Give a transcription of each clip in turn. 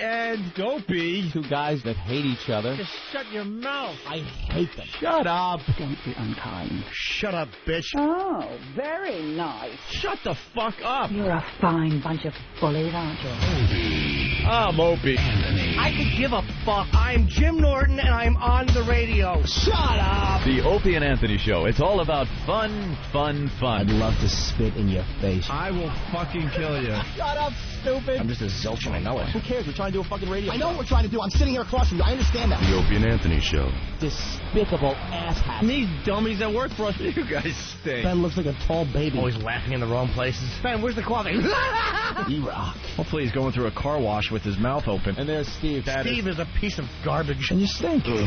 and Dopey. Two guys that hate each other. Just shut your mouth. I hate them. Shut up. Don't be unkind. Shut up, bitch. Oh, very nice. Shut the fuck up. You're a fine bunch of bullies, aren't you? I'm Opie Anthony. I could give a fuck. I'm Jim Norton, and I'm on the radio. Shut up. The Opie and Anthony Show. It's all about fun, fun, fun. I'd love to spit in your face. I will fucking kill you. Shut up, stupid. I'm just a zilch and I know it. Who cares? We're trying to do a fucking radio. I know what we're trying to do. I'm sitting here across from you. I understand that. The Opie and Anthony Show. Despicable asshats. These dummies that work for us, you guys stink. Ben looks like a tall baby. Always laughing in the wrong places. Ben, where's the coffee? You rock. Hopefully he's going through a car wash with his mouth open. And there's Steve. Steve is a piece of garbage. And you stink. You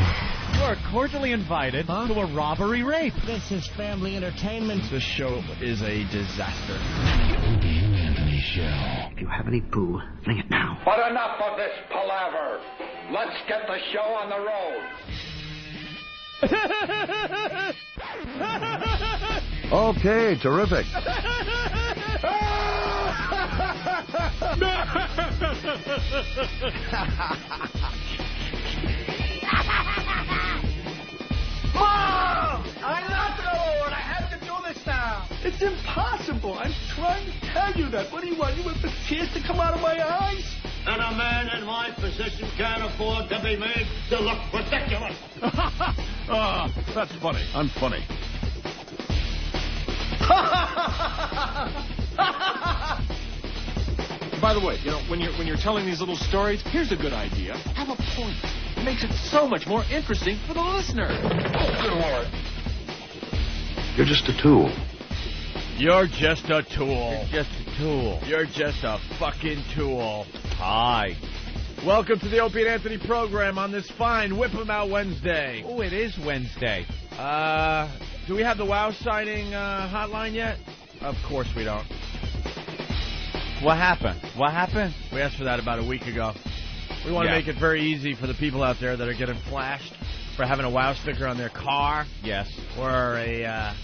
are cordially invited to a robbery rape. This is family entertainment. This show is a disaster. The Opie and Anthony Show. If you have any poo, fling it now. But enough of this palaver. Let's get the show on the road. Okay, terrific. Mom! I'm not old. I have to do this now. It's impossible. I'm trying to tell you that. What do you want? You want the tears to come out of my eyes? And a man in my position can't afford to be made to look ridiculous. That's funny. I'm funny. By the way, you know, when you're telling these little stories, here's a good idea. Have a point. It makes it so much more interesting for the listener. Oh, good Lord. You're just a tool. You're just a tool. You're just a tool. You're just a fucking tool. Hi. Welcome to the Opie and Anthony program on this fine Whip 'em Out Wednesday. Oh, it is Wednesday. Do we have the WOW sighting hotline yet? Of course we don't. What happened? What happened? We asked for that about a week ago. We want to make it very easy for the people out there that are getting flashed for having a WOW sticker on their car. Yes. Or a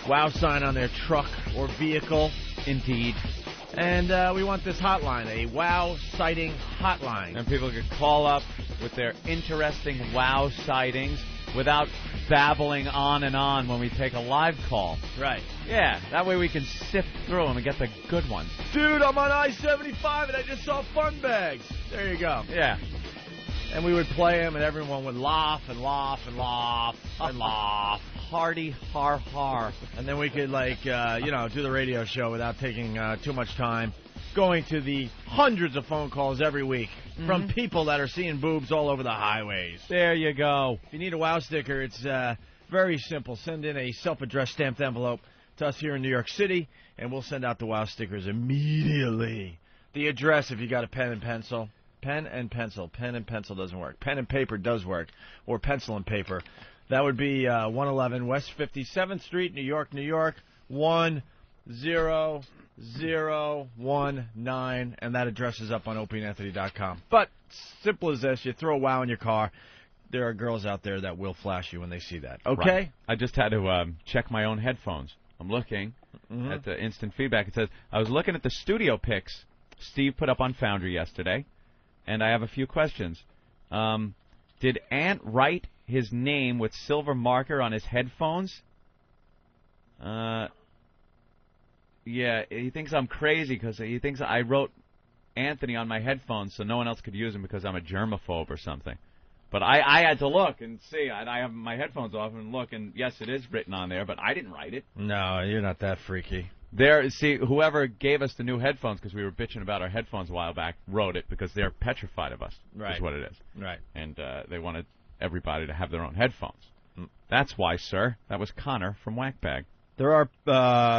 WOW sign on their truck or vehicle. Indeed. And we want this hotline, a WOW sighting hotline. And people could call up with their interesting WOW sightings without babbling on and on when we take a live call. Right. Yeah, that way we can sift through them and get the good ones. Dude, I'm on I-75 and I just saw fun bags. There you go. Yeah. And we would play them and everyone would laugh and laugh and laugh and laugh. Hardy har har. And then we could, like, do the radio show without taking too much time. Going to the hundreds of phone calls every week from people that are seeing boobs all over the highways. There you go. If you need a WOW sticker, it's very simple. Send in a self-addressed stamped envelope to us here in New York City, and we'll send out the WOW stickers immediately. The address, if you got a pen and pencil. Pen and pencil. Pen and pencil doesn't work. Pen and paper does work, or pencil and paper. That would be 111 West 57th Street, New York, New York, 10019, and that address is up on opieandanthony.com. But simple as this, you throw a WOW in your car. There are girls out there that will flash you when they see that. Okay? Right. I just had to check my own headphones. I'm looking at the instant feedback. It says, I was looking at the studio pics Steve put up on Foundry yesterday, and I have a few questions. Did Ant write his name with silver marker on his headphones? Yeah, he thinks I'm crazy because he thinks I wrote Anthony on my headphones so no one else could use them because I'm a germaphobe or something. But I had to look and see. I have my headphones off and look, and yes, it is written on there, but I didn't write it. No, you're not that freaky. See, whoever gave us the new headphones, because we were bitching about our headphones a while back, wrote it because they're petrified of us, is what it is. Right. And they wanted everybody to have their own headphones. That's why, sir. That was Connor from Whackbag. There are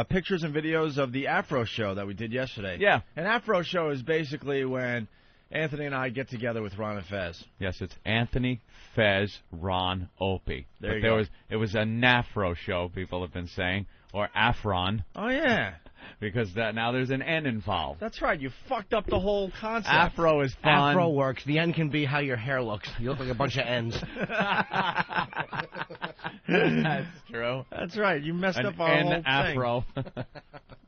pictures and videos of the Afro show that we did yesterday. Yeah. An Afro show is basically when Anthony and I get together with Ron and Fez. Yes, it's Anthony, Fez, Ron, Opie. There you go. It was a Nafro show, people have been saying, or Afron. Oh, yeah. Because now there's an N involved. That's right. You fucked up the whole concept. Afro is fun. Afro works. The N can be how your hair looks. You look like a bunch of N's. That's true. That's right. You messed up our whole afro. thing.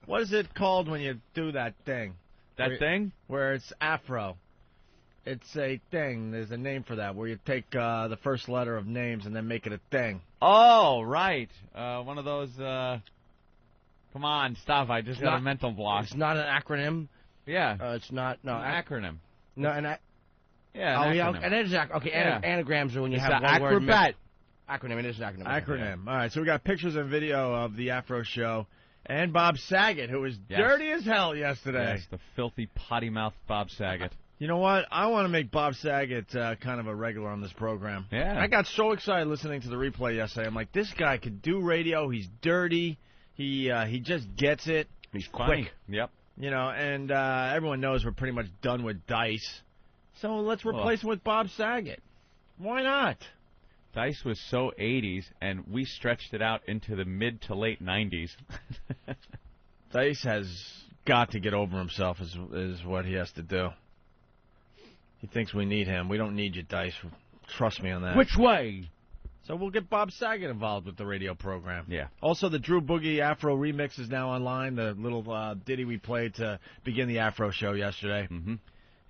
What is it called when you do that thing? Thing? Where it's Afro. It's a thing. There's a name for that, where you take the first letter of names and then make it a thing. Oh, right. One of those, come on, stop. I just got a mental block. It's not an acronym. Yeah. It's not, no. An acronym. No, Yeah, oh, an yeah, acronym. and it is okay. Yeah. Anagrams are when you It's have an one word. acrobat. Acronym. It is an acronym. Acronym. All right, so we got pictures and video of the Afro Show and Bob Saget, who was dirty as hell yesterday. Yes, the filthy, potty-mouthed Bob Saget. You know what? I want to make Bob Saget kind of a regular on this program. Yeah. I got so excited listening to the replay yesterday. I'm like, this guy could do radio. He's dirty. He just gets it. He's Funny. quick. Yep. You know, and everyone knows we're pretty much done with Dice. So let's replace him with Bob Saget. Why not? Dice was so 80s, and we stretched it out into the mid to late 90s. Dice has got to get over himself is what he has to do. He thinks we need him. We don't need you, Dice. Trust me on that. Which way? So we'll get Bob Saget involved with the radio program. Yeah. Also, the Drew Boogie Afro remix is now online, the little ditty we played to begin the Afro show yesterday. Mm-hmm.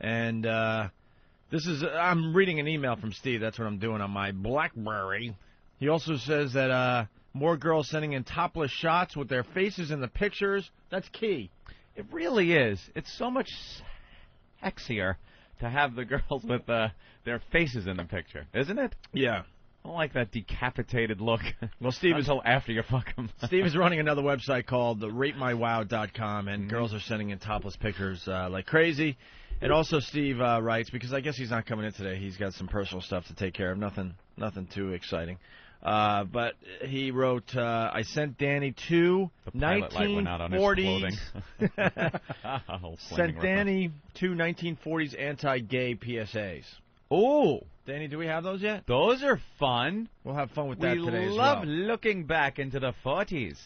And I'm reading an email from Steve. That's what I'm doing on my BlackBerry. He also says that more girls sending in topless shots with their faces in the pictures. That's key. It really is. It's so much sexier to have the girls with their faces in the picture, isn't it? Yeah. I don't like that decapitated look. Well, Steve is until after you fuck them. Steve is running another website called RateMyWow.com, and girls are sending in topless pictures like crazy. And also, Steve writes, because I guess he's not coming in today. He's got some personal stuff to take care of. Nothing too exciting. But he wrote, I sent Danny two 1940s. Sent Danny two 1940s anti-gay PSAs. Oh, Danny, do we have those yet? those are fun. We'll have fun with that today as We well. love looking back into the 40s.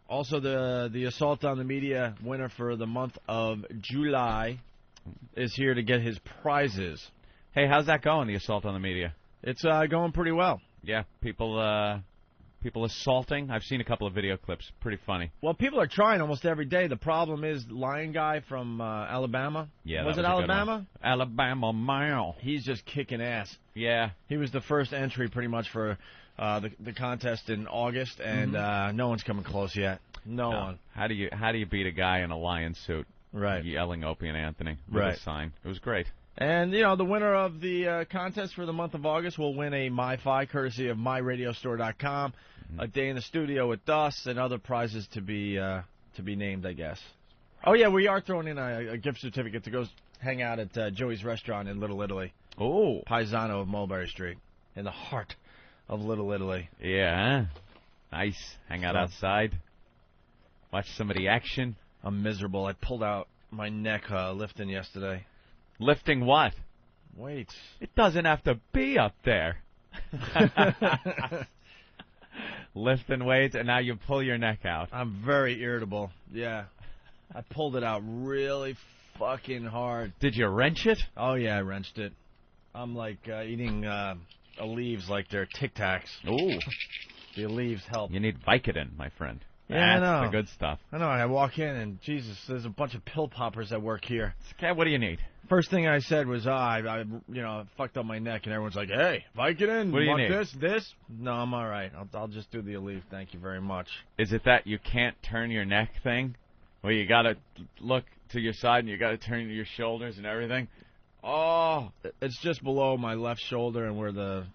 Also, the Assault on the Media winner for the month of July is here to get his prizes. Hey, how's that going, the Assault on the Media? It's going pretty well. Yeah, people assaulting. I've seen a couple of video clips. Pretty funny. Well, people are trying almost every day. The problem is Lion Guy from Alabama. Yeah, was that it was a good Alabama? one. Alabama Mile. He's just kicking ass. Yeah. He was the first entry pretty much for the contest in August, and no one's coming close yet. No one. How do you beat a guy in a lion suit? Right. Yelling Opie and Anthony with a sign. It was great. And, you know, the winner of the contest for the month of August will win a MiFi courtesy of MyRadiostore.com, a day in the studio with us, and other prizes to be named, I guess. Oh, yeah, we are throwing in a gift certificate to go hang out at Joey's Restaurant in Little Italy. Oh. Paisano of Mulberry Street, in the heart of Little Italy. Yeah. Nice. Hang out outside. Watch some of the action. I'm miserable. I pulled out my neck lifting yesterday. Lifting what? Weights. It doesn't have to be up there. Lifting weights, and now you pull your neck out. I'm very irritable. Yeah. I pulled it out really fucking hard. Did you wrench it? Oh, yeah, I wrenched it. I'm like eating leaves like they're Tic Tacs. Ooh. The leaves help. You need Vicodin, my friend. Yeah, That's I know. the good stuff. I know. I walk in, and Jesus, there's a bunch of pill poppers that work here. Okay, what do you need? First thing I said was, I fucked up my neck, and everyone's like, hey, Vicodin, what do you want need? this? No, I'm all right. I'll just do the Aleve. Thank you very much. Is it that you can't turn your neck thing? Where you got to look to your side, and you got to turn your shoulders and everything? Oh. It's just below my left shoulder and where the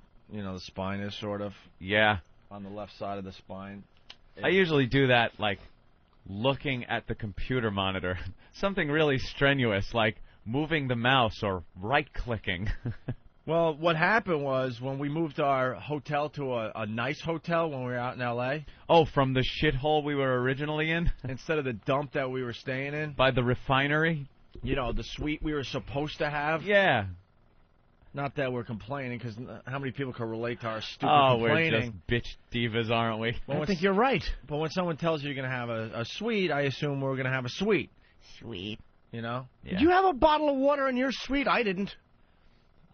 spine is, sort of. Yeah. On the left side of the spine. I usually do that, like, looking at the computer monitor. Something really strenuous, like moving the mouse or right-clicking. Well, what happened was when we moved our hotel to a nice hotel when we were out in L.A. Oh, from the shithole we were originally in? Instead of the dump that we were staying in. By the refinery? You know, the suite we were supposed to have. Yeah. Not that we're complaining, because how many people can relate to our stupid complaining? We're just bitch divas, aren't we? Well, I think you're right. But when someone tells you you're going to have a suite, I assume we're going to have a suite. Sweet. You know? Yeah. Did you have a bottle of water in your suite? I didn't.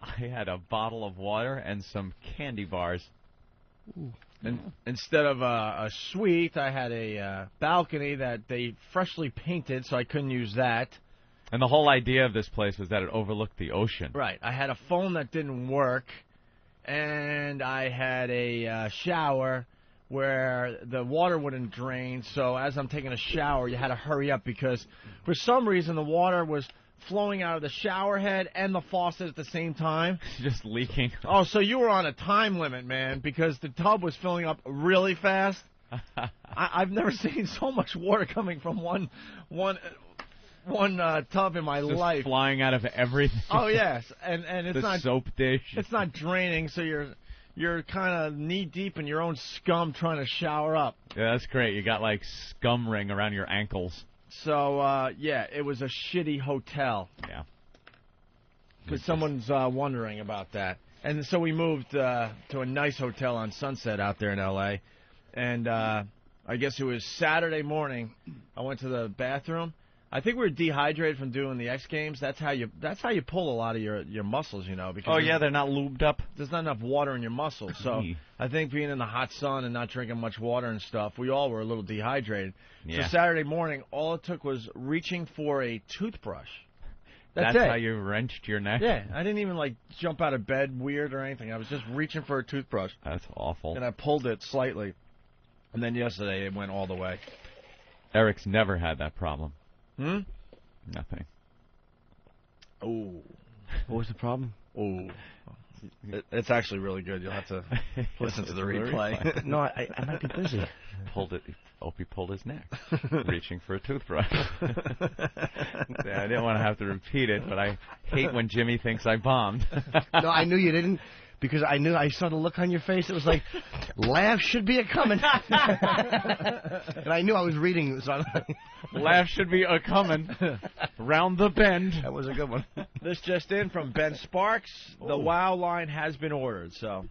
I had a bottle of water and some candy bars. Ooh. And instead of a suite, I had a balcony that they freshly painted, so I couldn't use that. And the whole idea of this place was that it overlooked the ocean. Right. I had a phone that didn't work, and I had a shower where the water wouldn't drain. So as I'm taking a shower, you had to hurry up because for some reason the water was flowing out of the shower head and the faucet at the same time. Just leaking. Oh, so you were on a time limit, man, because the tub was filling up really fast. I've never seen so much water coming from one tub in my life. Just flying out of everything. Oh yes, and it's the not soap dish. It's not draining, so you're kind of knee deep in your own scum trying to shower up. Yeah, that's great. You got like scum ring around your ankles. So yeah, it was a shitty hotel. Yeah. Because someone's wondering about that, and so we moved to a nice hotel on Sunset out there in L.A. And I guess it was Saturday morning. I went to the bathroom. I think we were dehydrated from doing the X Games. That's how you pull a lot of your muscles, you know. Because they're not lubed up. There's not enough water in your muscles. So I think being in the hot sun and not drinking much water and stuff, we all were a little dehydrated. Yeah. So Saturday morning, all it took was reaching for a toothbrush. That's it. how you wrenched your neck? Yeah, I didn't even like jump out of bed weird or anything. I was just reaching for a toothbrush. That's awful. And I pulled it slightly. And then yesterday it went all the way. Eric's never had that problem. Nothing. Oh. What was the problem? Oh. It's actually really good. You'll have to listen to the replay. No, I might be busy. Opie pulled his neck, reaching for a toothbrush. Yeah, I didn't want to have to repeat it, but I hate when Jimmy thinks I bombed. No, I knew you didn't. Because I saw the look on your face. It was like, laugh should be a-coming. And I knew I was reading this on. Laugh should be a-coming. Round the bend. That was a good one. This just in from Ben Sparks. The WoW line has been ordered, so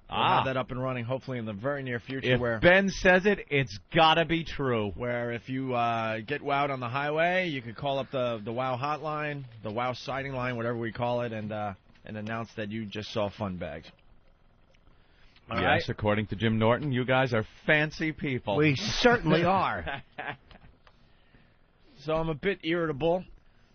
we'll have that up and running hopefully in the very near future. If Ben says it, it's got to be true. Where if you get wowed on the highway, you could call up the WoW hotline, the WoW sighting line, whatever we call it, and announce that you just saw fun bags. All yes, right. According to Jim Norton, you guys are fancy people. We certainly are. So I'm a bit irritable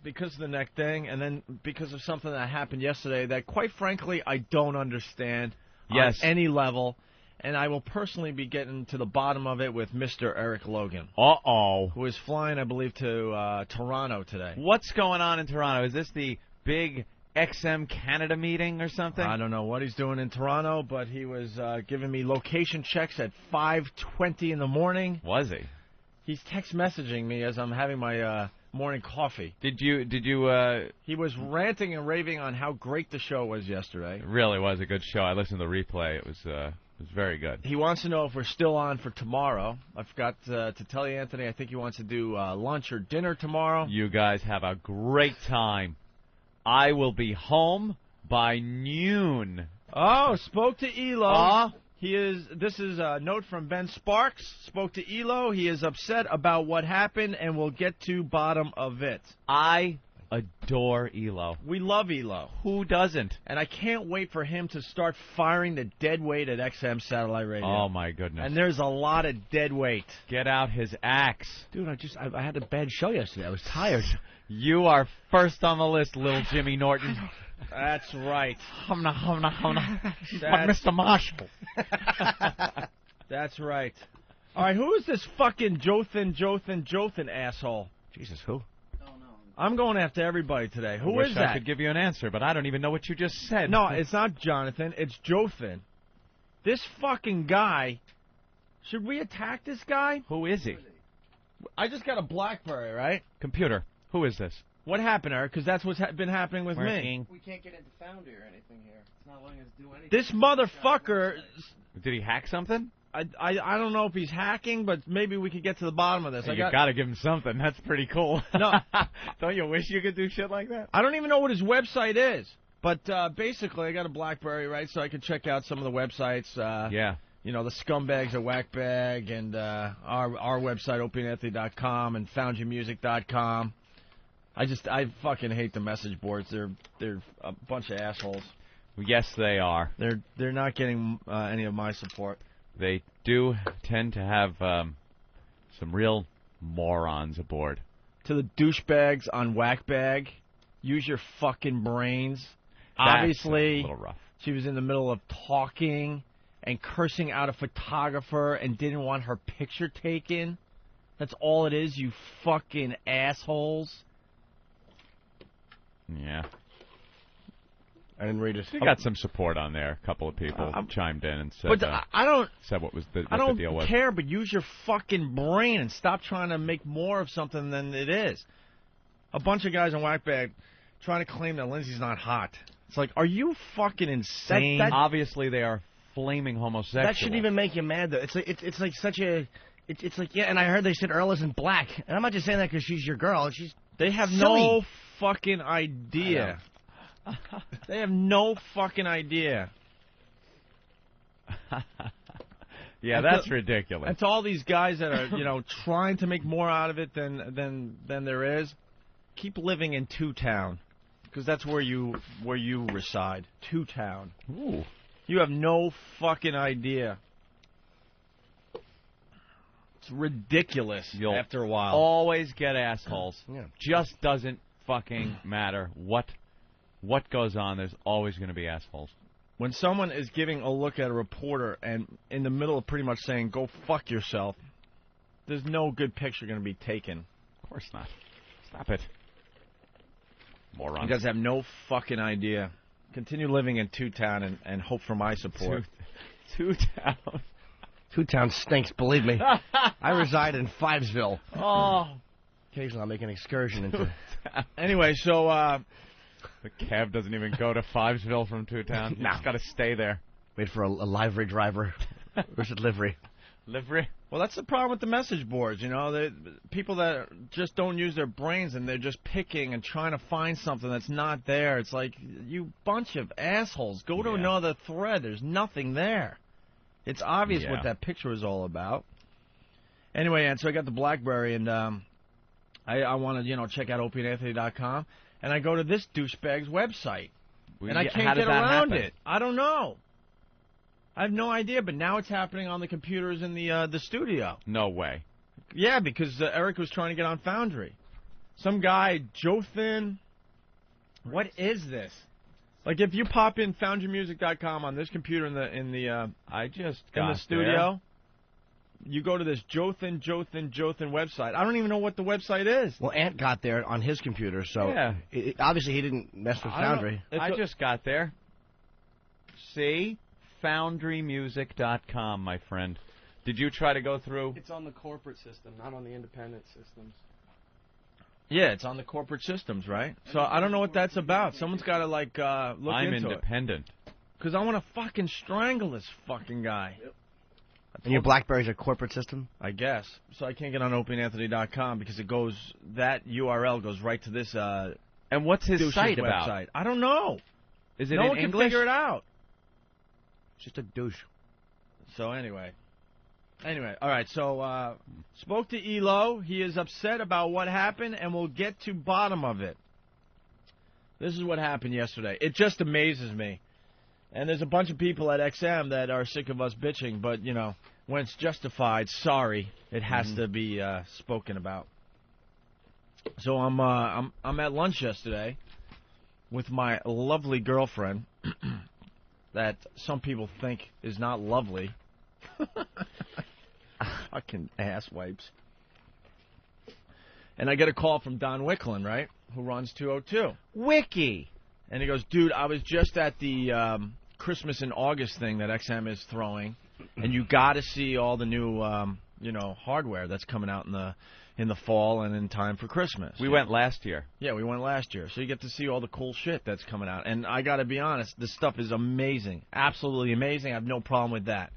because of the neck thing, and then because of something that happened yesterday that, quite frankly, I don't understand on any level, and I will personally be getting to the bottom of it with Mr. Eric Logan. Uh-oh. Who is flying, I believe, to Toronto today. What's going on in Toronto? Is this the big XM Canada meeting or something? I don't know what he's doing in Toronto, but he was giving me location checks at 5:20 in the morning. Was he? He's text messaging me as I'm having my morning coffee. Did you? He was ranting and raving on how great the show was yesterday. It really was a good show. I listened to the replay. It was very good. He wants to know if we're still on for tomorrow. I forgot to tell you, Anthony. I think he wants to do lunch or dinner tomorrow. You guys have a great time. I will be home by noon. Oh, spoke to Elo. This is a note from Ben Sparks. Spoke to Elo. He is upset about what happened, and we'll get to bottom of it. I adore Elo. We love Elo. Who doesn't? And I can't wait for him to start firing the dead weight at XM Satellite Radio. Oh, my goodness. And there's a lot of dead weight. Get out his axe. Dude, I had a bad show yesterday. I was tired. You are first on the list, little Jimmy Norton. That's right. Mr. Marshall. That's right. All right, who is this fucking Jothan asshole? Jesus, who? I'm going after everybody today. Who is I that? could give you an answer, but I don't even know what you just said. No, it's not Jonathan. It's Jothan. This fucking guy. Should we attack this guy? Who is he? I just got a BlackBerry, right? Computer. Who is this? What happened, Eric? Because that's what's been happening with me. We can't get into Foundry or anything here. It's not letting us do anything. This motherfucker... Did he hack something? I don't know if he's hacking, but maybe we could get to the bottom of this. Hey, you gotta give him something. That's pretty cool. No. Don't you wish you could do shit like that? I don't even know what his website is. But basically, I got a BlackBerry, right, so I can check out some of the websites. Yeah. You know, the scumbags at Whackbag and our website, OpieAnthony.com and FoundYourMusic.com. I fucking hate the message boards. They're a bunch of assholes. Yes, they are. They're not getting any of my support. They do tend to have some real morons aboard. to the douchebags on Whackbag, use your fucking brains. That's Obviously, a little rough. She was in the middle of talking and cursing out a photographer and didn't want her picture taken. That's all it is, you fucking assholes. Yeah. I didn't read it. You got some support on there. A couple of people chimed in and said, But I don't. Said what was the I don't deal was. care, but use your fucking brain and stop trying to make more of something than it is. A bunch of guys on Whackbag trying to claim that Lindsay's not hot. It's like, are you fucking insane? Obviously, they are flaming homosexual. That shouldn't even make you mad, though. It's like such a... It's like, yeah, and I heard they said Earl isn't black. And I'm not just saying that because she's your girl. They have no fucking idea. They have no fucking idea. Yeah, that's ridiculous. And to all these guys that are, trying to make more out of it than there is, keep living in Two-Town, because that's where you reside. Two-Town. Ooh. You have no fucking idea. It's ridiculous. You'll after a while. Always get assholes. Yeah. Just doesn't fucking matter what goes on. There's always going to be assholes. When someone is giving a look at a reporter and in the middle of pretty much saying, go fuck yourself, there's no good picture going to be taken. Of course not. Stop it. Moron. You guys have no fucking idea. Continue living in Two-Town and hope for my support. Two-Town. Two-Town stinks, believe me. I reside in Fivesville. Oh. Occasionally I'll make an excursion into... Anyway, so... The cab doesn't even go to Fivesville from Two-Town. No. It's got to stay there. Wait for a livery driver. Where's it livery? Livery? Well, that's the problem with the message boards, people that just don't use their brains and they're just picking and trying to find something that's not there. It's like, you bunch of assholes. Go to another thread. There's nothing there. It's obvious what that picture is all about. Anyway, and so I got the BlackBerry, and I want to, check out opieanthony.com, and I go to this douchebag's website, and I can't get around it. I don't know. I have no idea, but now it's happening on the computers in the studio. No way. Yeah, because Eric was trying to get on Foundry. Some guy, Jothan. What is this? Like, if you pop in foundrymusic.com on this computer in the studio, you go to this Jothan website. I don't even know what the website is. Well, Ant got there on his computer, so obviously he didn't mess with Foundry. I just got there. See? Foundrymusic.com, my friend. Did you try to go through? It's on the corporate system, not on the independent systems. Yeah, it's on the corporate systems, right? So I don't know what that's about. Someone's got to, look into it. I'm independent. Because I want to fucking strangle this fucking guy. Yep. And your BlackBerry's a corporate system? I guess. So I can't get on opieanthony.com because that URL goes right to this and what's his site website. about? I don't know. Is it no in one English? can figure it out. Just a douche. So anyway, all right, so spoke to Elo. He is upset about what happened, and we'll get to bottom of it. This is what happened yesterday. It just amazes me. And there's a bunch of people at XM that are sick of us bitching, but, when it's justified, sorry, it has to be spoken about. So I'm at lunch yesterday with my lovely girlfriend that some people think is not lovely. Fucking ass wipes. And I get a call from Don Wicklin, right, who runs 202. Wiki! And he goes, dude, I was just at the Christmas in August thing that XM is throwing, and you got to see all the new, hardware that's coming out in the fall and in time for Christmas. We went last year. Yeah, we went last year. So you get to see all the cool shit that's coming out. And I got to be honest, this stuff is amazing. Absolutely amazing. I have no problem with that.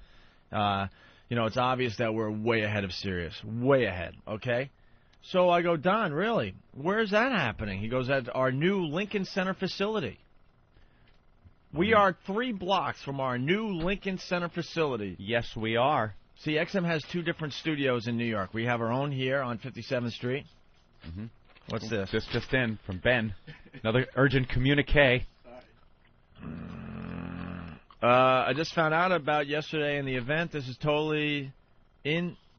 It's obvious that we're way ahead of Sirius. Way ahead, okay? So I go, Don, really? Where is that happening? He goes, at our new Lincoln Center facility. We are 3 blocks from our new Lincoln Center facility. Yes, we are. See, XM has 2 different studios in New York. We have our own here on 57th Street. Mm-hmm. What's this? This just in from Ben. Another urgent communique. I just found out about yesterday in the event. This is totally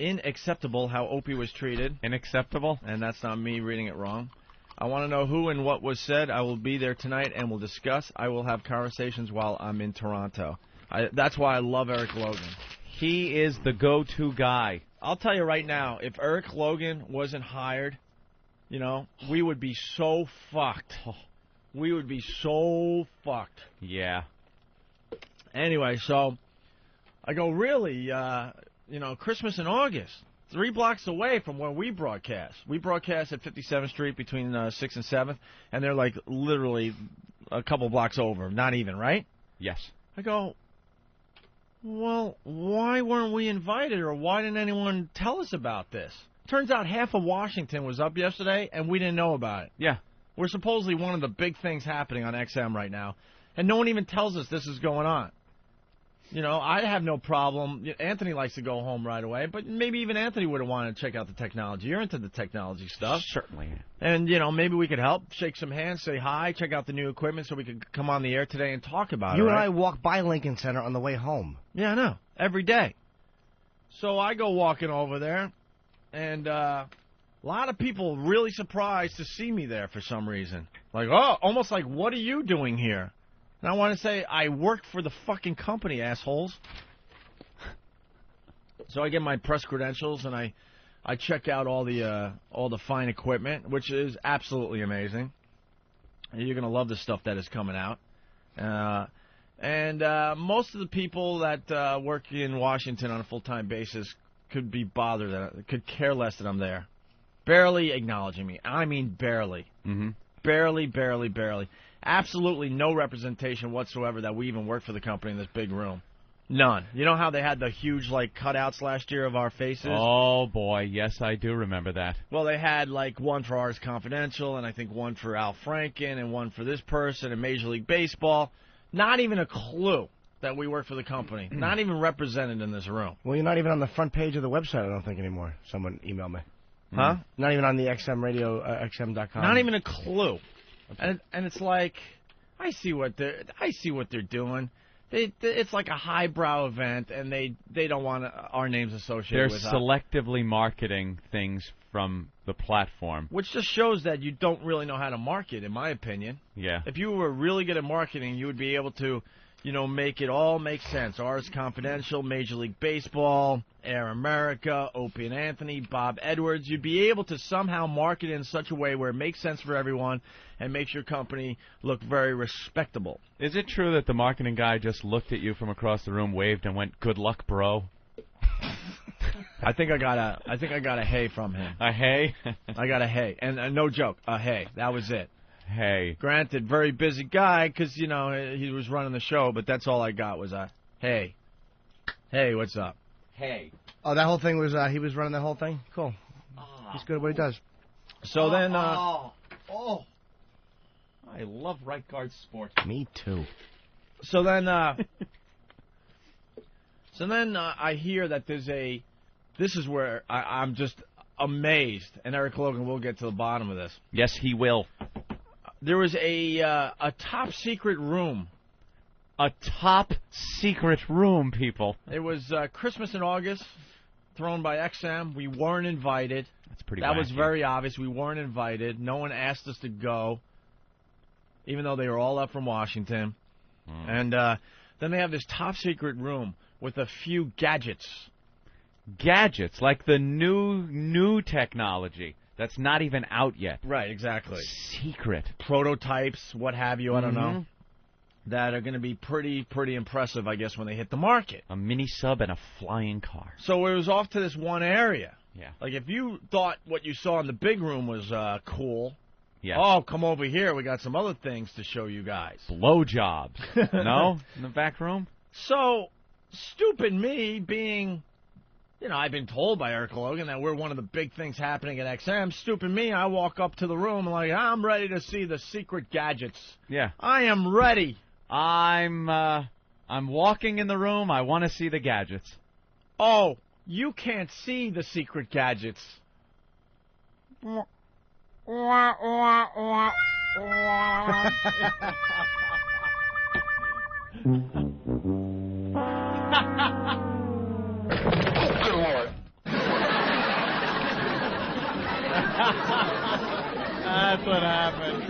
unacceptable how Opie was treated. Unacceptable? And that's not me reading it wrong. I want to know who and what was said. I will be there tonight and we'll discuss. I will have conversations while I'm in Toronto. That's why I love Eric Logan. He is the go-to guy. I'll tell you right now, if Eric Logan wasn't hired, you know, we would be so fucked. We would be so fucked. Yeah. Anyway, so I go, really, you know, Christmas in August, 3 blocks away from where we broadcast. We broadcast at 57th Street between 6th and 7th, and they're like literally a couple blocks over, not even, right? Yes. I go, well, why weren't we invited, or why didn't anyone tell us about this? Turns out half of Washington was up yesterday, and we didn't know about it. Yeah. We're supposedly one of the big things happening on XM right now, and no one even tells us this is going on. You know, I have no problem. Anthony likes to go home right away, but maybe even Anthony would have wanted to check out the technology. You're into the technology stuff. Certainly. And, you know, maybe we could help, shake some hands, say hi, check out the new equipment so we could come on the air today and talk about it. You and right? I walk by Lincoln Center on the way home. Yeah, I know. Every day. So I go walking over there, and a lot of people really surprised to see me there for some reason. Like, oh, almost like, what are you doing here? And I want to say, I work for the fucking company, assholes. So I get my press credentials, and I check out all the fine equipment, which is absolutely amazing. You're going to love the stuff that is coming out. And most of the people that work in Washington on a full-time basis could be bothered, could care less that I'm there. Barely acknowledging me. I mean barely. Mm-hmm. Barely, barely, barely. Absolutely no representation whatsoever that we even work for the company in this big room. None. You know how they had the huge, like, cutouts last year of our faces? Oh, boy. Yes, I do remember that. Well, they had, like, one for Ars Confidential, and I think one for Al Franken, and one for this person in Major League Baseball. Not even a clue that we work for the company. Not even represented in this room. Well, you're not even on the front page of the website, I don't think, anymore. Someone emailed me. Huh? Not even on the XM radio, XM.com. Not even a clue. And it's like, I see what they're doing. It's like a highbrow event, and they don't want our names associated with it. They're selectively marketing things from the platform. Which just shows that you don't really know how to market, in my opinion. Yeah. If you were really good at marketing, you would be able to, you know, make it all make sense. Ars Confidential, Major League Baseball, Air America, Opie and Anthony, Bob Edwards. You'd be able to somehow market it in such a way where it makes sense for everyone and makes your company look very respectable. Is it true that the marketing guy just looked at you from across the room, waved, and went, "Good luck, bro"? I think I got a hey from him. A hey? I got a hey, and no joke, a hey. That was it. Hey. Granted, very busy guy because, you know, he was running the show, but that's all I got was a hey. Hey, what's up? Hey. Oh, that whole thing was, he was running that whole thing? Cool. He's good at what he does. So then, I love right guard sports. Me too. So then, I hear that this is where I'm just amazed, and Eric Logan will get to the bottom of this. Yes, he will. There was a top secret room. A top secret room, people. It was Christmas in August, thrown by XM. We weren't invited. That's pretty That wacky. was very obvious. We weren't invited. No one asked us to go, even though they were all up from Washington. And then they have this top secret room with a few gadgets. Gadgets, like the new technology that's not even out yet. Right, exactly. Secret. Prototypes, what have you, I don't know. That are going to be pretty impressive, I guess, when they hit the market. A mini sub and a flying car. So it was off to this one area. Yeah. Like, if you thought what you saw in the big room was cool, yeah. Oh, come over here. We got some other things to show you guys. Blowjobs. No? In the back room? So, stupid me being, you know, I've been told by Eric Logan that we're one of the big things happening at XM. Stupid me, I walk up to the room and like, I'm ready to see the secret gadgets. Yeah. I am ready. I'm walking in the room. I want to see the gadgets. Oh, you can't see the secret gadgets. That's what happened.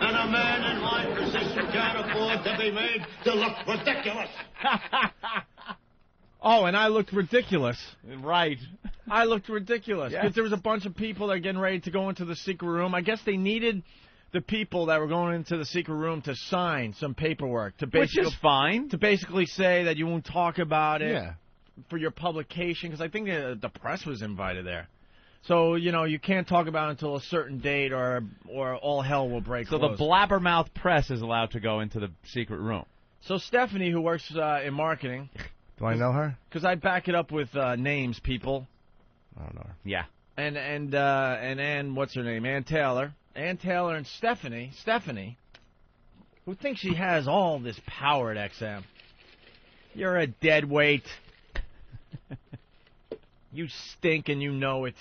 And a man in my position can't afford to be made to look ridiculous. Oh, and I looked ridiculous. Right. I looked ridiculous because Yes. there was a bunch of people that are getting ready to go into the secret room. I guess they needed the people that were going into the secret room to sign some paperwork to Which basically is fine. to basically say that you won't talk about it Yeah. for your publication because I think the press was invited there. So, you know, you can't talk about it until a certain date or all hell will break So loose. the blabbermouth press is allowed to go into the secret room. So Stephanie, who works in marketing, Do I know her? because I back it up with names, people, I don't know her. Yeah. and Ann, what's her name? Ann Taylor. Ann Taylor and Stephanie, who thinks she has all this power at XM. You're a dead weight. You stink and you know it.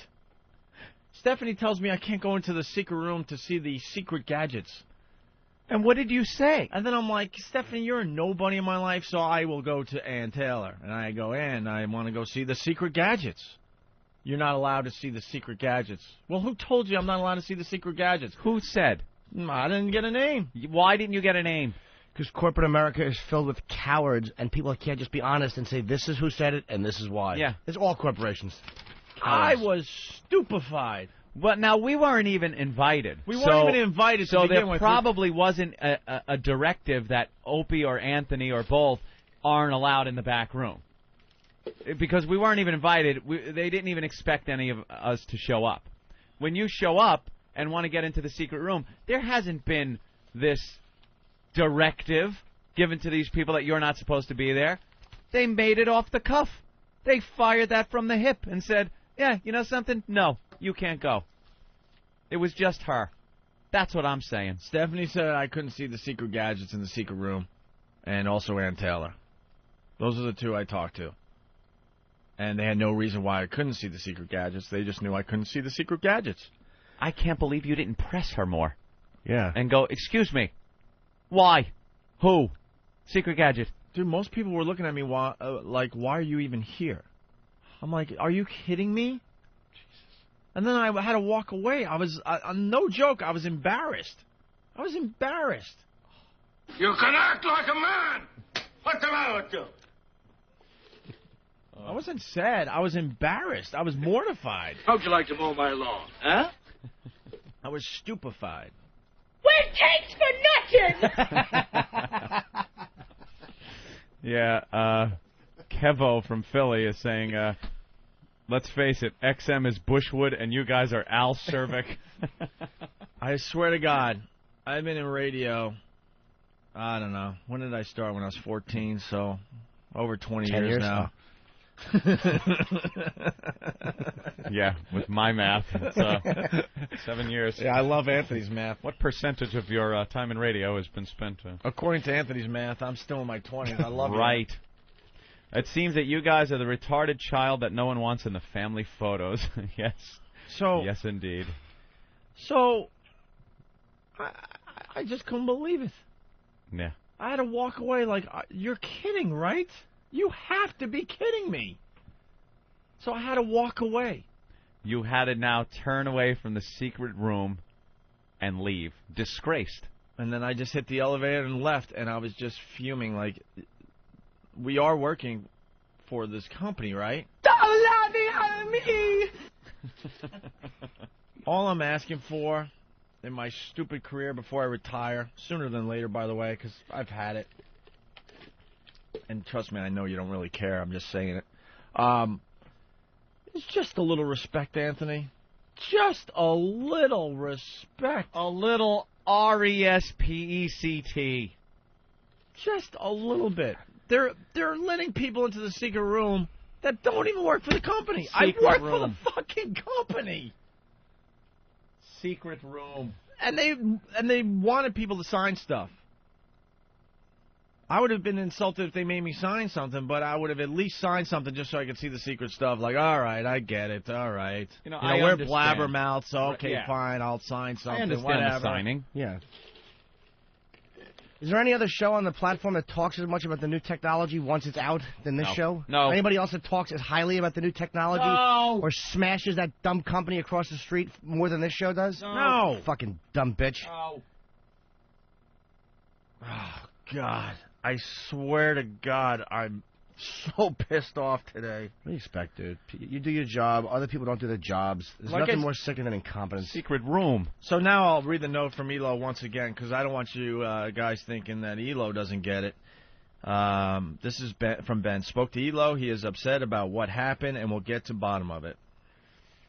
Stephanie tells me I can't go into the secret room to see the secret gadgets. And what did you say? And then I'm like, Stephanie, you're a nobody in my life, so I will go to Ann Taylor. And I go, Ann, I want to go see the secret gadgets. You're not allowed to see the secret gadgets. Well, who told you I'm not allowed to see the secret gadgets? Who said? I didn't get a name. Why didn't you get a name? Because corporate America is filled with cowards, and people can't just be honest and say, this is who said it, and this is why. Yeah. It's all corporations. I Cowards. was stupefied. But now we weren't even invited. We weren't even invited to So begin there with. probably wasn't a directive that Opie or Anthony or both aren't allowed in the back room. Because we weren't even invited. They didn't even expect any of us to show up. When you show up and want to get into the secret room, there hasn't been this directive given to these people that you're not supposed to be there. They made it off the cuff. They fired that from the hip and said, yeah, you know something? No, you can't go. It was just her. That's what I'm saying. Stephanie said I couldn't see the secret gadgets in the secret room, and also Ann Taylor. Those are the two I talked to. And they had no reason why I couldn't see the secret gadgets. They just knew I couldn't see the secret gadgets. I can't believe you didn't press her more. Yeah. And go, excuse me, why? Who? Secret gadget. Dude, most people were looking at me like, why are you even here? I'm like, are you kidding me? And then I had to walk away. No joke, I was embarrassed. I was embarrassed. You can act like a man. What's the matter with you? I wasn't sad. I was embarrassed. I was mortified. How'd you like to mow my lawn? Huh? I was stupefied. Well, thanks for nothing! Yeah, Kevo from Philly is saying, let's face it, XM is Bushwood and you guys are Al Cervic. I swear to God, I've been in radio, I don't know. When did I start? When I was 14, so over 20 years now. Yeah, with my math, it's 7 years. Yeah, I love Anthony's math. What percentage of your time in radio has been spent? According to Anthony's math, I'm still in my 20s. I love it. Right. It seems that you guys are the retarded child that no one wants in the family photos. Yes. So yes, indeed. So I just couldn't believe it. Yeah. I had to walk away like, you're kidding, right? You have to be kidding me. So I had to walk away. You had to now turn away from the secret room and leave. Disgraced. And then I just hit the elevator and left, and I was just fuming like, we are working for this company, right? Don't let me out of me! All I'm asking for in my stupid career before I retire, sooner than later, by the way, because I've had it. And trust me, I know you don't really care. I'm just saying it. It's just a little respect, Anthony. Just a little respect. A little respect. Just a little bit. They're letting people into the secret room that don't even work for the company. I work for the fucking company. Secret room. And they wanted people to sign stuff. I would have been insulted if they made me sign something, but I would have at least signed something just so I could see the secret stuff. Like, all right, I get it. All right. I we're understand. blabbermouths. Okay, Yeah. fine. I'll sign something. I understand whatever. the signing. Yeah. Is there any other show on the platform that talks as much about the new technology once it's out than this show? No. Anybody else that talks as highly about the new technology? No. Or smashes that dumb company across the street more than this show does? No. Fucking dumb bitch. No. Oh, God. I swear to God, I'm so pissed off today. What do you expect, dude? You do your job. Other people don't do their jobs. There's nothing more sickening than incompetence. Secret room. So now I'll read the note from Elo once again, because I don't want you guys thinking that Elo doesn't get it. This is from Ben. Spoke to Elo. He is upset about what happened, and we'll get to the bottom of it.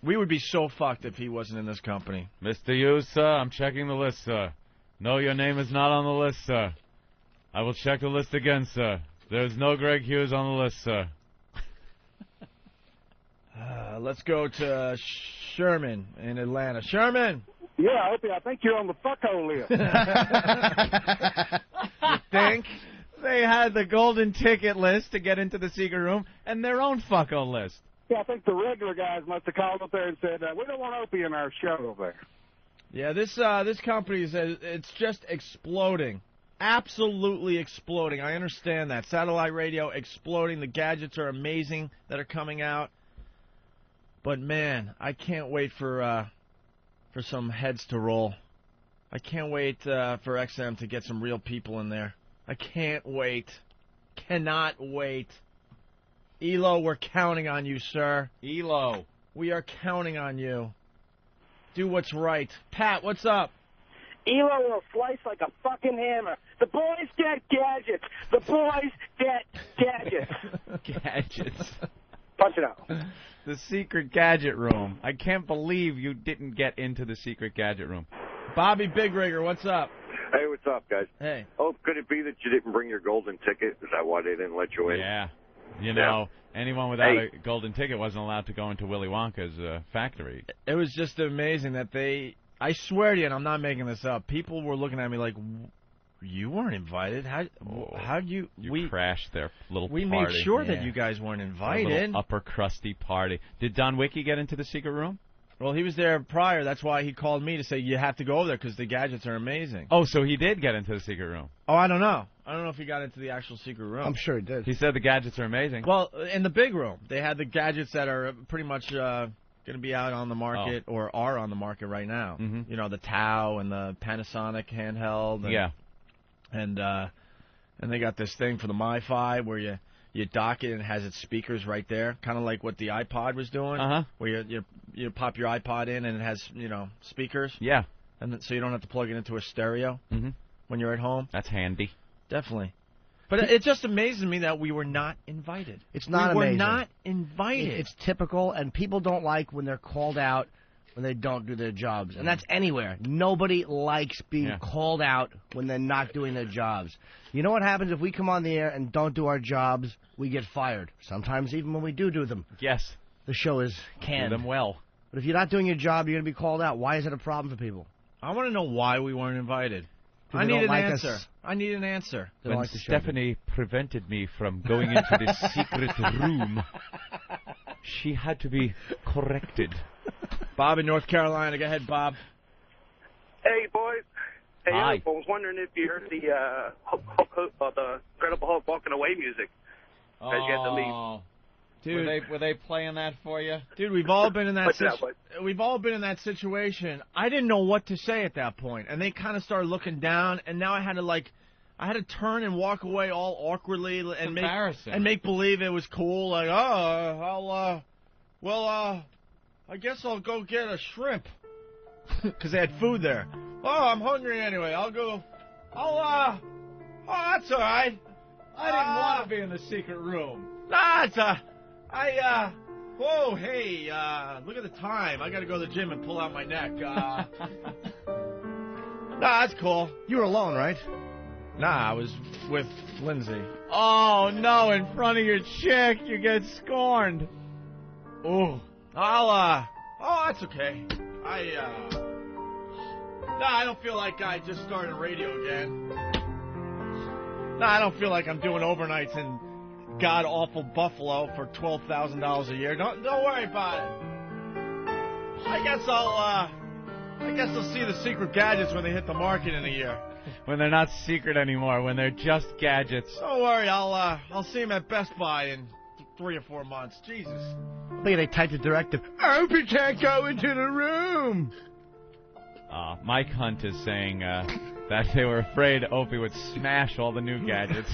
We would be so fucked if he wasn't in this company. Mr. Hughes, sir, I'm checking the list, sir. No, your name is not on the list, sir. I will check the list again, sir. There's no Greg Hughes on the list, sir. Let's go to Sherman in Atlanta. Sherman! Yeah, Opie, I think you're on the fuckhole list. You think? They had the golden ticket list to get into the secret room and their own fucko list. Yeah, I think the regular guys must have called up there and said, we don't want Opie in our show over there. Yeah, this company it's just exploding. Absolutely exploding. I understand that. Satellite radio exploding. The gadgets are amazing that are coming out. But, man, I can't wait for some heads to roll. I can't wait for XM to get some real people in there. I can't wait. Cannot wait. Elo, we're counting on you, sir. Elo. We are counting on you. Do what's right. Pat, what's up? Elo will slice like a fucking hammer. The boys get gadgets. The boys get gadgets. Gadgets. Punch it out. The secret gadget room. I can't believe you didn't get into the secret gadget room. Bobby Big Rigger, what's up? Hey, what's up, guys? Hey. Oh, could it be that you didn't bring your golden ticket? Is that why they didn't let you in? Yeah. You know, anyone without a golden ticket wasn't allowed to go into Willy Wonka's factory. It was just amazing that I swear to you, and I'm not making this up, people were looking at me like, you weren't invited? How'd you... We crashed their little party. We made sure that you guys weren't invited. A little upper crusty party. Did Don Wiki get into the secret room? Well, he was there prior. That's why he called me to say, you have to go over there because the gadgets are amazing. Oh, so he did get into the secret room. Oh, I don't know. I don't know if he got into the actual secret room. I'm sure he did. He said the gadgets are amazing. Well, in the big room, they had the gadgets that are pretty much going to be out on the market or are on the market right now. Mm-hmm. You know, the Tau and the Panasonic handheld. And, yeah. And they got this thing for the MiFi where you dock it and it has its speakers right there, kind of like what the iPod was doing. Uh-huh. Where you pop your iPod in and it has, speakers. Yeah. And so you don't have to plug it into a stereo when you're at home. That's handy. Definitely. But it just amazes me that we were not invited. It's not amazing. We were not invited. It's typical, and people don't like when they're called out when they don't do their jobs. And that's anywhere. Nobody likes being called out when they're not doing their jobs. You know what happens if we come on the air and don't do our jobs? We get fired. Sometimes even when we do them. Yes. The show is canned. Do them well. But if you're not doing your job, you're going to be called out. Why is it a problem for people? I want to know why we weren't invited. I need an answer. I need an answer. When Stephanie prevented me from going into the secret room, she had to be corrected. Bob in North Carolina. Go ahead, Bob. Hey, boys. Hey, Hi. I was wondering if you heard the the Incredible Hulk walking away music as you had to leave. Dude, were they playing that for you? Dude, we've all been in that situation. I didn't know what to say at that point, and they kind of started looking down, and now I had to turn and walk away all awkwardly and make believe it was cool. Like, I guess I'll go get a shrimp because they had food there. Oh, I'm hungry anyway. I'll go. Oh, that's all right. I didn't want to be in the secret room. Nah, it's whoa, hey, look at the time. I got to go to the gym and pull out my neck. Nah, that's cool. You were alone, right? Nah, I was with Lindsay. Oh, no, in front of your chick, you get scorned. Ooh. That's okay. I don't feel like I just started radio again. I don't feel like I'm doing overnights in god-awful Buffalo for $12,000 a year. Don't worry about it. I guess I'll see the secret gadgets when they hit the market in a year. when they're not secret anymore, when they're just gadgets. Don't worry, I'll see him at Best Buy in 3 or 4 months. Jesus. Look, they typed the directive. Opie can't go into the room. Mike Hunt is saying that they were afraid Opie would smash all the new gadgets.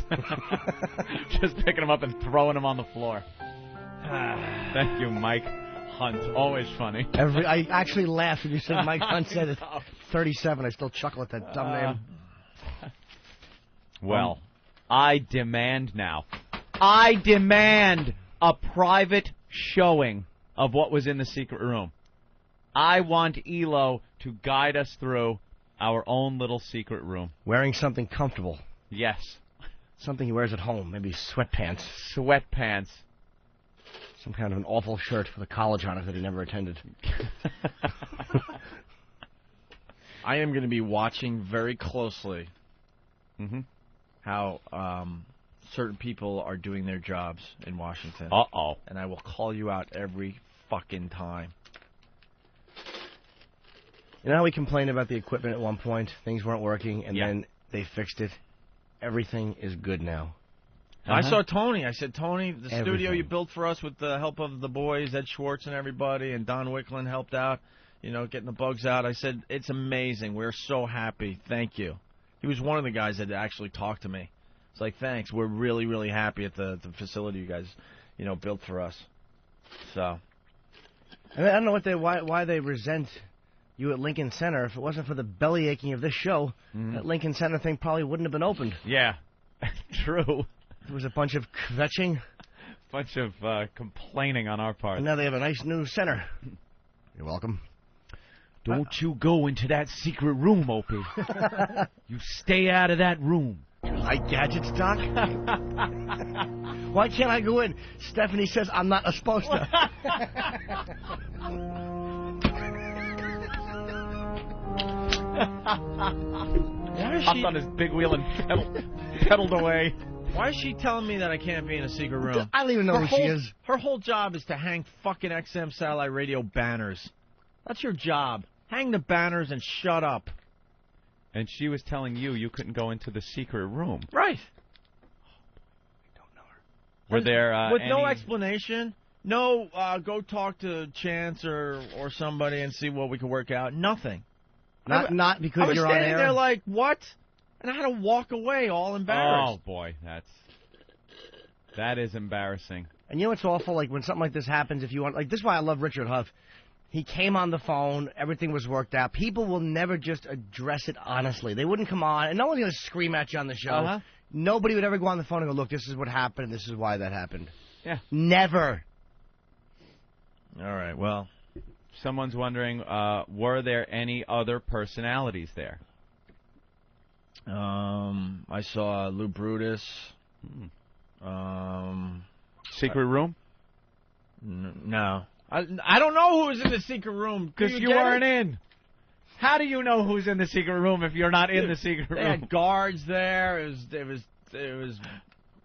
Just picking them up and throwing them on the floor. Thank you, Mike Hunt. Always funny. I actually laughed when you said Mike Hunt said it. 37. I still chuckle at that dumb name. Well, I demand now. I demand a private showing of what was in the secret room. I want Elo to guide us through our own little secret room. Wearing something comfortable. Yes. Something he wears at home. Maybe sweatpants. Sweatpants. Some kind of an awful shirt with a college on it that he never attended. I am going to be watching very closely how certain people are doing their jobs in Washington. Uh-oh. And I will call you out every fucking time. You know how we complained about the equipment at one point? Things weren't working, and then they fixed it. Everything is good now. I saw Tony. I said, Tony, the studio you built for us with the help of the boys, Ed Schwartz and everybody, and Don Wicklund helped out, you know, getting the bugs out. I said, it's amazing. We're so happy. Thank you. He was one of the guys that actually talked to me. It's like, thanks. We're really, really happy at the facility you guys, you know, built for us. So. And I don't know why they resent you at Lincoln Center. If it wasn't for the belly aching of this show, that Lincoln Center thing probably wouldn't have been opened. Yeah, true. There was a bunch of kvetching. Bunch of complaining on our part. And now they have a nice new center. You're welcome. Don't you go into that secret room, Opie. You stay out of that room. You like gadgets, Doc? Why can't I go in? Stephanie says I'm not supposed to. Hopped on his big wheel and pedaled away. Why is she telling me that I can't be in a secret room? I don't even know who she is. Her whole job is to hang fucking XM satellite radio banners. That's your job. Hang the banners and shut up. And she was telling you couldn't go into the secret room. Right. I don't know her. Were there with no explanation? No, go talk to Chance or somebody and see what we can work out. Nothing. Not because you're on air. I was standing there like, what? And I had to walk away all embarrassed. Oh, boy. That is embarrassing. And you know what's awful? Like, when something like this happens, if you want... Like, this is why I love Richard Huff. He came on the phone. Everything was worked out. People will never just address it honestly. They wouldn't come on. And no one's going to scream at you on the show. Nobody would ever go on the phone and go, look, this is what happened, and this is why that happened. Yeah. Never. All right, well... Someone's wondering, were there any other personalities there? I saw Lou Brutus. Secret room? No. I don't know who was in the secret room. Because you weren't in. How do you know who's in the secret room if you're not in the secret room? They had guards there. It was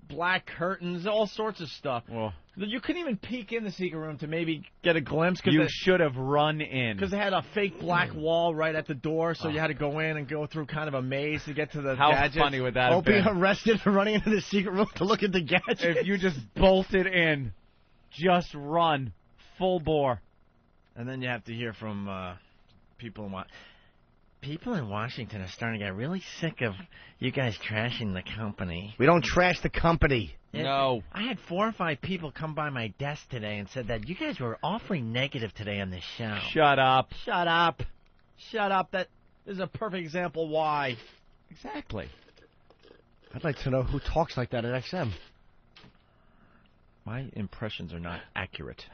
black curtains, all sorts of stuff. Well, you couldn't even peek in the secret room to maybe get a glimpse. You should have run in. Because they had a fake black wall right at the door, so you had to go in and go through kind of a maze to get to the gadgets. How funny would that have been? Opie arrested for running into the secret room to look at the gadgets. If you just bolted in, just run, full bore. And then you have to hear from people in Washington are starting to get really sick of you guys trashing the company. We don't trash the company. No. I had 4 or 5 people come by my desk today and said that you guys were awfully negative today on this show. Shut up. Shut up. Shut up. That is a perfect example why. Exactly. I'd like to know who talks like that at XM. My impressions are not accurate.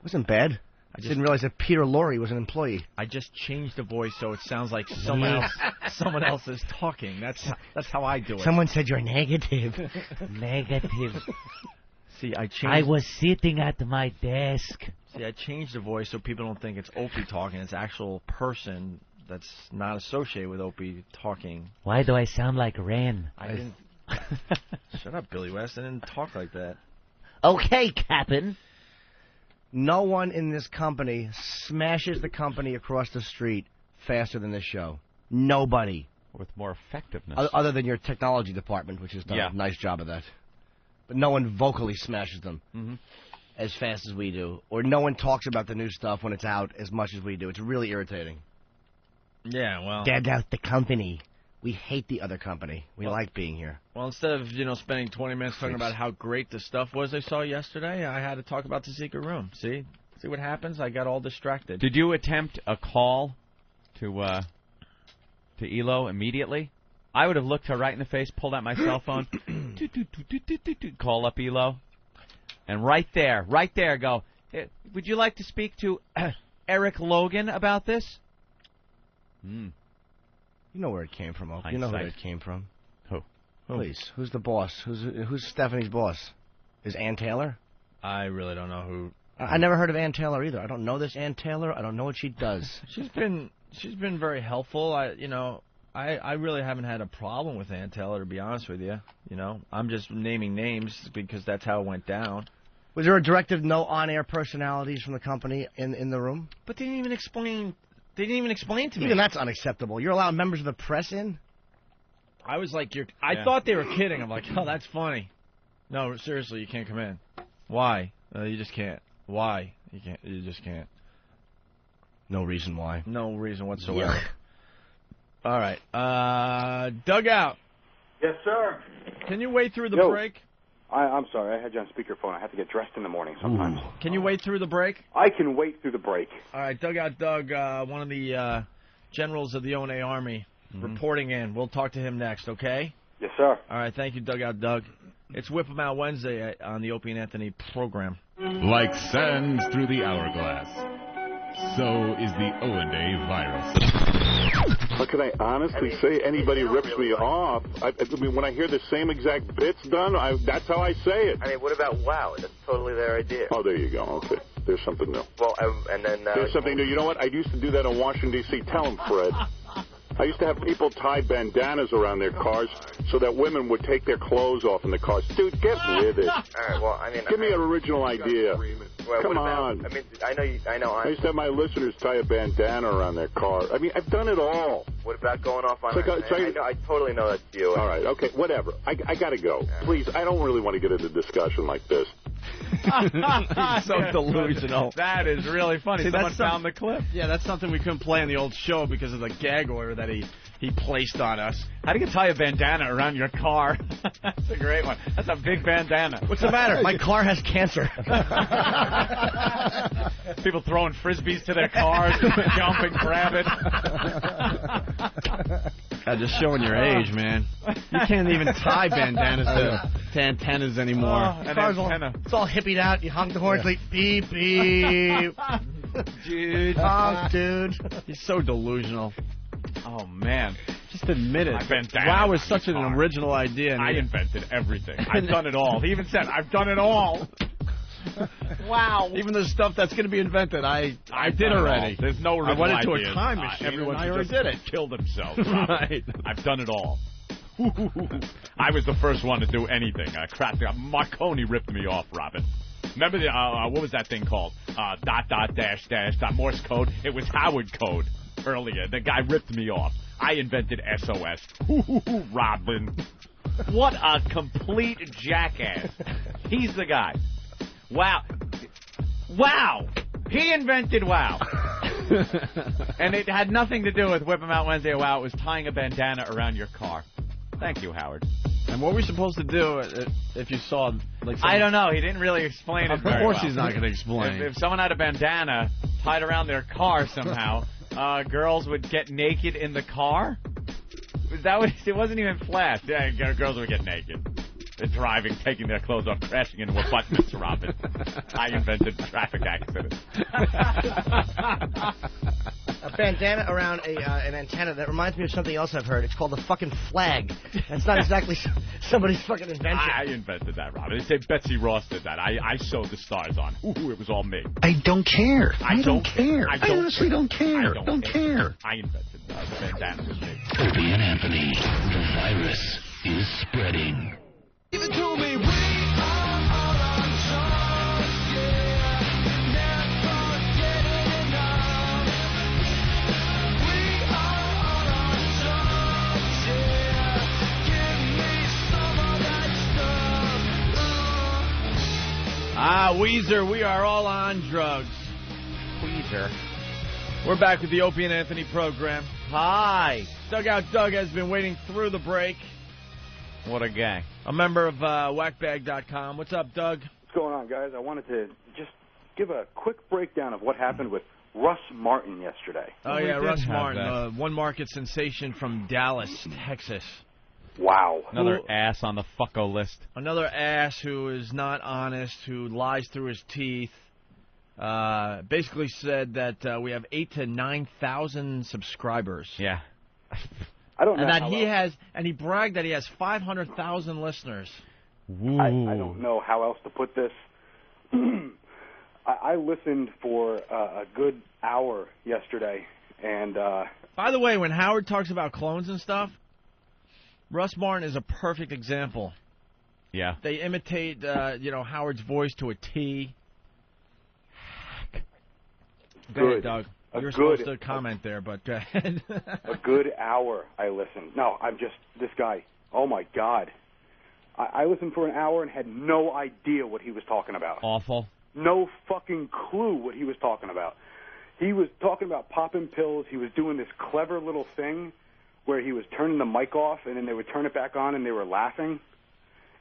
Wasn't bad. I didn't realize that Peter Lorre was an employee. I just changed the voice so it sounds like someone else is talking. That's how I do it. Someone said you're negative. Negative. See, I was sitting at my desk. See, I changed the voice so people don't think it's Opie talking. It's actual person that's not associated with Opie talking. Why do I sound like Ren? I didn't. Shut up, Billy West. I didn't talk like that. Okay, Captain. No one in this company smashes the company across the street faster than this show. Nobody. with more effectiveness. Other than your technology department, which has done a nice job of that. But no one vocally smashes them as fast as we do. Or no one talks about the new stuff when it's out as much as we do. It's really irritating. Yeah, well... Get out the company. We hate the other company. We like being here. Well, instead of, spending 20 minutes talking about how great the stuff was I saw yesterday, I had to talk about the secret room. See what happens? I got all distracted. Did you attempt a call to Elo immediately? I would have looked her right in the face, pulled out my cell phone, call up Elo, and right there, go, hey, would you like to speak to Eric Logan about this? You know where it came from, Oak. You know where it came from. Who? Please. Who's the boss? Who's Stephanie's boss? Is Ann Taylor? I really don't know who. I never heard of Ann Taylor either. I don't know this Ann Taylor. I don't know what she does. She's been very helpful. I really haven't had a problem with Ann Taylor, to be honest with you. I'm just naming names because that's how it went down. Was there a directive no on-air personalities from the company in the room? But they didn't even explain. They didn't even explain to me. Even that's unacceptable. You're allowing members of the press in? I was like, I thought they were kidding. I'm like, oh, that's funny. No, seriously, you can't come in. Why? You just can't. Why? You can't. You just can't. No reason why. No reason whatsoever. Yuck. All right. Dugout. Yes, sir. Can you wait through the break? I'm sorry. I had you on speakerphone. I have to get dressed in the morning sometimes. Can you wait through the break? I can wait through the break. All right. Dugout Doug, one of the generals of the ONA Army, reporting in. We'll talk to him next, okay? Yes, sir. All right. Thank you, Dugout Doug. It's Whip 'em Out Wednesday on the Opie Anthony program. Like sands through the hourglass, so is the O&A virus. How can I honestly say anybody rips me off? I mean, when I hear the same exact bits done, that's how I say it. I mean, what about WOW? That's totally their idea. Oh, there you go. Okay. There's something new. Well, and then... There's something new. You know what? I used to do that in Washington, D.C. Tell them, Fred. I used to have people tie bandanas around their cars so that women would take their clothes off in the cars. Dude, get with it. All right, well, I mean... Give me an original idea. Well, Come on. I mean, I know. I used to have my listeners tie a bandana around their car. I mean, I've done it all. What about going off on... I totally know that's you. All right, okay, whatever. I got to go. Please, I don't really want to get into a discussion like this. So delusional. That is really funny. See, Someone found the clip. Yeah, that's something we couldn't play on the old show because of the gag order that he placed on us. How do you tie a bandana around your car? That's a great one. That's a big bandana. What's the matter? My car has cancer. People throwing frisbees to their cars, jump and grab it. Just showing your age, man. You can't even tie bandanas to antennas anymore. It's all hippied out. You honk the horn, it's like beep, beep. Dude. Honk, dude. He's so delusional. Oh, man. Just admit it. WOW is such an original idea. I invented everything. I've done it all. He even said, I've done it all. Wow. Even the stuff that's going to be invented, I did already. There's no original I went into ideas. a time machine. Everyone I already did it. Killed himself. Right. I've done it all. I was the first one to do anything. Marconi ripped me off, Robin. Remember the what was that thing called? Dot, dash, dot, Morse code. It was Howard code earlier. The guy ripped me off. I invented SOS. Robin. What a complete jackass. He's the guy. Wow. Wow. He invented WOW. And it had nothing to do with Whip 'em Out Wednesday or WOW. It was tying a bandana around your car. Thank you, Howard. And what were we supposed to do if you saw... I don't know. He didn't really explain it very well. Of course he's not going to explain. If someone had a bandana tied around their car somehow, girls would get naked in the car? Was that what... It wasn't even flash. Yeah, girls would get naked. They're driving, taking their clothes off, crashing into abutments, Robin. I invented traffic accidents. A bandana around an antenna. That reminds me of something else I've heard. It's called the fucking flag. That's not exactly somebody's fucking invention. I invented that, Robin. They say Betsy Ross did that. I sewed the stars on. Ooh, it was all me. I don't care. I don't care. I honestly don't care. I don't care. I invented the bandana. It was me. Opie and Anthony. The virus is spreading. Even told me we are all on drugs, yeah. Never getting enough. We are all on drugs, Weezer, we are all on drugs. Weezer. We're back with the Opie and Anthony program. Hi. Dugout Doug has been waiting through the break. What a guy. A member of whackbag.com. What's up, Doug? What's going on, guys? I wanted to just give a quick breakdown of what happened with Russ Martin yesterday. Oh, We yeah, did Russ have Martin, one market sensation from Dallas, Texas. Wow. Another ass on the fucko list. Another ass who is not honest, who lies through his teeth. Basically said that we have 8,000 to 9,000 subscribers. Yeah. I don't know. And he bragged that he has 500,000 listeners. I don't know how else to put this. I listened for a good hour yesterday, and by the way, when Howard talks about clones and stuff, Russ Martin is a perfect example. Yeah. They imitate, Howard's voice to a T. Go ahead, Doug. You're supposed to comment there, but go ahead. A good hour I listened. No, this guy, oh my God. I listened for an hour and had no idea what he was talking about. Awful. No fucking clue what he was talking about. He was talking about popping pills. He was doing this clever little thing where he was turning the mic off and then they would turn it back on and they were laughing.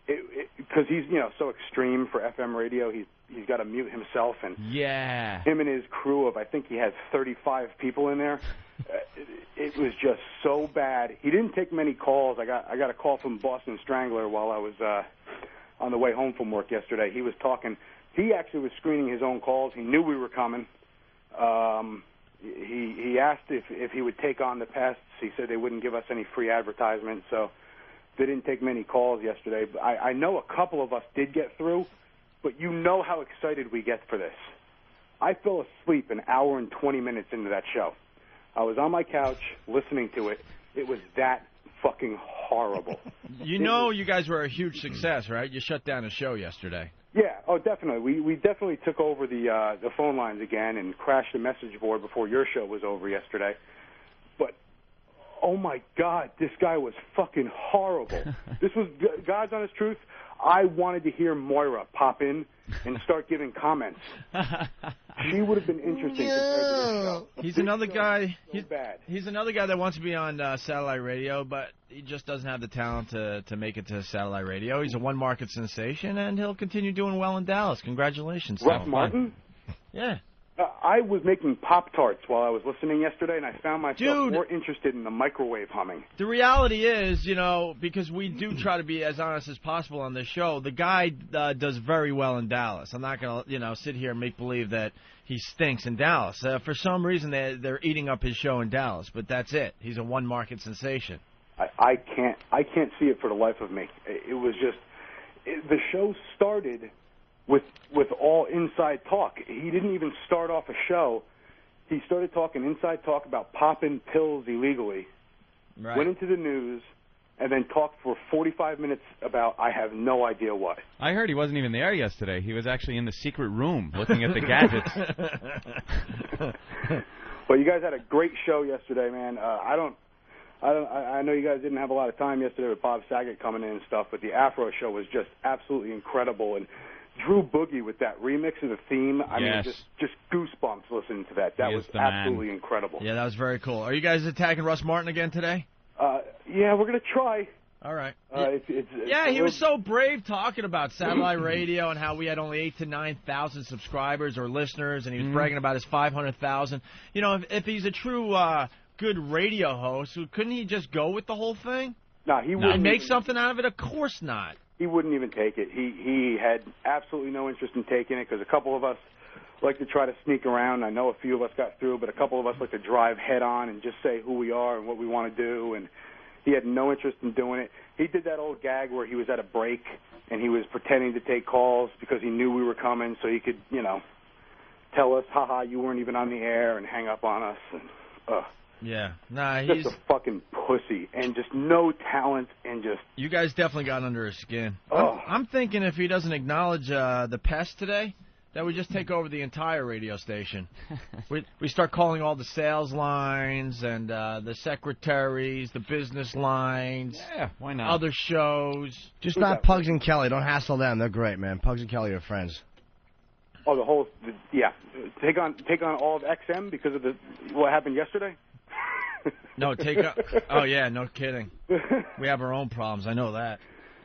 Because he's, so extreme for FM radio. He's got to mute himself, and him and his crew of, I think he has 35 people in there. It was just so bad. He didn't take many calls. I got a call from Boston Strangler while I was on the way home from work yesterday. He was talking. He actually was screening his own calls. He knew we were coming. He asked if he would take on the pests. He said they wouldn't give us any free advertisement, so they didn't take many calls yesterday. But I know a couple of us did get through, but you know how excited we get for this. I fell asleep an hour and 20 minutes into that show. I was on my couch listening to it. It was that fucking horrible. You guys were a huge success, right? You shut down a show yesterday. Yeah, oh, definitely. We definitely took over the phone lines again and crashed the message board before your show was over yesterday. But, oh, my God, this guy was fucking horrible. This was, God's honest truth, I wanted to hear Moira pop in and start giving comments. She would have been interesting compared to this show. He's another guy. Bad. He's another guy that wants to be on satellite radio, but he just doesn't have the talent to make it to satellite radio. He's a one-market sensation, and he'll continue doing well in Dallas. Congratulations. Russ Martin? Yeah. I was making Pop-Tarts while I was listening yesterday, and I found myself more interested in the microwave humming. The reality is, because we do try to be as honest as possible on this show, the guy does very well in Dallas. I'm not going to, sit here and make believe that he stinks in Dallas. For some reason, they're eating up his show in Dallas, but that's it. He's a one-market sensation. I can't see it for the life of me. It was just the show started with all inside talk. He didn't even start off a show. He started talking inside talk about popping pills illegally, went into the news, and then talked for 45 minutes about I have no idea what. I heard he wasn't even there yesterday. He was actually in the secret room looking at the gadgets. Well, you guys had a great show yesterday, man. I know you guys didn't have a lot of time yesterday with Bob Saget coming in and stuff, but the Afro show was just absolutely incredible. And Drew Boogie with that remix of the theme, I mean, just goosebumps listening to that. That was absolutely incredible. Yeah, that was very cool. Are you guys attacking Russ Martin again today? Yeah, we're going to try. All right. He was so brave talking about satellite radio and how we had only 8,000 to 9,000 subscribers or listeners, and he was bragging about his 500,000. If he's a true good radio host, couldn't he just go with the whole thing? No, he wouldn't. And make something out of it? Of course not. He wouldn't even take it. He had absolutely no interest in taking it because a couple of us like to try to sneak around. I know a few of us got through, but a couple of us like to drive head on and just say who we are and what we want to do, and he had no interest in doing it. He did that old gag where he was at a break and he was pretending to take calls because he knew we were coming so he could, tell us, haha, you weren't even on the air, and hang up on us. And, yeah. Nah, he's just a fucking pussy and just no talent and just... You guys definitely got under his skin. Oh. I'm thinking if he doesn't acknowledge the pest today, that we just take over the entire radio station. we start calling all the sales lines and the secretaries, the business lines. Yeah, why not? Other shows. Just not Pugs and Kelly. Don't hassle them. They're great, man. Pugs and Kelly are friends. Oh, take on all of XM because of what happened yesterday. No, oh yeah, no kidding. We have our own problems. I know that.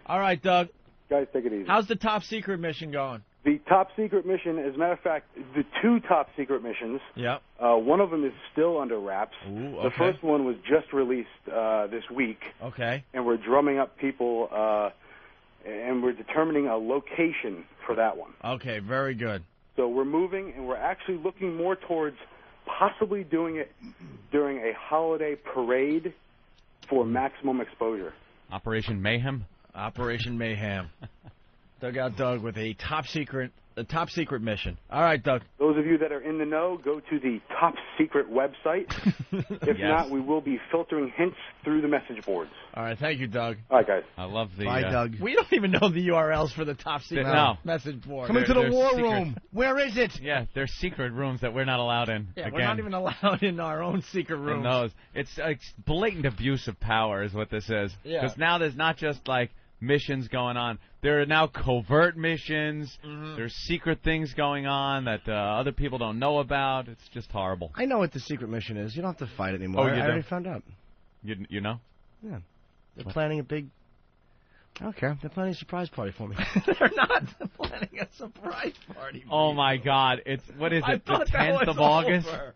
All right, Doug. Guys, take it easy. How's the top secret mission going? The top secret mission, as a matter of fact, the 2 top secret missions. Yep. One of them is still under wraps. Ooh, okay. The first one was just released this week. Okay. And we're drumming up people, and we're determining a location for that one. Okay, very good. So we're moving, and we're actually looking more towards possibly doing it during a holiday parade for maximum exposure. Operation Mayhem? Operation Mayhem. Dugout Doug with a top secret mission. All right, Doug. Those of you that are in the know, go to the top secret website. If not, we will be filtering hints through the message boards. All right, thank you, Doug. All right, guys. I love the... Bye, Doug. We don't even know the URLs for the top secret message board. Come into the war secret. room. Where is it? Yeah, there's secret rooms that we're not allowed in. Yeah, Again. we're not even allowed in our own secret rooms. In those. It's blatant abuse of power is what this is. Yeah. Because now there's not just, like, missions going on. There are now covert missions. Mm-hmm. There's secret things going on that other people don't know about. It's just horrible. I know what the secret mission is. You don't have to fight anymore. Oh, you I do? already found out. You know? Yeah. They're planning a big... I don't care. They're planning a surprise party for me. They're not planning a surprise party. Oh, my God. What is it, the 10th of August? Over.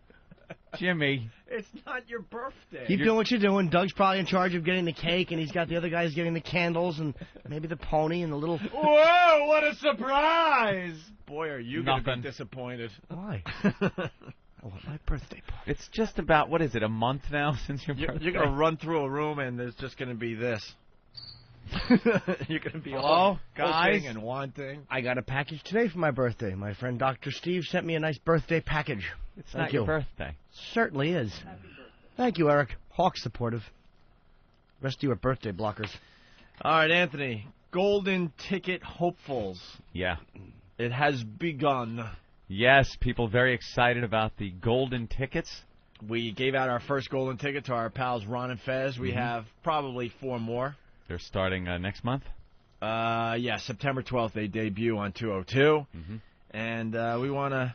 Jimmy. It's not your birthday. Keep doing what you're doing. Doug's probably in charge of getting the cake, and he's got the other guys getting the candles, and maybe the pony and the little... Whoa, what a surprise! Boy, are you going to be disappointed. Why? I want my birthday party. It's just about, what is it, a month now since your birthday? You're going to run through a room, and there's just going to be this. You're going to be hello, guys, and wanting. I got a package today for my birthday. My friend Dr. Steve sent me a nice birthday package. It's not your birthday. Certainly is. Thank you, Eric. Hawk supportive. Rest of you are birthday blockers. All right, Anthony. Golden ticket hopefuls. Yeah. It has begun. Yes, people very excited about the golden tickets. We gave out our first golden ticket to our pals Ron and Fez. We have probably 4 more. They're starting next month? Yeah, September 12th they debut on 202. Mm-hmm. And we want to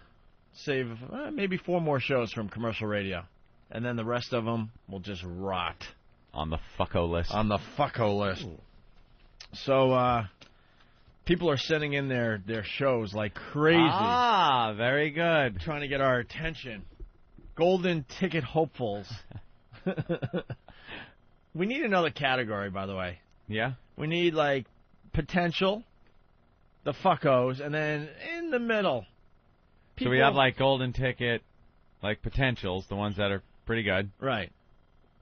save maybe 4 more shows from commercial radio. And then the rest of them will just rot. On the fucko list. On the fucko list. Ooh. So, people are sending in their shows like crazy. Ah, very good. Trying to get our attention. Golden ticket hopefuls. We need another category, by the way. Yeah? We need, like, potential, the fuckos, and then in the middle. So we have, like, golden ticket, like, potentials, the ones that are pretty good. Right.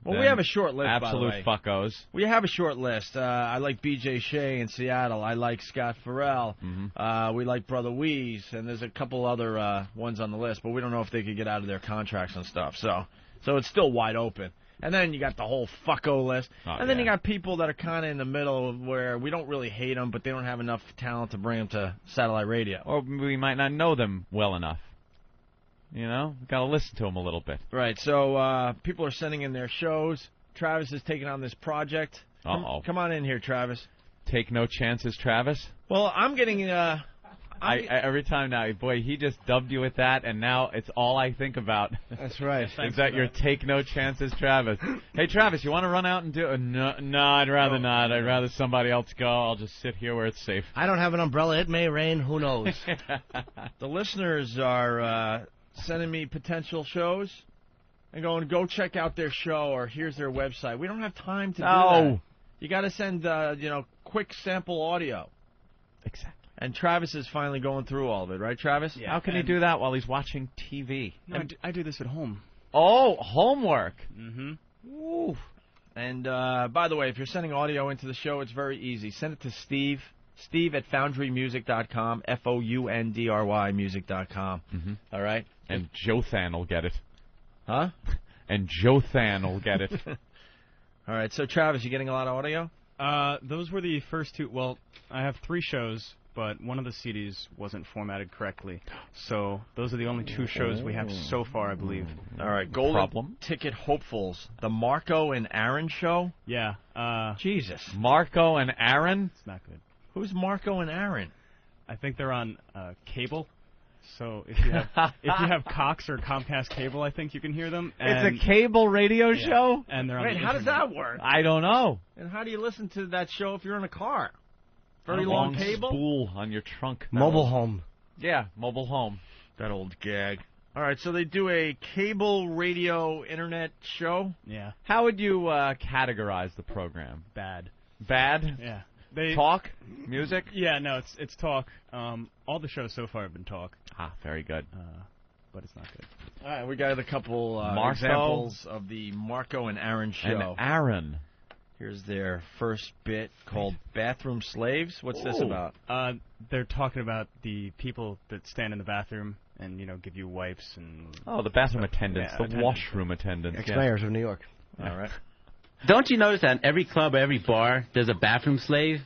Well, Then we have a short list, absolute by the way. fuckos. We have a short list. I like B.J. Shea in Seattle. I like Scott Farrell. Mm-hmm. We like Brother Weeze, and there's a couple other ones on the list, but we don't know if they could get out of their contracts and stuff. So it's still wide open. And then you got the whole fucko list. And then you got people that are kind of in the middle where we don't really hate them, but they don't have enough talent to bring them to satellite radio. Or we might not know them well enough. You know? We've got to listen to them a little bit. Right, so people are sending in their shows. Travis is taking on this project. Uh-oh. Come on in here, Travis. Take no chances, Travis? Well, I'm getting... I every time now, boy, he just dubbed you with that, and now it's all I think about. That's right. Is that your take no chances, Travis? Hey, Travis, you want to run out and do it? No, I'd rather not. I'd rather somebody else go. I'll just sit here where it's safe. I don't have an umbrella. It may rain. Who knows? The listeners are sending me potential shows and going, go check out their show, or here's their website. We don't have time to do that. You got to send, quick sample audio. Exactly. And Travis is finally going through all of it, right, Travis? Yeah. How can he do that while he's watching TV? No, I do this at home. Oh, homework. Mm-hmm. Ooh. And, by the way, if you're sending audio into the show, it's very easy. Send it to Steve. Steve at foundrymusic.com, FOUNDRY music.com. Mm-hmm. All right? And Jothan will get it. Huh? And Jothan will get it. All right, so Travis, you getting a lot of audio? Those were the first 2. Well, I have 3 shows, but one of the CDs wasn't formatted correctly. So those are the only 2 shows we have so far, I believe. All right, golden ticket hopefuls. The Marco and Aaron show? Yeah. Jesus. Marco and Aaron? It's not good. Who's Marco and Aaron? I think they're on cable. So if you have Cox or Comcast cable, I think you can hear them. And It's a cable radio show? And they're on Wait, the how does internet. that work? I don't know. And how do you listen to that show if you're in a car? Very A long cable? spool on your trunk. Mobile home. Yeah, mobile home. That old gag. All right, so they do a cable radio internet show. Yeah. How would you categorize the program? Bad. Bad? Yeah. Talk? Music? Yeah, no, it's talk. All the shows so far have been talk. Ah, very good. But it's not good. All right, we got a couple examples of the Marco and Aaron show. And Aaron. Here's their first bit called Bathroom Slaves. What's this about? They're talking about the people that stand in the bathroom and, give you wipes and... Oh, the bathroom attendants, Yeah, the attendants. washroom attendants. Ex-mayors of New York. All right. Don't you notice that in every club or every bar, there's a bathroom slave?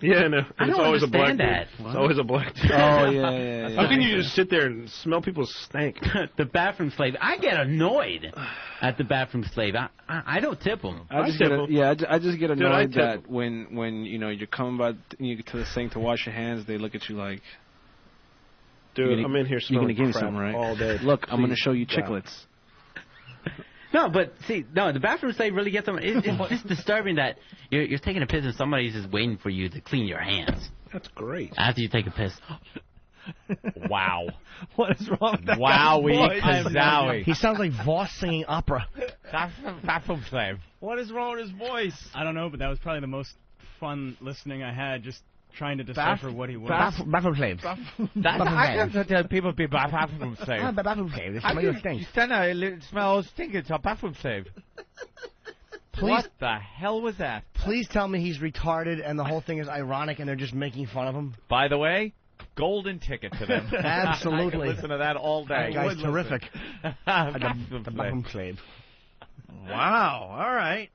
Yeah, no. I It's don't always a black understand dude. that. It's always a black dude. Oh, yeah. How can you just sit there and smell people's stank? The bathroom slave. I get annoyed at the bathroom slave. I don't tip them. I just get annoyed tip that when you're coming by you get to the sink to wash your hands, they look at you like, Dude, I'm in here you're gonna smelling give me crap some, right? all day. Look, I'm gonna Please, show you God. chiclets. No, but see, the bathroom slave really gets them. It's just disturbing that you're taking a piss and somebody's just waiting for you to clean your hands That's great. after you take a piss. Wow. What is wrong with that Wowie guy's voice? kazowie. He sounds like Voss singing opera. Bathroom slave. What is wrong with his voice? I don't know, but that was probably the most fun listening I had, just trying to decipher what he was. Bathroom slaves. I have to tell people to be bathroom slave. Bathroom slave. This I smell your think stink. you stand there, it smells stinky. It's a bathroom slave. Please, What the hell was that? please tell me he's retarded and the whole thing is ironic and they're just making fun of him. By the way, golden ticket to them. Absolutely. I could listen to that all day. That guy's terrific. Bathroom The slave. bathroom slave. Wow. All right.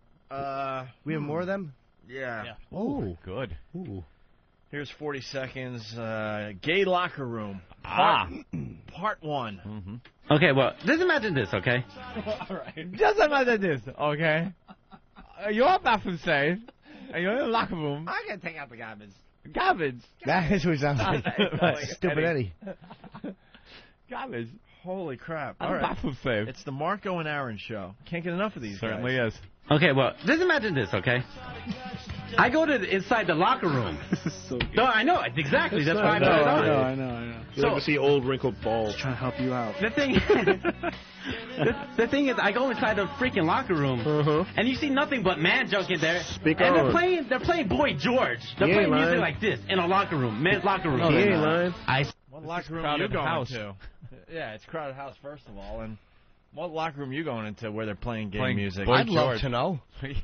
We have more of them? Yeah. Oh, good. Ooh. Here's 40 seconds. Gay locker room. Part 1. Mm-hmm. Okay, well, just imagine this, okay? All right. Just imagine this, okay? You're a bathroom slave, and you're in a locker room. I can take out the garbage. Garbage. That is who he sounds like. Stupid Eddie. Garbage. Holy crap. I'm All a right. bathroom slave. It's the Marco and Aaron show. Can't get enough of these Certainly guys. is. Okay, well, just imagine this, okay? I go to inside the locker room. So good. No, I know exactly. That's why I put it on. I know. You like to see old wrinkled balls. Trying to help you out. The thing, the thing is, I go inside the freaking locker room, and you see nothing but man junk in there. Speak and on. they're playing Boy George. They're He playing ain't music lying. like this in a locker room, men's locker room. He ain't lying. What locker room crowded are you going house. to? Yeah, it's crowded house, first of all. And what locker room are you going into where they're playing gay Playing music? Boy I'd love George. to know.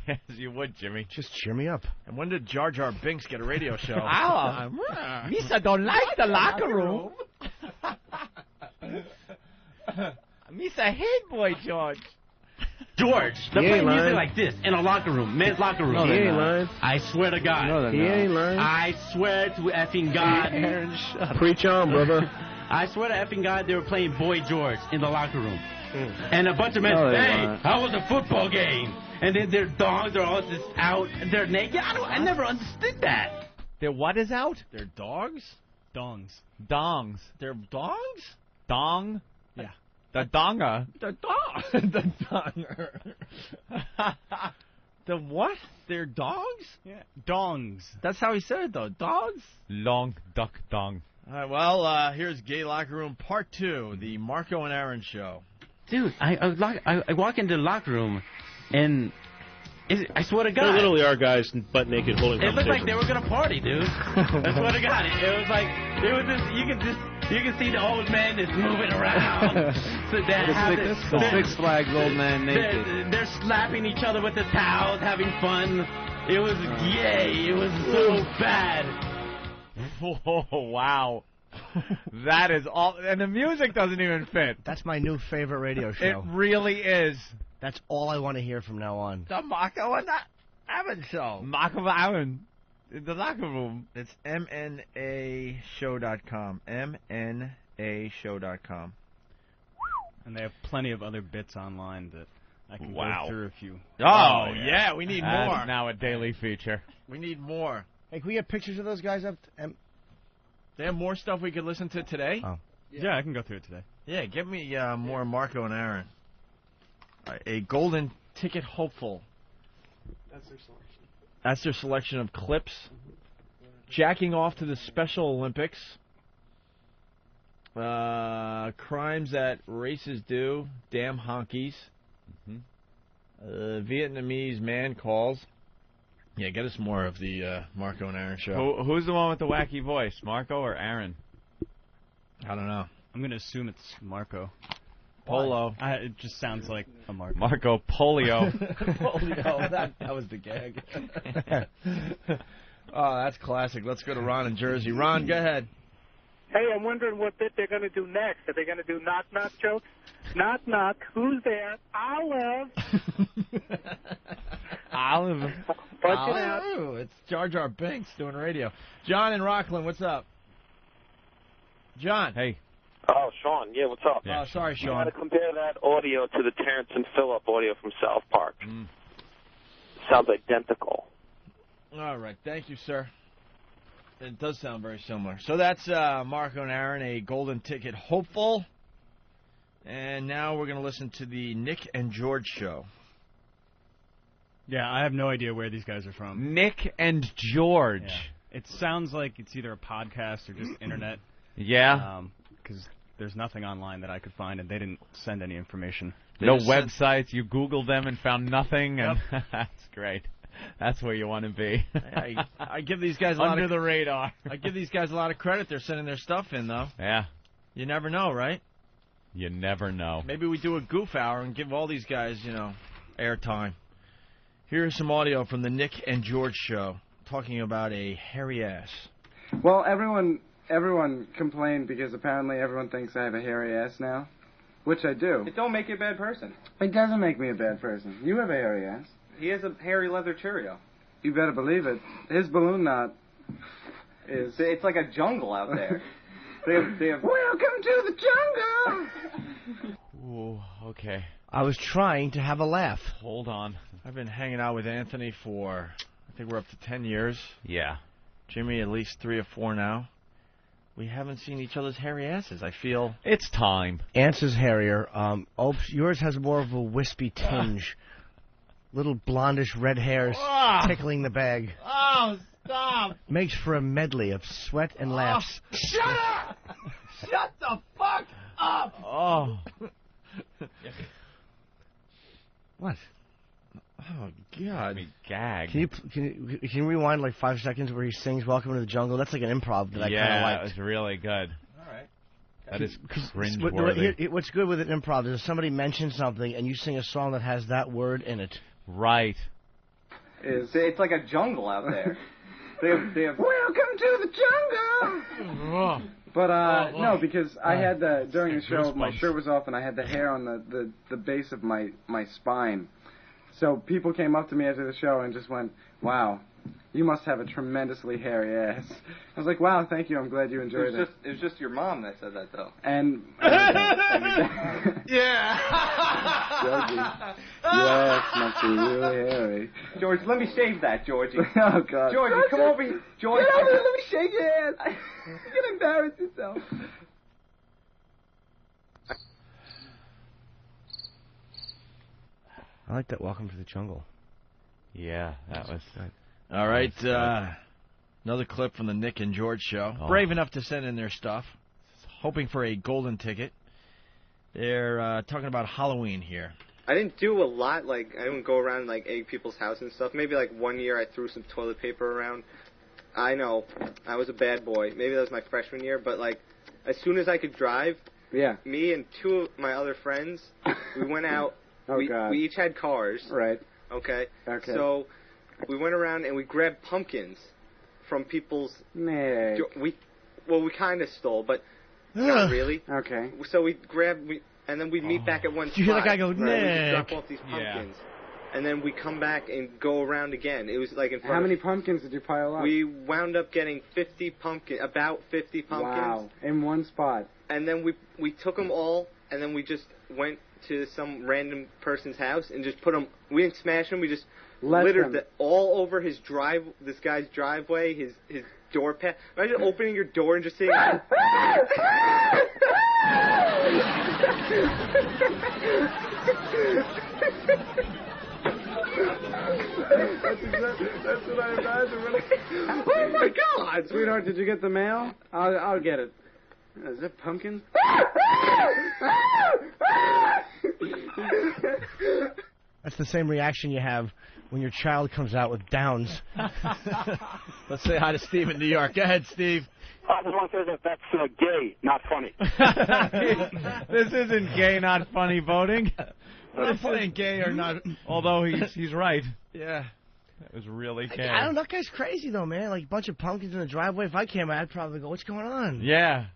Yes, you would, Jimmy. Just cheer me up. And when did Jar Jar Binks get a radio show? Misa don't like the locker room. Misa hate Boy George. George, they're He playing ain't music lying. like this in a locker room, men's locker room. He ain't lying. I swear to God. No, they're He not. ain't lying. I swear to effing God. Aaron, shut up. Preach on, brother. I swear to effing God, they were playing Boy George in the locker room. And a bunch of men No, say, they hey, weren't. how was the football game? And then their dogs are all just out, and they're naked. I never understood that. Their what is out? They're dogs? Dongs. Dongs. They're dogs? Dong? Yeah. The donga. The dog. The donger. The what? They're dogs? Yeah. Dongs. That's how he said it, though. Dogs? Long duck dong. All right, well, here's Gay Locker Room Part 2, the Marco and Aaron show. Dude, I walk into the locker room, and I swear to God. There literally are guys butt naked holding It looked like conversations. they were gonna party, dude. I swear to God, it was like it was just you can see the old man just moving around. So they have The Six Flags old man naked. They're slapping each other with the towels, having fun. It was gay. It was so bad. Oh, wow. That is all. And the music doesn't even fit. That's my new favorite radio It show. really is. That's all I want to hear from now on. The Marco and Aaron show. Marco Aaron in the locker room. It's mnashow.com. mnashow.com. And they have plenty of other bits online that I can Wow. go through if you... Oh, yeah, we need That's more. now a daily feature. We need more. Hey, can we get pictures of those guys up? They have more stuff we could listen to today? Oh. Yeah, I can go through it today. Yeah, give me more Marco and Aaron. A golden ticket hopeful. That's their selection. That's their selection of clips. Jacking off to the Special Olympics. Crimes that races do. Damn honkies. Vietnamese man calls. Yeah, get us more of the Marco and Aaron show. Who's the one with the wacky voice, Marco or Aaron? I don't know. I'm going to assume it's Marco. Polo. It just sounds like a Marco. Marco Polio. Polio. That was the gag. Oh, that's classic. Let's go to Ron in Jersey. Ron, go ahead. Hey, I'm wondering what bit they're going to do next. Are they going to do knock-knock jokes? Knock, knock. Who's there? Olive. Olive. Punch it out. Oh, it's Jar Jar Binks doing radio. John in Rockland, what's up? John. Hey. Oh, Sean. Yeah, what's up? Oh, sorry, You Sean. got to compare that audio to the Terrence and Phillip audio from South Park. Sounds identical. All right. Thank you, sir. It does sound very similar. So that's Marco and Aaron, a golden ticket hopeful. And now we're going to listen to the Nick and George show. Yeah, I have no idea where these guys are from. Nick and George. Yeah. It sounds like it's either a podcast or just internet. Yeah. Because there's nothing online that I could find, and they didn't send any information. No websites. You Googled them and found nothing, and that's great. That's where you want to be. I give these guys a lot under of, the radar. I give these guys a lot of credit. They're sending their stuff in, though. Yeah. You never know, right? You never know. Maybe we do a goof hour and give all these guys, airtime. Here's some audio from the Nick and George show talking about a hairy ass. Well, everyone complained because apparently everyone thinks I have a hairy ass now, which I do. It don't make you a bad person. It doesn't make me a bad person. You have a hairy ass. He has a hairy leather Cheerio. You better believe it. His balloon knot is... It's like a jungle out there. they have... Welcome to the jungle! Ooh, okay. I was trying to have a laugh. Hold on. I've been hanging out with Anthony for, I think we're up to 10 years. Yeah. Jimmy, at least 3 or 4 now. We haven't seen each other's hairy asses. I feel... It's time. Ants is hairier. Yours has more of a wispy tinge. Little blondish red hairs tickling the bag. Oh, stop! Makes for a medley of sweat and laughs. Shut up! Shut the fuck up! Oh. What? Oh, God. Gag. Can you rewind like 5 seconds where he sings "Welcome to the Jungle"? That's like an improv that I kind of Yeah, liked. it was really good. All right. That is cringe-worthy. What's good with an improv is if somebody mentions something and you sing a song that has that word in it. Right. It's like a jungle out there. they have... Welcome to the jungle! But, no, because I had during the show, my shirt was off and I had the hair on the base of my spine. So people came up to me after the show and just went, wow, you must have a tremendously hairy ass. I was like, wow, thank you, I'm glad you enjoyed it. It was just your mom that said that, though. And... yeah! Georgie, your ass must be really hairy. George, let me shave that, Georgie. Oh, God. Georgie, come over here. George, get over here, let me shake your ass. You're going to embarrass yourself. I like that "Welcome to the Jungle." Yeah, that was good. All right, another clip from the Nick and George show. Oh. Brave enough to send in their stuff, hoping for a golden ticket. They're talking about Halloween here. I didn't do a lot. Like, I didn't go around and, like, egg people's house and stuff. Maybe, like, one year I threw some toilet paper around. I know. I was a bad boy. Maybe that was my freshman year. But, like, as soon as I could drive, me and 2 of my other friends, we went out. God. We each had cars. Right. Okay. Okay. So we went around and we grabbed pumpkins from people's... Nick. We kind of stole, but not really. Okay. So we grabbed... And then we'd meet back at one spot. You hear that guy go, right? We Nick? drop off these pumpkins. And then we come back and go around again. It was like in front How of... many pumpkins did you pile up? We wound up getting about 50 pumpkins. Wow. In one spot. And then we took them all, and then we just went to some random person's house and just put them... We didn't smash them, we just littered them all over his this guy's driveway, his door path. Imagine opening your door and just seeing... That's what I imagine. Oh my God, sweetheart, did you get the mail? I'll get it. Is it pumpkins? That's the same reaction you have when your child comes out with Downs. Let's say hi to Steve in New York. Go ahead, Steve. I just want to say that that's gay, not funny. This isn't gay, not funny voting. I'm not playing gay or not. Although he's right. Yeah. That was really gay. I don't know. That guy's crazy, though, man. Like, a bunch of pumpkins in the driveway. If I came out, I'd probably go, what's going on? Yeah.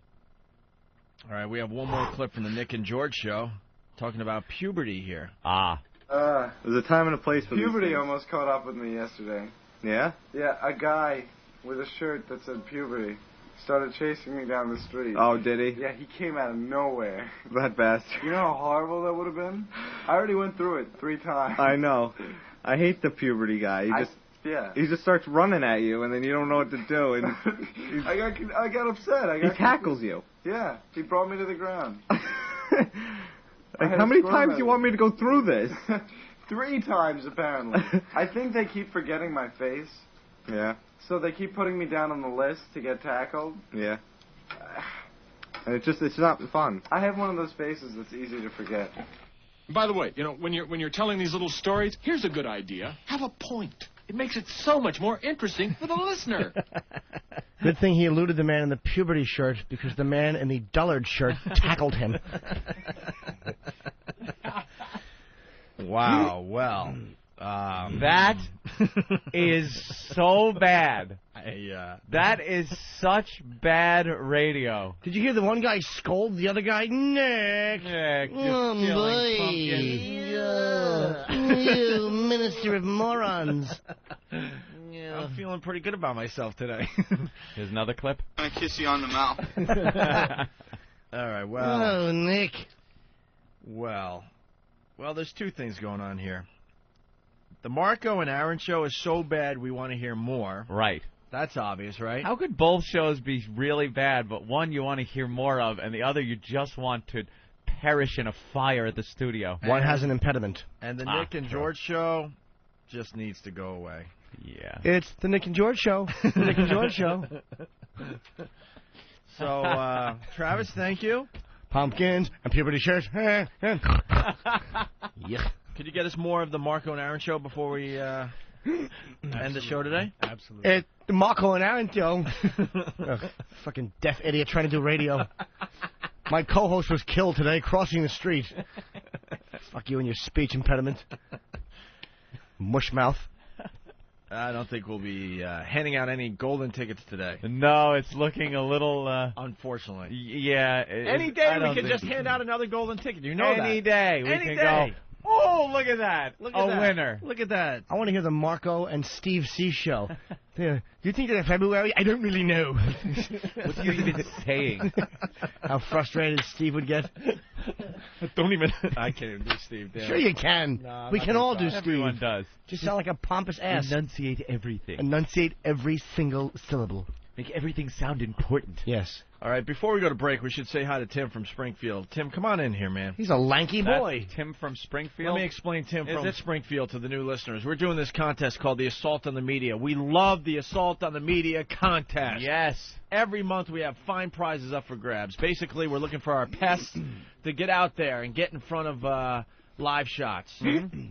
All right, we have one more clip from the Nick and George show talking about puberty here. Ah. There's a time and a place for Puberty these things. almost caught up with me yesterday. Yeah? Yeah, a guy with a shirt that said puberty started chasing me down the street. Oh, did he? Yeah, he came out of nowhere. That bastard. You know how horrible that would have been? I already went through it 3 times. I know. I hate the puberty guy. He just starts running at you, and then you don't know what to do. And I got upset. He tackles you. Yeah, he brought me to the ground. How many times do you want me to go through this? 3 times, apparently. I think they keep forgetting my face. Yeah. So they keep putting me down on the list to get tackled. Yeah. And it's not fun. I have one of those faces that's easy to forget. By the way, you know, when you're telling these little stories, here's a good idea. Have a point. It makes it so much more interesting for the listener. Good thing he eluded the man in the puberty shirt because the man in the dullard shirt tackled him. Wow, well. That is so bad. That is such bad radio. Did you hear the one guy scold the other guy? Nick, just stealing pumpkins. You minister of morons. I'm feeling pretty good about myself today. Here's another clip. I'm gonna kiss you on the mouth. All right, well. Oh, Nick. Well, there's 2 things going on here. The Marco and Aaron show is so bad we want to hear more. Right. That's obvious, right? How could both shows be really bad, but one you want to hear more of, and the other you just want to perish in a fire at the studio? One has an impediment. And the Nick and George show just needs to go away. Yeah. It's the Nick and George show. The Nick and George show. So, Travis, thank you. Pumpkins and puberty shirts. Yeah. Could you get us more of the Marco and Aaron show before we end the show today? Absolutely. It's the Marco and Aaron show. Ugh, fucking deaf idiot trying to do radio. My co-host was killed today crossing the street. Fuck you and your speech impediment. Mushmouth. I don't think we'll be handing out any golden tickets today. No, it's looking a little... Unfortunately. Yeah. Any day we can just hand out another golden ticket. You know that. Any day we can go... Oh, look at that. Look at that. Winner. Look at that. I want to hear the Marco and Steve C show. Do you think that in February? I don't really know. What are you even saying? How frustrated Steve would get. I can't even do Steve. Damn. Sure you can. No, we can all do Steve. Everyone does. Just sound like a pompous ass. Enunciate everything. Enunciate every single syllable. Make everything sound important. Yes. All right, before we go to break, we should say hi to Tim from Springfield. Tim, come on in here, man. He's a lanky boy. That's Tim from Springfield? Let me explain Tim from Springfield to the new listeners. We're doing this contest called the Assault on the Media. We love the Assault on the Media contest. Yes. Every month we have fine prizes up for grabs. Basically, we're looking for our pests to get out there and get in front of live shots.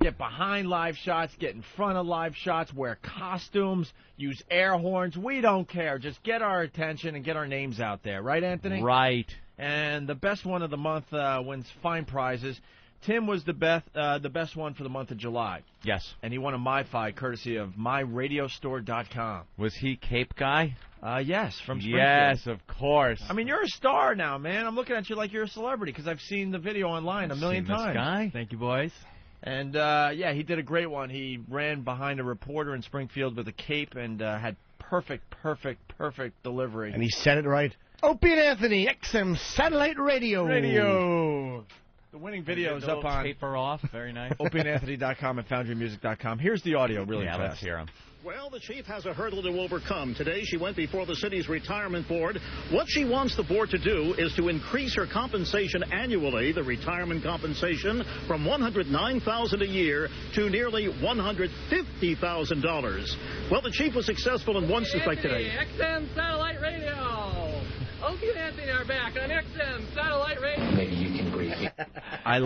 Get behind live shots, get in front of live shots, wear costumes, use air horns. We don't care. Just get our attention and get our names out there. Right, Anthony? Right. And the best one of the month wins fine prizes. Tim was the best one for the month of July. Yes. And he won a MiFi courtesy of myradiostore.com. Was he Cape guy? Yes, from Springfield. Yes, of course. I mean, you're a star now, man. I'm looking at you like you're a celebrity because I've seen the video online a million times. This guy? Thank you, boys. And, yeah, he did a great one. He ran behind a reporter in Springfield with a cape and had perfect delivery. And he said it right. Opie Anthony, XM Satellite Radio. The winning video is up on paper off. Very nice. OpieAnthony.com and FoundryMusic.com. Here's the audio really fast. Let's hear him. Well, the chief has a hurdle to overcome. Today, she went before the city's retirement board. What she wants the board to do is to increase her compensation annually, the retirement compensation, from $109,000 a year to nearly $150,000. Well, the chief was successful in one suspect today. XM Satellite Radio. Opie and Anthony are back on XM Satellite Radio. Maybe you can brief me. I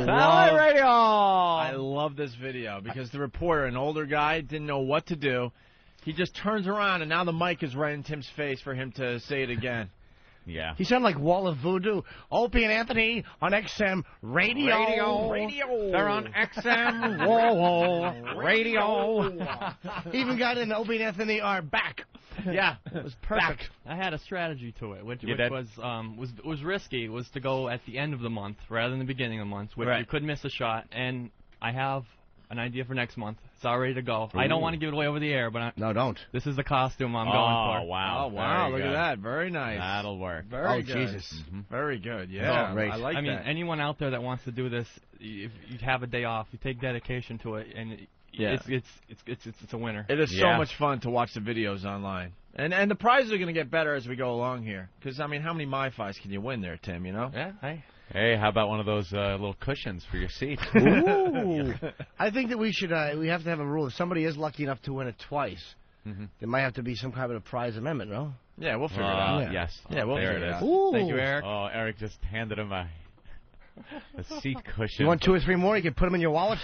love this video because the reporter, an older guy, didn't know what to do. He just turns around, and now the mic is right in Tim's face for him to say it again. Yeah. He sounded like Wall of Voodoo. Opie and Anthony on XM Radio. They're on XM Wall Radio. Even got in Opie and Anthony are back. Yeah, it was perfect. I had a strategy to it, which You did? was risky. It was to go at the end of the month rather than the beginning of the month, which Right. you could miss a shot. And I have an idea for next month. It's all ready to go. I don't want to give it away over the air, but no, don't. This is the costume I'm going for. Wow. Oh, wow. Very Look good. at that. Very nice. That'll work. Very good. Jesus. Very good. Yeah. great. I like I mean, that. anyone out there that wants to do this, if you have a day off, you take dedication to it, and it's a winner. It is so much fun to watch the videos online. And the prizes are going to get better as we go along here. Because, I mean, how many MiFis can you win there, Tim, you know? Yeah, Hey, how about one of those little cushions for your seat? Ooh. I think that we should. We have to have a rule. If somebody is lucky enough to win it twice, there might have to be some kind of a prize amendment, no? Yeah, we'll figure it out. Yeah. Yes. Yeah, we'll there figure it it is. out. Ooh. Thank you, Eric. Oh, Eric just handed him a seat cushion. You want 2 or 3 more? You can put them in your wallet.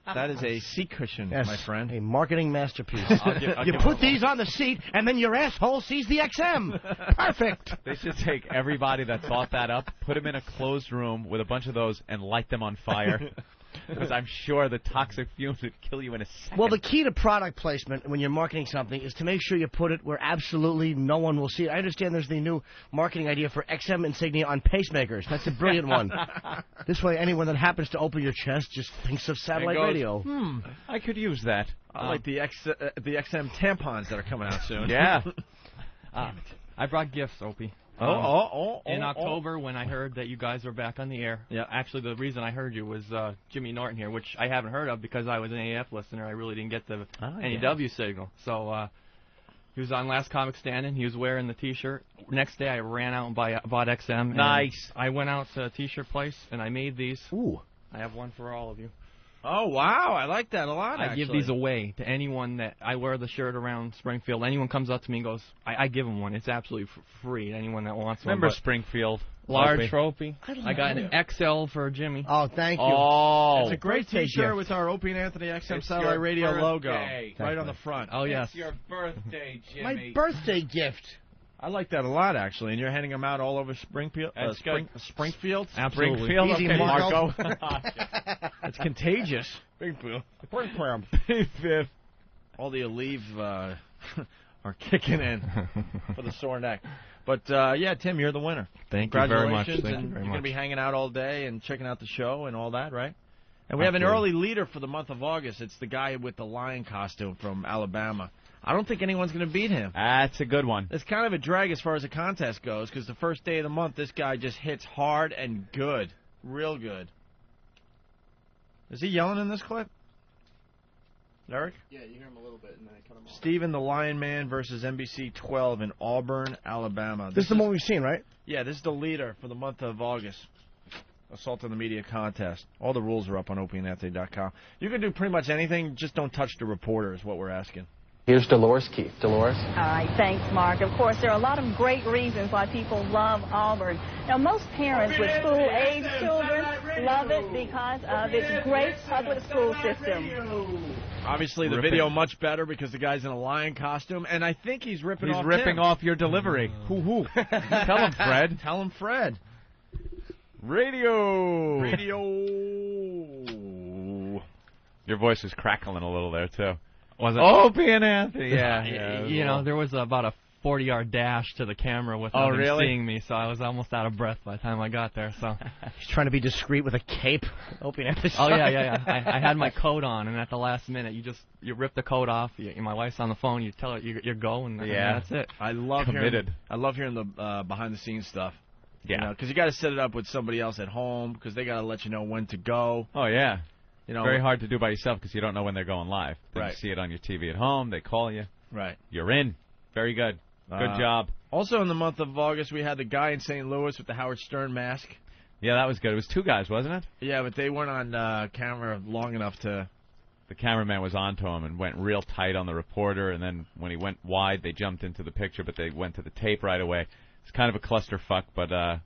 That is a seat cushion, Yes, my friend. a marketing masterpiece. I'll You give put these on the seat, and then your asshole sees the XM. Perfect. They should take everybody that thought that up, put them in a closed room with a bunch of those, and light them on fire. Because I'm sure the toxic fumes would kill you in a second. Well, the key to product placement when you're marketing something is to make sure you put it where absolutely no one will see it. I understand there's the new marketing idea for XM insignia on pacemakers. That's a brilliant one. This way, anyone that happens to open your chest just thinks of satellite goes, radio. I could use that. I like the XM tampons that are coming out soon. Yeah. I brought gifts, Opie. In October, when I heard that you guys were back on the air, actually the reason I heard you was Jimmy Norton here, which I haven't heard of because I was an AF listener. I really didn't get the NEW signal. So he was on Last Comic Standing. He was wearing the T-shirt. Next day, I ran out and bought XM. Nice. I went out to a T-shirt place, and I made these. Ooh. I have one for all of you. Oh, wow. I like that a lot, I give these away to anyone that I wear the shirt around Springfield. Anyone comes up to me and goes, I give them one. It's absolutely free. Anyone that wants one. Remember But Springfield? large trophy. I got an XL for Jimmy. Oh, thank you. Oh. It's a great Birthday T-shirt gift. with our Opie and Anthony XM It's Satellite your Radio logo birthday. right on the front. Oh, yes. It's your birthday, Jimmy. My birthday gift. I like that a lot, actually. And you're handing them out all over Springfield? That's good. Springfield? Absolutely. Springfield? Easy, Okay, Marco. It's contagious. Springfield. Springfield. All the Aleve are kicking in for the sore neck. But, yeah, Tim, you're the winner. Thank you very much. Congratulations. Thank you And very you're going much. to be hanging out all day and checking out the show and all that, right? And we have an early leader for the month of August. It's the guy with the lion costume from Alabama. I don't think anyone's going to beat him. That's a good one. It's kind of a drag as far as the contest goes because the first day of the month, this guy just hits hard and good. Real good. Is he yelling in this clip? Eric? Yeah, you hear him a little bit, and then I cut him off. Stephen the Lion Man versus NBC 12 in Auburn, Alabama. This is the one we've seen, right? Yeah, this is the leader for the month of August. Assault on the Media contest. All the rules are up on opieandanthony.com. You can do pretty much anything, just don't touch the reporter is what we're asking. Here's Dolores Keith. Dolores? All right, thanks, Mark. Of course, there are a lot of great reasons why people love Auburn. Now, most parents with school-age children love it because of its great public school system. Obviously, the video much better because the guy's in a lion costume, and I think he's ripping off Tim. off your delivery. Hoo-hoo. Tell him, Fred. Tell him, Fred. Radio. Radio. Your voice is crackling a little there, too. Was it? Opie and Anthony. Yeah. You know, there was about a 40-yard dash to the camera without him seeing me, so I was almost out of breath by the time I got there. So He's trying to be discreet with a cape. Opie and Anthony. Oh yeah. I had my coat on, and at the last minute, you rip the coat off. My wife's on the phone. You tell her you're going. And that's it. I love Committed. hearing the behind the scenes stuff. Yeah. Because you got to set it up with somebody else at home because they got to let you know when to go. Oh, yeah. You know, very hard to do by yourself because you don't know when they're going live. Then Right. You see it on your TV at home. They call you. Right. You're in. Very good. Good job. Also in the month of August, we had the guy in St. Louis with the Howard Stern mask. Yeah, that was good. It was 2 guys, wasn't it? Yeah, but they weren't on camera long enough to... The cameraman was onto him and went real tight on the reporter, and then when he went wide, they jumped into the picture, but they went to the tape right away. It's kind of a clusterfuck, but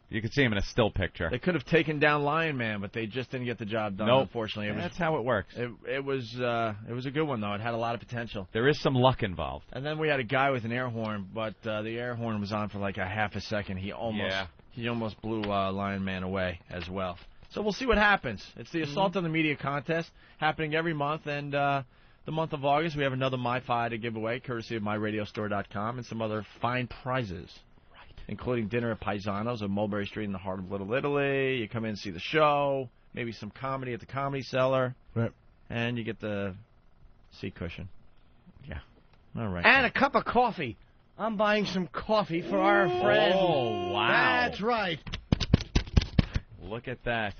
you could see him in a still picture. They could have taken down Lion Man, but they just didn't get the job done, unfortunately. That's how it works. It was a good one, though. It had a lot of potential. There is some luck involved. And then we had a guy with an air horn, but the air horn was on for like a half a second. He almost blew Lion Man away as well. So we'll see what happens. It's the Assault on the Media contest happening every month, and the month of August we have another MyFi to give away, courtesy of MyRadiostore.com, and some other fine prizes, including dinner at Paisano's on Mulberry Street in the heart of Little Italy. You come in and see the show, maybe some comedy at the Comedy Cellar, and you get the seat cushion. Yeah. All right. And a cup of coffee. I'm buying some coffee for our friend. Oh, wow. That's right. Look at that.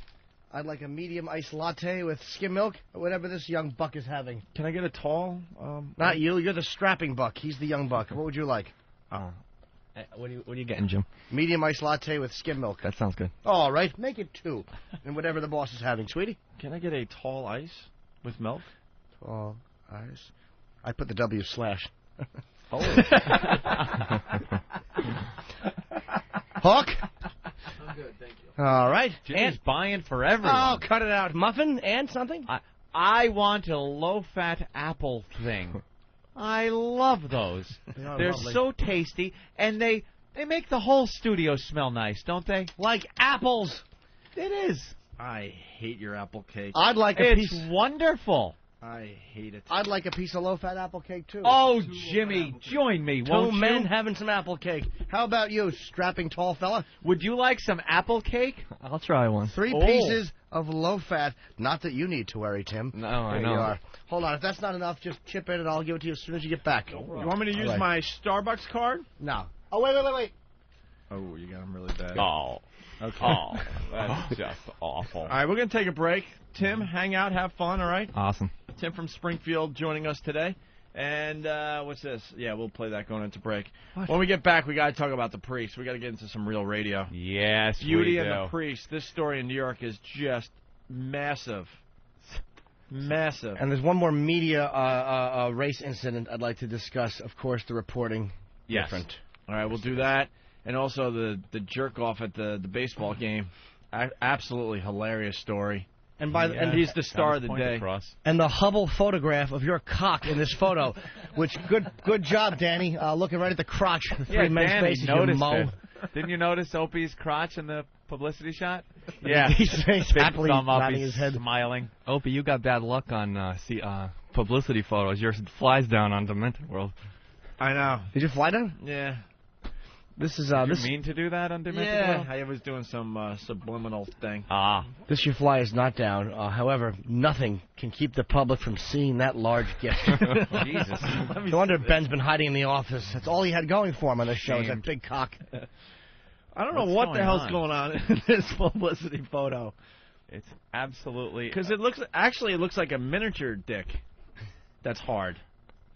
I'd like a medium iced latte with skim milk, or whatever this young buck is having. Can I get a tall? Not you. You're the strapping buck. He's the young buck. What would you like? What are you getting, Jim? Medium iced latte with skim milk. That sounds good. All right. Make it 2. And whatever the boss is having, sweetie. Can I get a tall ice with milk? Tall ice. I put the W/. Oh. Hawk? I'm good, thank you. All right. Jimmy's buying for everyone. Oh, cut it out. Muffin and something? I want a low-fat apple thing. I love those. They're lovely. so tasty, and they make the whole studio smell nice, don't they? Like apples. It is. I hate your apple cake. I'd like a It's piece. wonderful. I hate it. I'd like a piece of low-fat apple cake, too. Oh, Jimmy, join me, won't Two you? men having some apple cake. How about you, strapping tall fella? Would you like some apple cake? I'll try one. 3 pieces of low-fat. Not that you need to worry, Tim. No, I know. You are. Hold on. If that's not enough, just chip in and I'll give it to you as soon as you get back. You want me to use my Starbucks card? No. Oh, wait. Oh, you got him really bad. Oh. Okay. Oh, that's just awful. All right, we're going to take a break. Tim, hang out, have fun, all right? Awesome. Tim from Springfield joining us today. And what's this? Yeah, we'll play that going into break. What? When we get back, we got to talk about the Priest. We got to get into some real radio. Yes, Beauty we and do. the Priest. This story in New York is just massive. Massive. And there's one more media race incident I'd like to discuss. Of course, the reporting different. All right, we'll do that. And also the jerk-off at the baseball game. Absolutely hilarious story. And he's the star of the day. And the Hubble photograph of your cock in this photo, which good job, Danny, looking right at the crotch. The 3 men's Danny faces, noticed you mo. it. Didn't you notice Opie's crotch in the publicity shot? Yeah, he's happily thumb up, nodding he's his head, smiling. Opie, you got bad luck on publicity photos. Yours flies down on Demented World. I know. Did you fly down? Yeah. This is Did you mean to do that on Demented World? I was doing some subliminal thing. This your fly is not down. However, nothing can keep the public from seeing that large gift. Jesus. No wonder Ben's been hiding in the office. That's all he had going for him on this show is that big cock. I don't know what the hell's going on in this publicity photo. It's absolutely... Because it looks like a miniature dick. That's hard.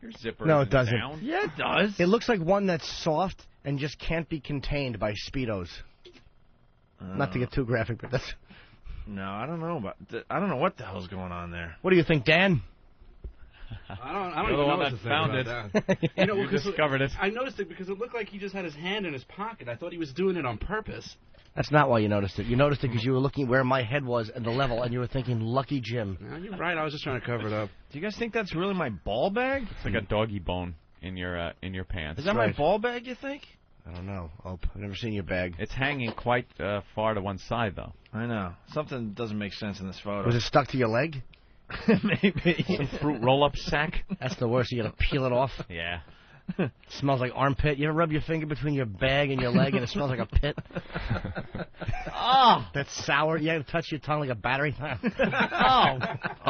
Your zipper No, isn't it doesn't. down. Yeah, it does. It looks like one that's soft and just can't be contained by Speedos. Not to get too graphic, but that's... No, I don't know. I don't know what the hell's going on there. What do you think, Dan? I don't You're even the know one what that to think found about it. that. You know, You discovered it. I noticed it because it looked like he just had his hand in his pocket. I thought he was doing it on purpose. That's not why you noticed it. You noticed it because you were looking where my head was and the level, and you were thinking, lucky Jim. No, you're right. I was just trying to cover it up. Do you guys think that's really my ball bag? It's like a doggy bone in your pants. Is that my ball bag, you think? I don't know. I've never seen your bag. It's hanging quite far to one side, though. I know. Something doesn't make sense in this photo. Was it stuck to your leg? Maybe. Some fruit roll-up sack? That's the worst. You got to peel it off. Yeah. Smells like armpit. You ever rub your finger between your bag and your leg and it smells like a pit? Oh! That's sour. You ever touch your tongue like a battery? Oh,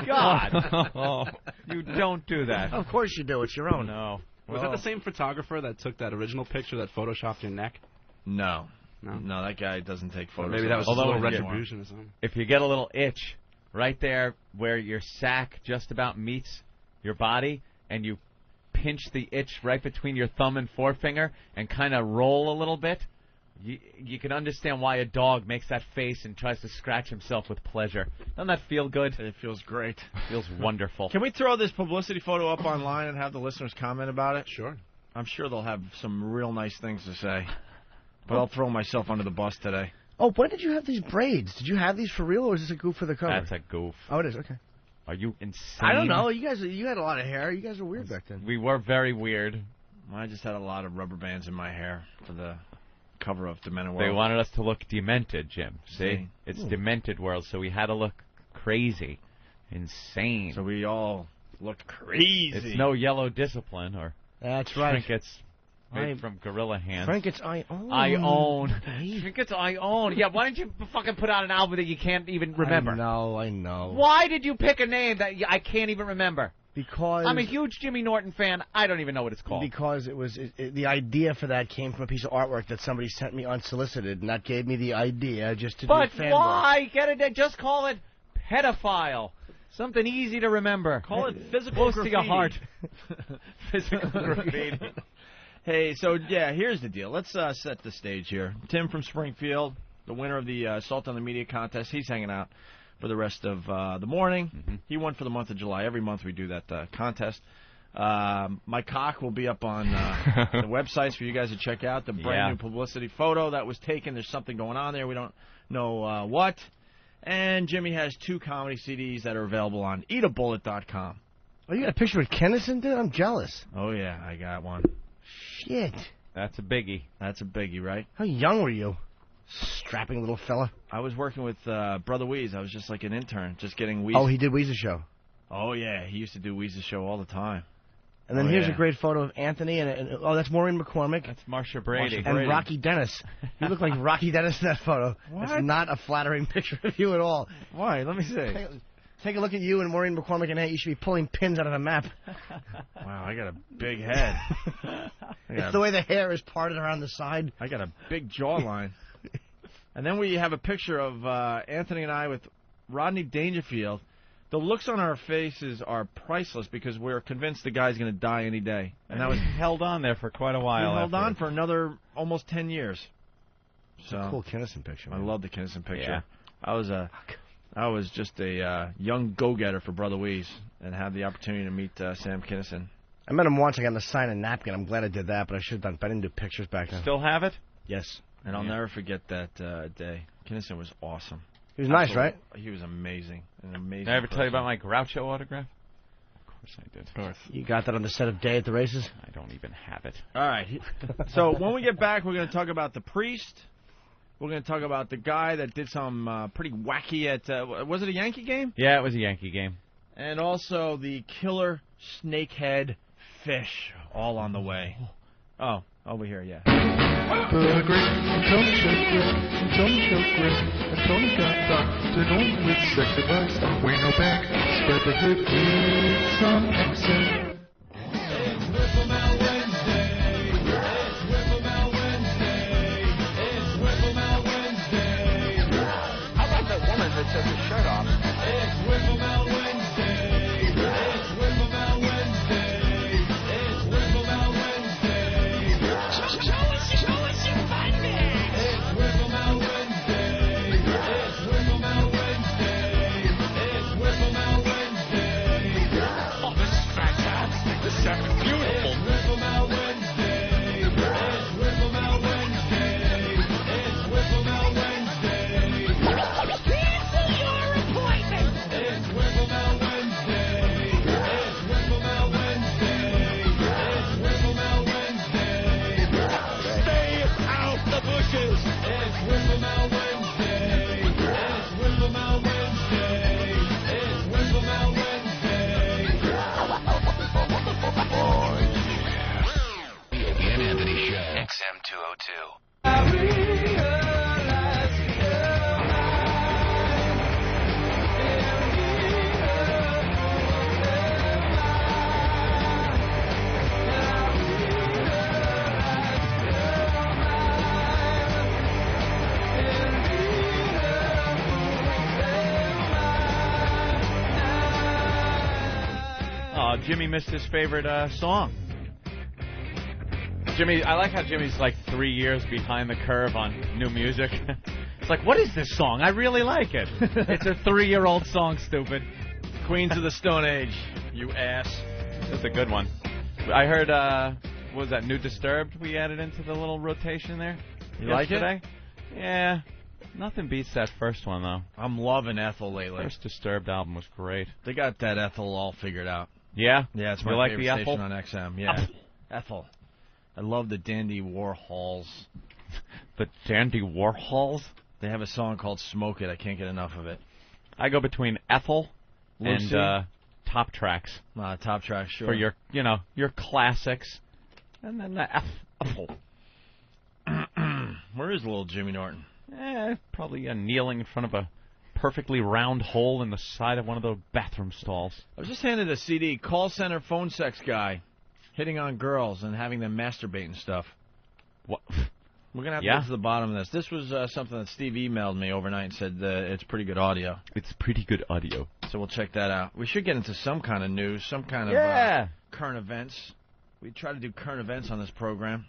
God. You don't do that. Of course you do. It's your own. No. Was that the same photographer that took that original picture that photoshopped your neck? No. No, that guy doesn't take photos. Maybe that was a little retribution or something. If you get a little itch right there where your sack just about meets your body, and you pinch the itch right between your thumb and forefinger and kind of roll a little bit, you can understand why a dog makes that face and tries to scratch himself with pleasure. Doesn't that feel good? It feels great. It feels wonderful. Can we throw this publicity photo up online and have the listeners comment about it? Sure. I'm sure they'll have some real nice things to say. But I'll throw myself under the bus today. Oh, when did you have these braids? Did you have these for real, or is this a goof for the cover? That's a goof. Oh, it is? Okay. Are you insane? I don't know. You had a lot of hair. You guys were weird back then. We were very weird. I just had a lot of rubber bands in my hair for the cover of Demented World. They wanted us to look demented, Jim. See? It's Demented World, so we had to look crazy. Insane. So we all looked crazy. It's no Yellow Discipline or That's right. Trinkets made from gorilla hands. Trinkets I own. I own. Trinkets I own. Yeah, why didn't you fucking put out an album that you can't even remember? I know. Why did you pick a name that I can't even remember? Because I'm a huge Jimmy Norton fan. I don't even know what it's called. Because the idea for that came from a piece of artwork that somebody sent me unsolicited, and that gave me the idea just to do fanboy. But why? Get it? Just call it pedophile. Something easy to remember. Call it physical Close to your heart. Physical graffiti. Hey, so, yeah, here's the deal. Let's set the stage here. Tim from Springfield, the winner of the Assault on the Media contest, he's hanging out for the rest of the morning. Mm-hmm. He won for the month of July. Every month we do that contest. My cock will be up on the websites for you guys to check out. The brand new publicity photo that was taken. There's something going on there. We don't know what. And Jimmy has 2 comedy CDs that are available on eatabullet.com. Oh, you got a picture with Kennison, dude? I'm jealous. Oh, yeah, I got one. Shit. That's a biggie. That's a biggie, right? How young were you? Strapping little fella. I was working with Brother Weeze. I was just like an intern, just getting Weeze. Oh, he did Weeze's show. Oh, yeah. He used to do Weeze's show all the time. And then here's a great photo of Anthony, and that's Maureen McCormick. That's Marsha Brady. And Rocky Dennis. You look like Rocky Dennis in that photo. What? It's not a flattering picture of you at all. Why? Let me see. Take a look at you and Maureen McCormick, and hey, you should be pulling pins out of a map. Wow, I got a big head. It's the way the hair is parted around the side. I got a big jawline. And then we have a picture of Anthony and I with Rodney Dangerfield. The looks on our faces are priceless because we're convinced the guy's going to die any day. And that was held on there for quite a while. Held on for another almost 10 years. It's a cool Kinnison picture. Man. I love the Kinnison picture. Yeah. I was just a young go-getter for Brother Weeze and had the opportunity to meet Sam Kinnison. I met him once. I got him to sign a napkin. I'm glad I did that, but I should have done. But I didn't do pictures back then. Still have it? Yes. And I'll never forget that day. Kinnison was awesome. He was nice, right? He was amazing. An amazing Did I ever person. tell you about my Groucho autograph? Of course I did. Of course. You got that on the set of Day at the Races? I don't even have it. All right. So when we get back, we're going to talk about the priest. We're going to talk about the guy that did some pretty wacky at, was it a Yankee game? Yeah, it was a Yankee game. And also the killer snakehead fish, all on the way. Oh, over here, yeah. The great Tony got Dr. Norton with sex advice. We know back, spread the hood with some excerpt. It's Whipplemail Wednesday. It's Whipplemail Wednesday. It's Whipplemail Wednesday. How about that woman that took her shirt off? It's Whipplemail Wednesday. It's Whipplemail Wednesday. It's Whipplemail Wednesday. Show us your fun bag. It's Whipplemail Wednesday. It's Whipplemail Wednesday. It's Whipplemail Wednesday. Oh, this is fantastic. This is happening beautiful. It's Whipplemail Wednesday. It's Whipplemail Wednesday. It's Whipplemail Wednesday. Cancel your appointment. It's Whipplemail Wednesday. It's Whipplemail Wednesday. It's Whipplemail Wednesday. Stay out the bushes. It's Whipplemail Wednesday. It's Whipplemail Wednesday. It's Whipplemail Wednesday. The Opie and Anthony Show. XM202. Oh, Jimmy missed his favorite song. Jimmy, I like how Jimmy's like 3 years behind the curve on new music. It's like, what is this song? I really like it. It's a 3-year-old song, stupid. Queens of the Stone Age, you ass. That's a good one. I heard, what was that, New Disturbed we added into the little rotation there? You like it? Yeah. Nothing beats that first one, though. I'm loving Ethel lately. First Disturbed album was great. They got that Ethel all figured out. Yeah? Yeah, it's my favorite station on XM. Yeah. Ethel. I love the Dandy Warhols. The Dandy Warhols? They have a song called Smoke It. I can't get enough of it. I go between Ethel Lucy. and Top Tracks. Top Tracks, sure. For your, your classics. And then the Ethel. Where is little Jimmy Norton? Probably kneeling in front of a perfectly round hole in the side of one of those bathroom stalls. I was just handed a CD, call center phone sex guy, hitting on girls and having them masturbate and stuff. What? We're going to have to get to the bottom of this. This was something that Steve emailed me overnight and said it's pretty good audio. It's pretty good audio. So we'll check that out. We should get into some kind of news, some kind of current events. We try to do current events on this program.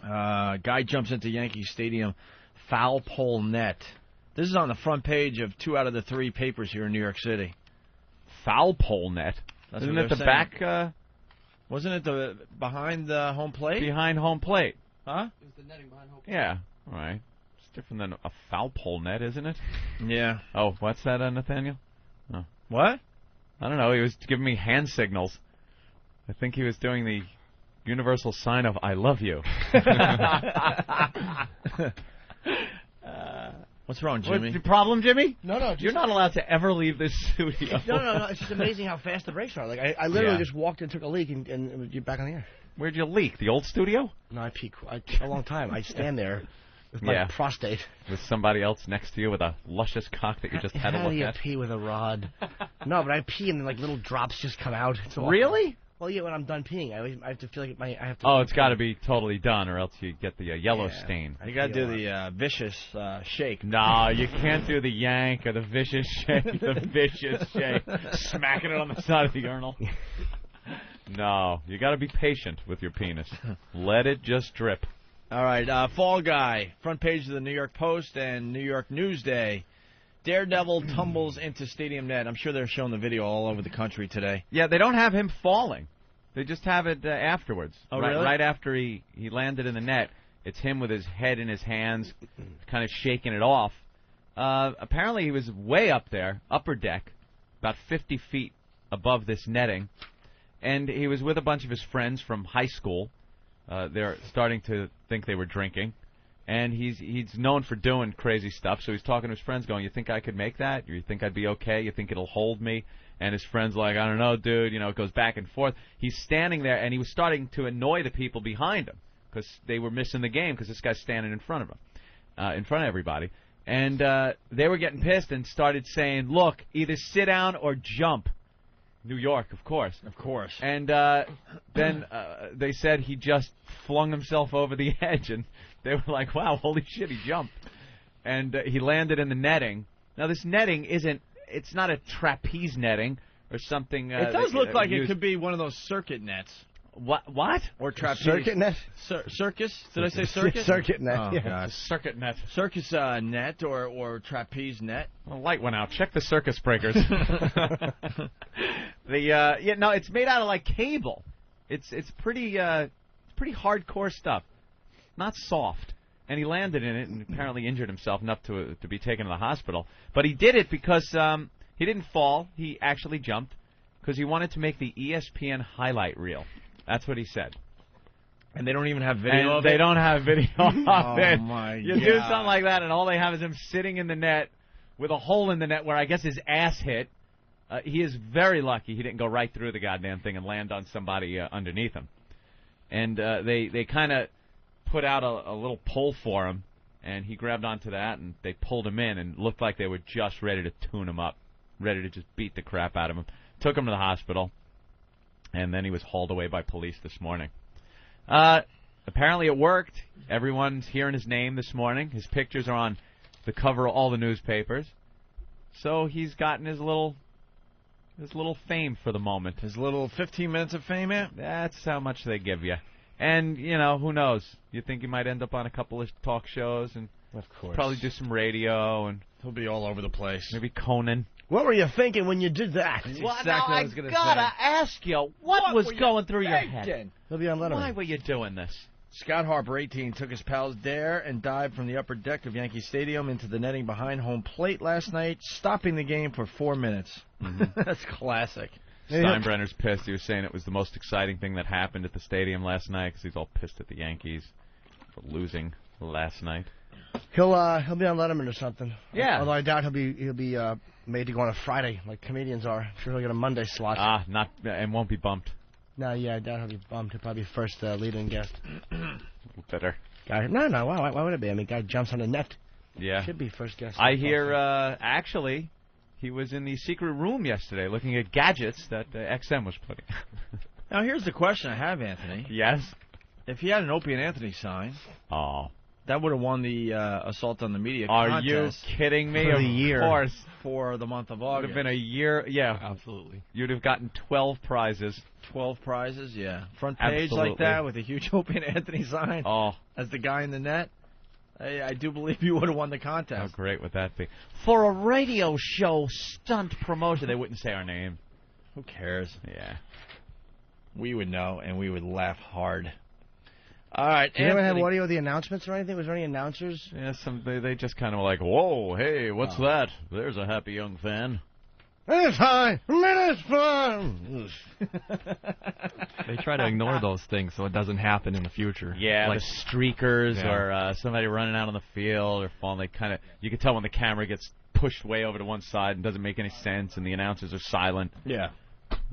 Guy jumps into Yankee Stadium, foul pole net. This is on the front page of 2 out of the 3 papers here in New York City. Foul pole net? Isn't it the saying. Back? Wasn't it the behind the home plate? Behind home plate. Huh? It was the netting behind home plate. Yeah, all right. It's different than a foul pole net, isn't it? Yeah. Oh, what's that, Nathaniel? Oh. What? I don't know. He was giving me hand signals. I think he was doing the universal sign of I love you. What's wrong, Jimmy? What's the problem, Jimmy? No. You're not allowed to ever leave this studio. No. It's just amazing how fast the breaks are. Like I literally just walked and took a leak and you're back on the air. Where'd you leak? The old studio? No, I pee a long time. I stand there with my prostate. With somebody else next to you with a luscious cock that you just had a look at? How do you pee with a rod? No, but I pee and then like little drops just come out. It's awful. Really? Well, yeah, when I'm done peeing, I have to feel like I have to... Oh, it's got to be totally done, or else you get the yellow stain. You got to do the vicious shake. No, you can't do the yank or the vicious shake. The vicious shake. Smacking it on the side of the urinal. No, you got to be patient with your penis. Let it just drip. All right, Fall Guy, front page of the New York Post and New York Newsday. Daredevil tumbles into stadium net. I'm sure they're showing the video all over the country today. Yeah, they don't have him falling. They just have it afterwards. Oh, really? Right after he landed in the net, it's him with his head in his hands, kind of shaking it off. Apparently he was way up there, upper deck, about 50 feet above this netting, and he was with a bunch of his friends from high school. They're starting to think they were drinking. And he's known for doing crazy stuff, so he's talking to his friends going, you think I could make that? You think I'd be okay? You think it'll hold me? And his friend's like, I don't know, dude. It goes back and forth. He's standing there, and he was starting to annoy the people behind him because they were missing the game because this guy's standing in front of him, in front of everybody. And they were getting pissed and started saying, look, either sit down or jump. New York, of course. Of course. And then they said he just flung himself over the edge, and they were like, wow, holy shit, he jumped. And he landed in the netting. Now, this netting it's not a trapeze netting or something. It does look like it could be one of those circuit nets. What? Or trapeze. Circuit net? Circus? Did I say circus? Circuit net, oh, yeah. God. Circuit net. Circus net or trapeze net. The light went out. Check the circus breakers. No, it's made out of like cable. It's pretty hardcore stuff. Not soft. And he landed in it and apparently injured himself enough to be taken to the hospital. But he did it because he didn't fall. He actually jumped because he wanted to make the ESPN highlight reel. That's what he said. And they don't even have video of it? They don't have video of it. Oh, my God. You do something like that, and all they have is him sitting in the net with a hole in the net where I guess his ass hit. He is very lucky he didn't go right through the goddamn thing and land on somebody underneath him. And they kind of put out a little pull for him, and he grabbed onto that, and they pulled him in, and looked like they were just ready to tune him up, ready to just beat the crap out of him. Took him to the hospital, and then he was hauled away by police this morning. Apparently it worked. Everyone's hearing his name this morning. His pictures are on the cover of all the newspapers. So he's gotten his little His little fame for the moment. His little 15 minutes of fame, man? That's how much they give you. And, you know, who knows? You think he might end up on a couple of talk shows and of course probably do some radio, and he'll be all over the place. Maybe Conan. What were you thinking when you did that? Well, exactly now, what I was going to say. I gotta ask you, what was going through your head? He'll be on Letterman. Why were you doing this? Scott Harper, 18, took his pal's dare and dived from the upper deck of Yankee Stadium into the netting behind home plate last night, stopping the game for 4 minutes. Mm-hmm. That's classic. Steinbrenner's pissed. He was saying it was the most exciting thing that happened at the stadium last night because he's all pissed at the Yankees for losing last night. He'll be on Letterman or something. Yeah. Although I doubt he'll be made to go on a Friday like comedians are. I'm sure he'll get a Monday slot. And won't be bumped. No, yeah, I doubt he'll be bumped. He'll probably be first lead-in guest. Better. Guy, no, why would it be? I mean, guy jumps on the net. Yeah. Should be first guest. I hear, actually, he was in the secret room yesterday looking at gadgets that XM was putting. Now, here's the question I have, Anthony. Yes? If he had an Opie Anthony sign... Oh. That would have won the Assault on the Media Are contest. you kidding me? For the year. Of course. For the month of August. Would have been a year. Yeah. Absolutely. You'd have gotten 12 prizes. 12 prizes, yeah. Front page Absolutely. like that with a huge Opie Anthony sign. Oh. As the guy in the net. I do believe you would have won the contest. How great would that be? For a radio show stunt promotion, they wouldn't say our name. Who cares? Yeah. We would know, and we would laugh hard. All right, Did you ever have audio of the announcements or anything? Was there any announcers? Yeah, they just kind of were like, whoa, hey, what's that? There's a happy young fan. It's high, minutes fun. They try to ignore those things so it doesn't happen in the future. Yeah, like the streakers or somebody running out on the field or falling. You can tell when the camera gets pushed way over to one side and doesn't make any sense, and the announcers are silent. Yeah.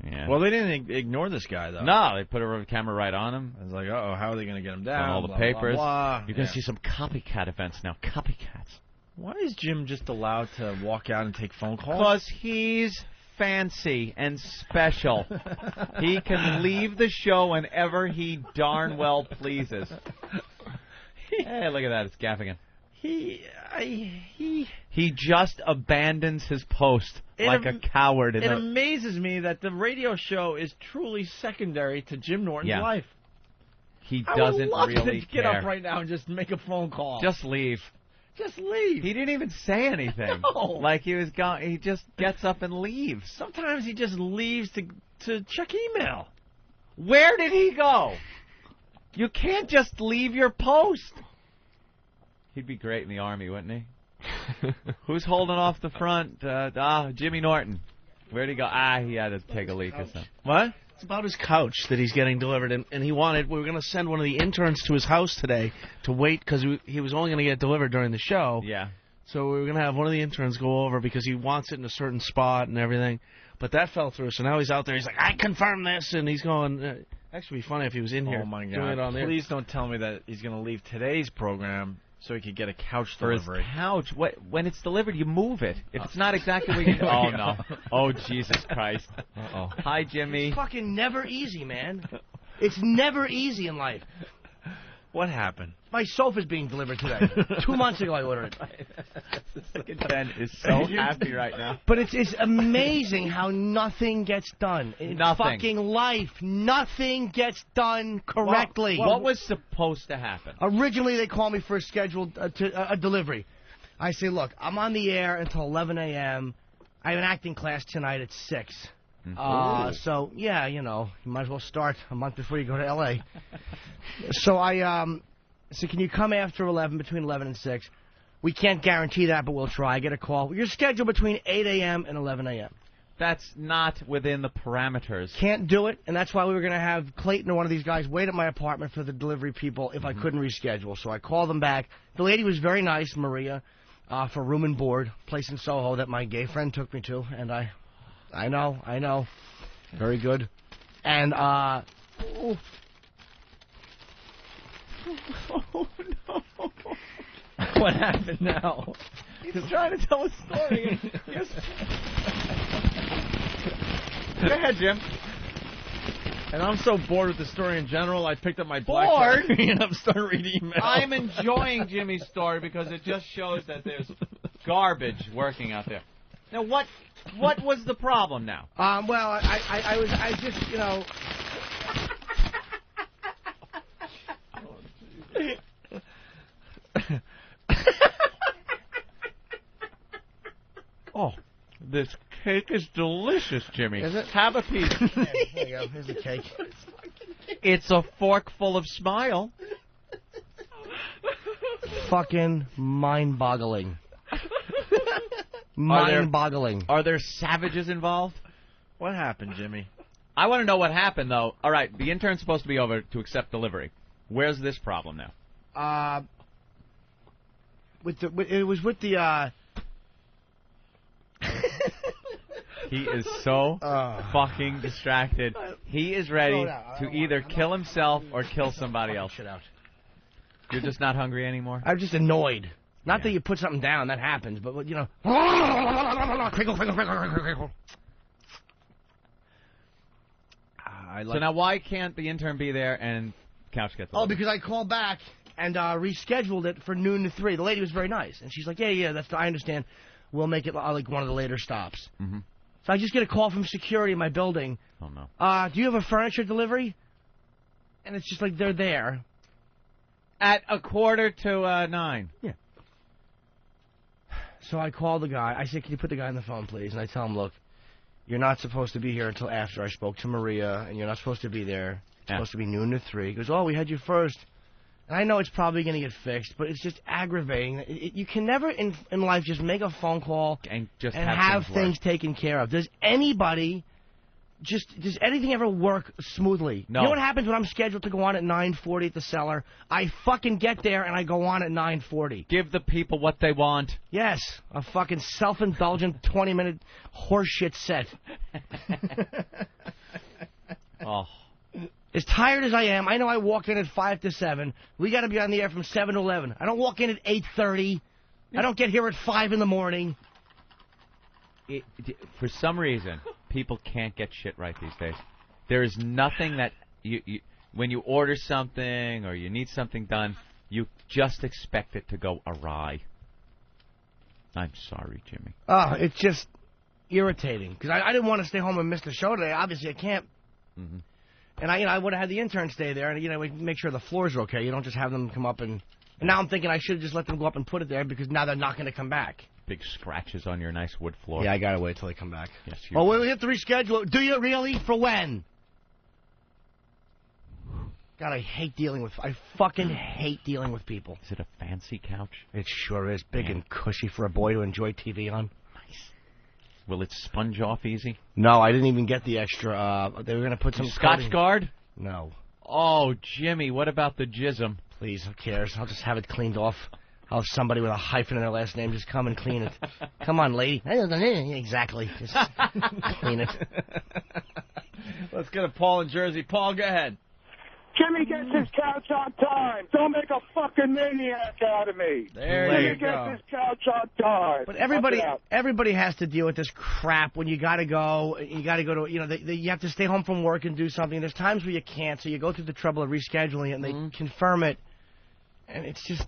Yeah. Well, they didn't ignore this guy, though. No, they put a camera right on him. I was like, uh-oh, how are they going to get him down? On all the blah, papers. Blah, blah. You're going to see some copycat events now. Copycats. Why is Jim just allowed to walk out and take phone calls? Because he's fancy and special. He can leave the show whenever he darn well pleases. Hey, look at that. It's Gaffigan. He just abandons his post like a coward. It amazes me that the radio show is truly secondary to Jim Norton's life. He doesn't really to get up right now and just make a phone call. Just leave. Just leave. He didn't even say anything. No. Like he was gone. He just gets up and leaves. Sometimes he just leaves to check email. Where did he go? You can't just leave your post. He'd be great in the Army, wouldn't he? Who's holding off the front? Jimmy Norton. Where'd he go? He had to take a leak or something. What? It's about his couch that he's getting delivered, and we were going to send one of the interns to his house today to wait because he was only going to get delivered during the show. Yeah. So we were going to have one of the interns go over because he wants it in a certain spot and everything. But that fell through, so now he's out there. He's like, I confirm this, and he's going... Actually, it'd be funny if he was in here. Oh, my God. Doing it on there. Please don't tell me that he's going to leave today's program so he could get a couch delivery. For his couch? When it's delivered, you move it. If it's not exactly what you... Oh, no. Oh, Jesus Christ. Uh-oh. Hi, Jimmy. It's fucking never easy, man. It's never easy in life. What happened? My sofa's being delivered today. 2 months ago I ordered it. Ben is so happy right now. But it's amazing how nothing gets done. In fucking life, nothing gets done correctly. What was supposed to happen? Originally, they called me for a scheduled a delivery. I say, look, I'm on the air until 11 a.m. I have an acting class tonight at 6. So, yeah, you might as well start a month before you go to L.A. So I said, can you come after 11, between 11 and 6? We can't guarantee that, but we'll try. I get a call. You're scheduled between 8 a.m. and 11 a.m. That's not within the parameters. Can't do it, and that's why we were going to have Clayton or one of these guys wait at my apartment for the delivery people if I couldn't reschedule. So I called them back. The lady was very nice, Maria, for room and board, place in Soho that my gay friend took me to, and I know. Very good. And, Oh, no. What happened now? He's trying to tell a story. Go ahead, Jim. And I'm so bored with the story in general, I picked up my BlackBerry and I'm starting reading emails. I'm enjoying Jimmy's story because it just shows that there's garbage working out there. Now, what was the problem now? Well, I just, you know... Oh, this cake is delicious, Jimmy. Is it? Have a piece. There you go. Here's the cake. It's a fork full of smile. Fucking mind-boggling. Mind-boggling. Are there savages involved? What happened, Jimmy? I want to know what happened, though. All right, the intern's supposed to be over to accept delivery. Where's this problem now? It was with the. He is so fucking distracted. He is ready to either kill himself or kill somebody else. Shit out. You're just not hungry anymore? I'm just annoyed. Not that you put something down, that happens, but, you know. Crinkle, crinkle, crinkle, crinkle. So now why can't the intern be there and couch get delivered? Oh, because I called back and rescheduled it for noon to 3. The lady was very nice, and she's like, yeah, I understand. We'll make it like one of the later stops. Mm-hmm. So I just get a call from security in my building. Oh, no. Do you have a furniture delivery? And it's just like they're there. At 8:45 to 9. Yeah. So I call the guy. I said, can you put the guy on the phone, please? And I tell him, look, you're not supposed to be here until after I spoke to Maria, and you're not supposed to be there. It's supposed to be noon to 3. He goes, oh, we had you first. And I know it's probably going to get fixed, but it's just aggravating. You can never in life just make a phone call and just have things taken care of. Does anything ever work smoothly? No. You know what happens when I'm scheduled to go on at 9:40 at the cellar? I fucking get there and I go on at 9:40. Give the people what they want. Yes, a fucking self-indulgent 20-minute horseshit set. Oh. As tired as I am, I know I walk in at 5 to 7. We got to be on the air from 7 to 11. I don't walk in at 8:30. I don't get here at 5 in the morning. For some reason, people can't get shit right these days. There is nothing that when you order something or you need something done, you just expect it to go awry. I'm sorry, Jimmy. Oh, it's just irritating because I didn't want to stay home and miss the show today. Obviously, I can't. Mm-hmm. And I would have had the intern stay there and make sure the floors are okay. You don't just have them come up and now I'm thinking I should have just let them go up and put it there because now they're not going to come back. Big scratches on your nice wood floor. Yeah, I gotta wait till they come back. Yes, we have to reschedule it. Do you really? For when? God, I fucking hate dealing with people. Is it a fancy couch? It sure is. Big and cushy for a boy to enjoy TV on. Nice. Will it sponge off easy? No, I didn't even get the extra. They were going to put some Scotch Guard? No. Oh, Jimmy, what about the jism? Please, who cares? I'll just have it cleaned off. I'll have somebody with a hyphen in their last name just come and clean it. Come on, lady. Exactly. Just clean it. Let's get a Paul in Jersey. Paul, go ahead. Jimmy gets his couch on time. Don't make a fucking maniac out of me. There you go. Jimmy gets his couch on time. But everybody has to deal with this crap when you got to go. You got to go to, you have to stay home from work and do something. There's times where you can't, so you go through the trouble of rescheduling it, and they confirm it. And it's just...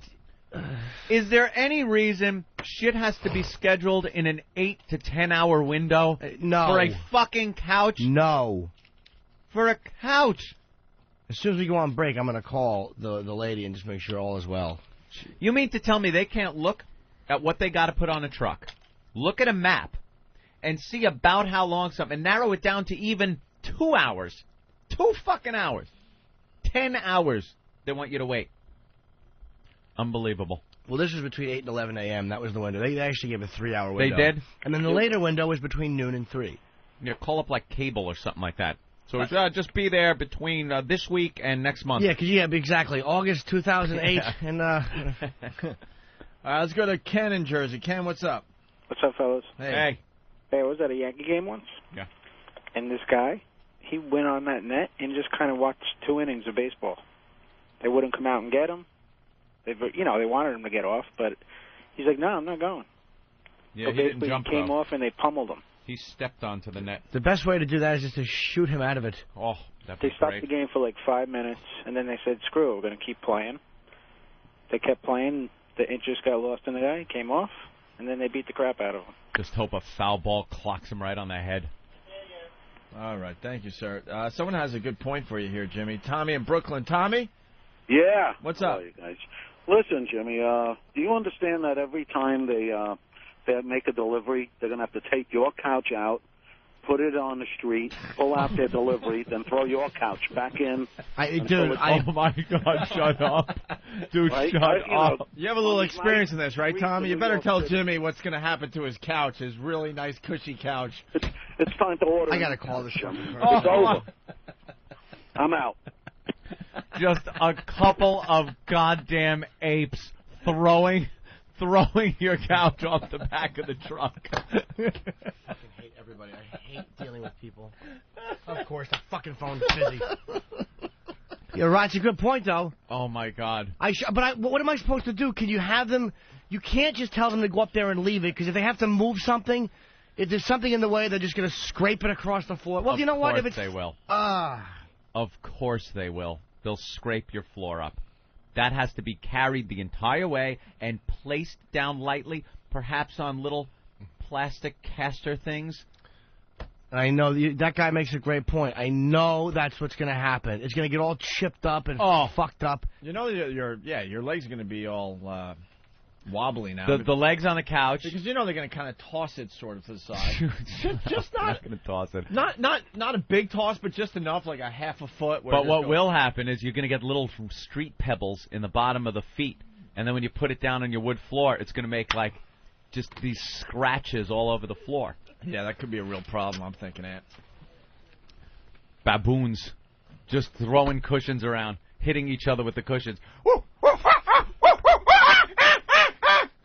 Is there any reason shit has to be scheduled in an 8 to 10 hour window? No. For a fucking couch? No. For a couch? As soon as we go on break, I'm going to call the lady and just make sure all is well. You mean to tell me they can't look at what they got to put on a truck, look at a map, and see about how long something, and narrow it down to even 2 hours? 2 fucking hours. 10 hours they want you to wait. Unbelievable. Well, this was between 8 and 11 a.m. That was the window. They actually gave a 3-hour window. They did? And then the later window was between noon and 3. Yeah, call up like cable or something like that. So it's, just be there between this week and next month. Yeah, exactly. August 2008. Yeah. And All right, let's go to Ken in Jersey. Ken, what's up? What's up, fellas? Hey. Hey, I was at a Yankee game once. Yeah. And this guy, he went on that net and just kind of watched 2 innings of baseball. They wouldn't come out and get him. They wanted him to get off, but he's like, no, I'm not going. Yeah, so he didn't jump, he came though. off and they pummeled him. He stepped onto the net. The best way to do that is just to shoot him out of it. Oh, that'd be They stopped great. the game for like 5 minutes, and then they said, screw it, we're going to keep playing. They kept playing. The interest got lost in the guy. He came off, and then they beat the crap out of him. Just hope a foul ball clocks him right on the head. All right, thank you, sir. Someone has a good point for you here, Jimmy. Tommy in Brooklyn. Tommy? Yeah. What's up? Hello, you guys. Listen, Jimmy, do you understand that every time they make a delivery, they're going to have to take your couch out, put it on the street, pull out their delivery, then throw your couch back in? Oh, my God, shut up. Dude, Right? shut up. You have a little on experience in this, right, Tommy? You better tell City. Jimmy what's going to happen to his couch, his really nice, cushy couch. It's time to order. I got to call the show. It's over. I'm out. Just a couple of goddamn apes throwing your couch off the back of the truck. I fucking hate everybody. I hate dealing with people. Of course, the fucking phone's busy. You're right. It's a good point, though. Oh, my God. But what am I supposed to do? Can you have them? You can't just tell them to go up there and leave it, because if they have to move something, if there's something in the way, they're just going to scrape it across the floor. Well, you know what? Of course they will. Of course they will. They'll scrape your floor up. That has to be carried the entire way and placed down lightly, perhaps on little plastic caster things. I know that guy makes a great point. I know that's what's going to happen. It's going to get all chipped up and fucked up. You know, your legs are going to be all wobbly now. The legs on the couch. Because you know they're going to kind of toss it sort of to the side. Just not going to toss it. Not a big toss, but just enough, like a half a foot. But what will happen is you're going to get little street pebbles in the bottom of the feet, and then when you put it down on your wood floor, it's going to make like just these scratches all over the floor. Yeah, that could be a real problem, I'm thinking, Ant. Baboons just throwing cushions around, hitting each other with the cushions.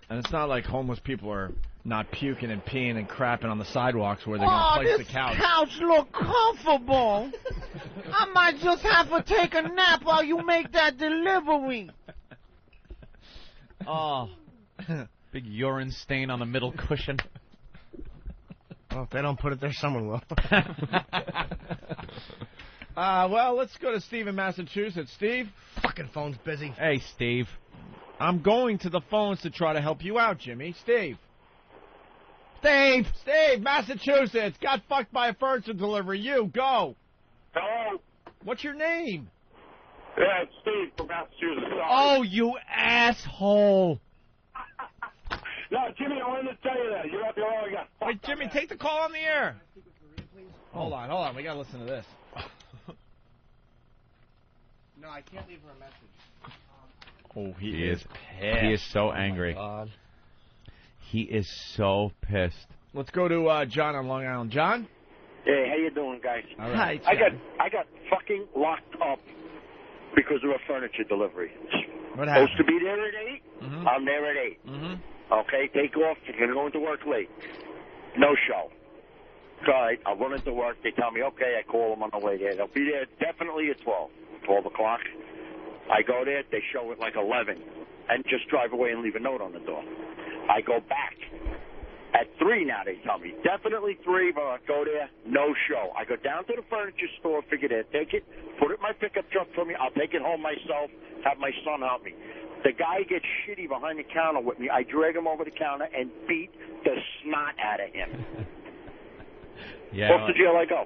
And it's not like homeless people are not puking and peeing and crapping on the sidewalks where they're going to place the couch. This couch look comfortable. I might just have to take a nap while you make that delivery. Oh, big urine stain on the middle cushion. Well, if they don't put it there, someone will. Well, let's go to Steve in Massachusetts. Steve? Fucking phone's busy. Hey, Steve. I'm going to the phones to try to help you out, Jimmy. Steve, Massachusetts. Got fucked by a furniture delivery. You, go. Hello? What's your name? Yeah, it's Steve from Massachusetts. Sorry. Oh, you asshole. No, Jimmy, I wanted to tell you that. You're the only guy. Wait, Jimmy, take the call on the air. Hold on. We got to listen to this. No, I can't leave her a message. Oh, he is pissed. He is so angry. God. He is so pissed. Let's go to John on Long Island. John? Hey, how you doing, guys? All right. Hi, I got fucking locked up because of a furniture delivery. What happened? Supposed to be there at 8. Mm-hmm. I'm there at 8. Mm-hmm. Okay, take off. You're going to go into work late. No show. So I run into work. They tell me, okay, I call them on the way there. They'll be there definitely at 12 o'clock. I go there, they show it like 11, and just drive away and leave a note on the door. I go back. At 3 now, they tell me. Definitely 3, but I go there, no show. I go down to the furniture store, figure there, take it, put it in my pickup truck for me. I'll take it home myself, have my son help me. The guy gets shitty behind the counter with me. I drag him over the counter and beat the snot out of him. Off to jail I go.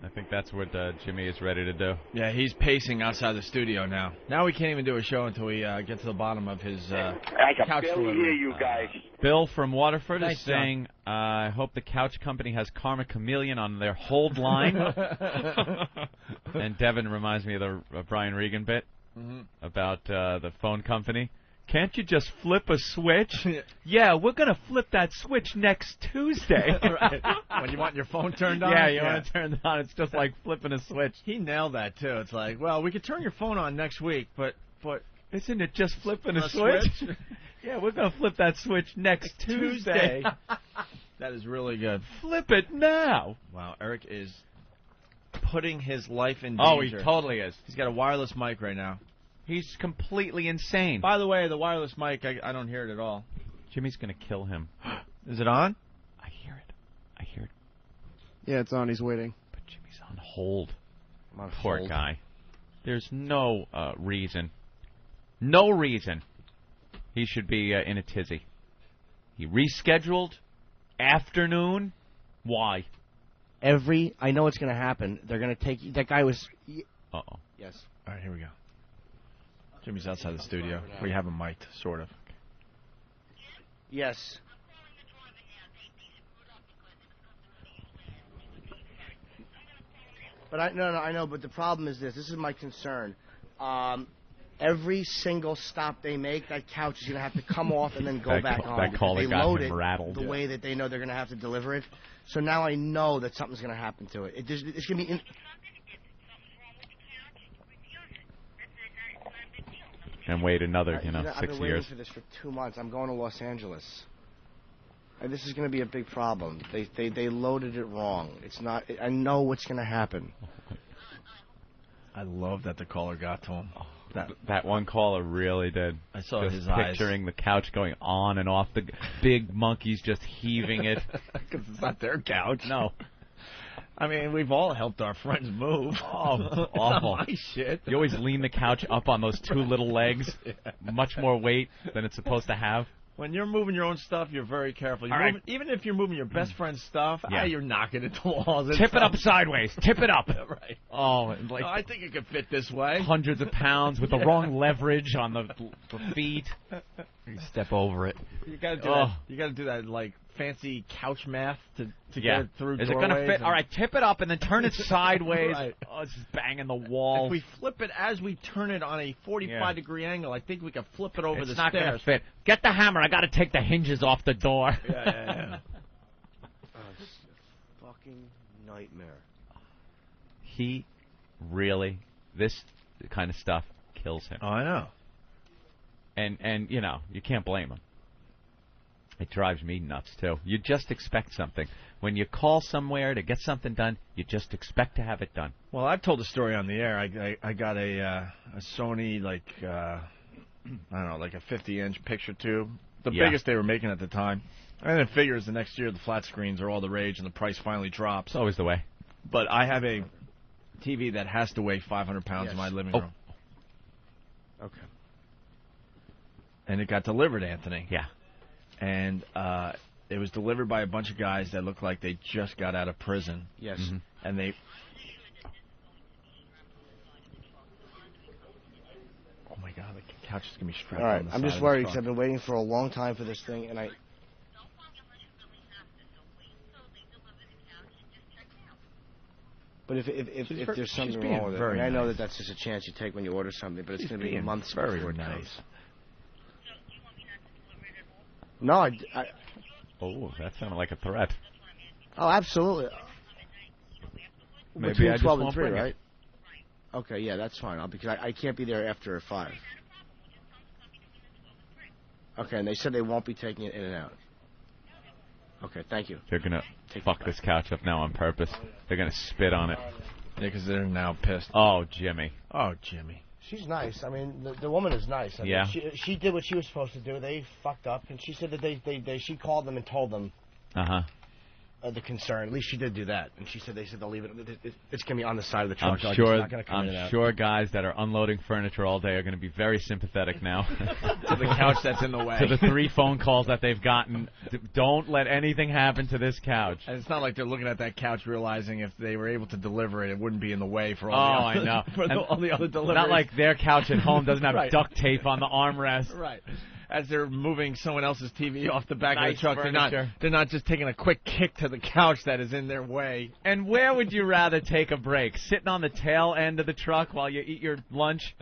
I think that's what Jimmy is ready to do. Yeah, he's pacing outside the studio now. Now we can't even do a show until we get to the bottom of his I can couch barely delivery. hear you guys. Bill from Waterford Thanks, is saying, I hope the couch company has Karma Chameleon on their hold line. And Devin reminds me of the Brian Regan bit about the phone company. Can't you just flip a switch? Yeah, we're going to flip that switch next Tuesday. Right. When you want your phone turned on? Yeah, you want it turned on. It's just like flipping a switch. He nailed that, too. It's like, well, we could turn your phone on next week, but isn't it just flipping a switch? Yeah, we're going to flip that switch next Tuesday. That is really good. Flip it now. Wow, Eric is putting his life in danger. Oh, he totally is. He's got a wireless mic right now. He's completely insane. By the way, the wireless mic, I don't hear it at all. Jimmy's going to kill him. Is it on? I hear it. Yeah, it's on. He's waiting. But Jimmy's on hold. On Poor hold. guy. There's no reason he should be in a tizzy. He rescheduled. Afternoon. Why? I know it's going to happen. They're going to take... That guy was... Uh-oh. Yes. All right, here we go. Jimmy's outside the studio. We have him mic'd, sort of. Yes. But I know. But the problem is this. This is my concern. Every single stop they make, that couch is going to have to come off and then go back on. That caller got load him it rattled. The way that they know they're going to have to deliver it. So now I know that something's going to happen to it. It's going to be... And wait another, 6 I've been years. waiting for this for 2 months. I'm going to Los Angeles. And this is going to be a big problem. They loaded it wrong. It's not... I know what's going to happen. I love that the caller got to him. That one caller really did. I saw just his eyes. picturing the couch going on and off, the big monkeys just heaving it. Because it's not their couch. No. I mean, we've all helped our friends move. Oh, awful. My shit. You always lean the couch up on those 2 little legs. Yeah. Much more weight than it's supposed to have. When you're moving your own stuff, you're very careful. Even if you're moving your best friend's stuff, you're knocking it to walls. Tip it up sideways. Tip it up. Right. Oh, I think it could fit this way. Hundreds of pounds with the wrong leverage on the feet. You step over it. You got to do that. You got to do that like fancy couch math to get it through. Is it going to fit? All right, tip it up and then turn it sideways. Right. Oh, it's just banging the wall. If we flip it as we turn it on a 45-degree angle, I think we can flip it over the stairs. It's not going to fit. Get the hammer. I got to take the hinges off the door. Yeah. This is a fucking nightmare. He really, this kind of stuff kills him. Oh, I know. And you can't blame him. It drives me nuts, too. You just expect something. When you call somewhere to get something done, you just expect to have it done. Well, I've told the story on the air. I got a Sony, like a 50-inch picture tube. The biggest they were making at the time. And it figures the next year the flat screens are all the rage and the price finally drops. It's always the way. But I have a TV that has to weigh 500 pounds in my living room. Okay. And it got delivered, Anthony. Yeah. And it was delivered by a bunch of guys that looked like they just got out of prison. Yes. Mm-hmm. And they... Oh, my God, the couch is going to be strapped on the side. I'm just worried because I've been waiting for a long time for this thing, and I... But if there's something wrong with it, I know that's just a chance you take when you order something, but it's going to be months before it comes. No, I... Oh, that sounded like a threat. Oh, absolutely. Maybe Between I just 12 and won't 3, bring it. right? Okay, yeah, that's fine. Because I can't be there after 5. Okay, and they said they won't be taking it in and out. Okay, thank you. They're going to fuck this couch up now on purpose. They're going to spit on it. Yeah, because they're now pissed. Oh, Jimmy. Oh, Jimmy. She's nice. I mean, the woman is nice. I mean, she did what she was supposed to do. They fucked up, and she said that she called them and told them the concern. At least she did do that, and they said they'll leave it. It's gonna be on the side of the truck. I'm sure guys that are unloading furniture all day are going to be very sympathetic now to the couch that's in the way. To the 3 phone calls that they've gotten. Don't let anything happen to this couch. And it's not like they're looking at that couch realizing if they were able to deliver it, it wouldn't be in the way for all the other, I know. all the other deliveries. Not like their couch at home doesn't have duct tape on the armrest. Right. As they're moving someone else's TV off the back of the truck, furniture. they're not just taking a quick kick to the couch that is in their way. And where would you rather take a break? Sitting on the tail end of the truck while you eat your lunch?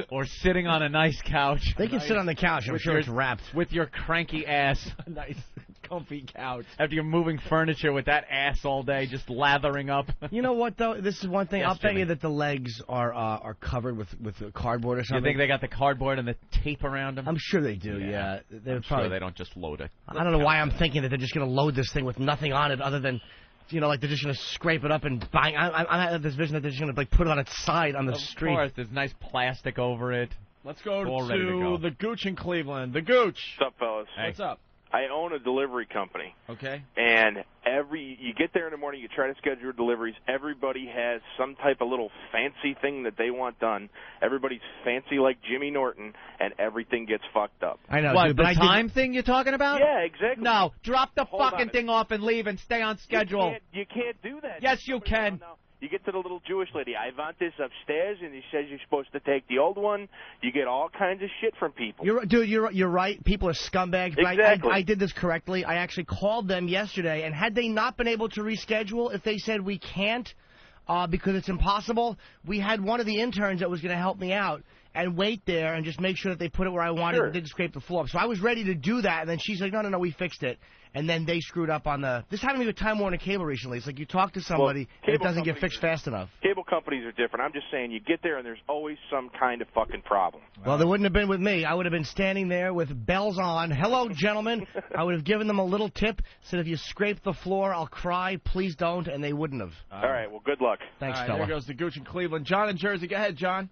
Or sitting on a nice couch? They can sit on the couch. I'm sure it's wrapped. With your cranky ass. A nice, comfy couch. After you're moving furniture with that ass all day, just lathering up. You know what, though? This is one thing. Yes, I'll bet Jimmy. you that the legs are covered with cardboard or something. You think they got the cardboard and the tape around them? I'm sure they do, yeah. I'm sure they don't just load it. I don't know why I'm thinking that they're just going to load this thing with nothing on it other than... like they're just going to scrape it up and bang. I have this vision that they're just going to put it on its side on the street. Of course, there's nice plastic over it. Let's go All ready to go. the Gooch in Cleveland. The Gooch. What's up, fellas? Hey. What's up? I own a delivery company. Okay. And you get there in the morning, you try to schedule deliveries. Everybody has some type of little fancy thing that they want done. Everybody's fancy like Jimmy Norton, and everything gets fucked up. I know. What, dude, the but time thing you're talking about? Yeah, exactly. No, drop the Hold fucking on. thing off and leave and stay on schedule. You can't do that. Yes, you can. No. You get to the little Jewish lady, I want this upstairs, and he says you're supposed to take the old one. You get all kinds of shit from people. You're right. People are scumbags. But Exactly. I did this correctly. I actually called them yesterday, and had they not been able to reschedule, if they said we can't because it's impossible, we had one of the interns that was going to help me out and wait there and just make sure that they put it where I wanted and didn't scrape the floor up. So I was ready to do that, and then she's like, no, we fixed it. And then they screwed up on the... This happened to me with Time Warner Cable recently. It's like you talk to somebody and it doesn't get fixed fast enough. Cable companies are different. I'm just saying, you get there and there's always some kind of fucking problem. Well, there wouldn't have been with me. I would have been standing there with bells on. Hello, gentlemen. I would have given them a little tip, said if you scrape the floor, I'll cry. Please don't, and they wouldn't have. All right, well, good luck. Thanks, All right, fella. there goes the Gooch in Cleveland. John in Jersey. Go ahead, John.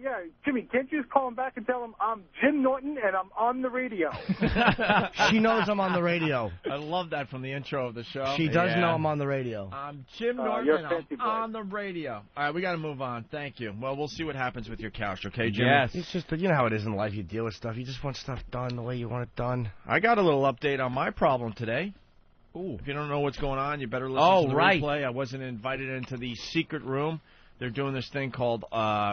Yeah, Jimmy, can't you just call him back and tell him I'm Jim Norton and I'm on the radio? She knows I'm on the radio. I love that from the intro of the show. She does know I'm on the radio. I'm Jim Norton you're and a fancy I'm boy. on the radio. All right, we got to move on. Thank you. Well, we'll see what happens with your couch, okay, Jim? Yes. It's just, you know how it is in life. You deal with stuff. You just want stuff done the way you want it done. I got a little update on my problem today. Ooh. If you don't know what's going on, you better listen to the replay. I wasn't invited into the secret room. They're doing this thing called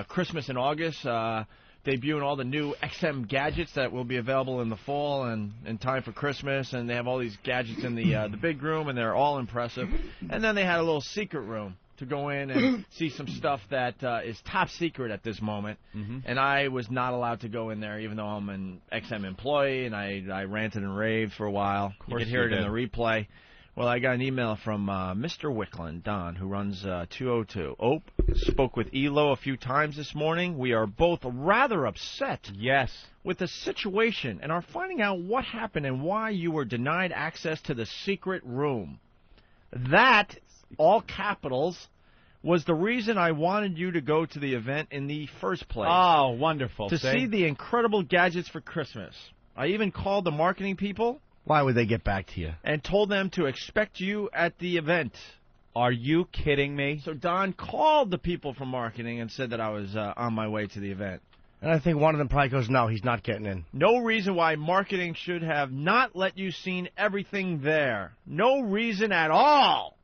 Christmas in August, debuting all the new XM gadgets that will be available in the fall and in time for Christmas. And they have all these gadgets in the big room, and they're all impressive. And then they had a little secret room to go in and see some stuff that is top secret at this moment. And I was not allowed to go in there, even though I'm an XM employee, and I ranted and raved for a while. You could hear it in the replay. Well, I got an email from Mr. Wicklund, Don, who runs 202. Ope spoke with Elo a few times this morning. We are both rather upset with the situation and are finding out what happened and why you were denied access to the secret room. That, all capitals, was the reason I wanted you to go to the event in the first place. Oh, wonderful. To see the incredible gadgets for Christmas. I even called the marketing people. Why would they get back to you? And told them to expect you at the event. Are you kidding me? So Don called the people from marketing and said that I was on my way to the event. And I think one of them probably goes, no, he's not getting in. No reason why marketing should have not let you see everything there. No reason at all.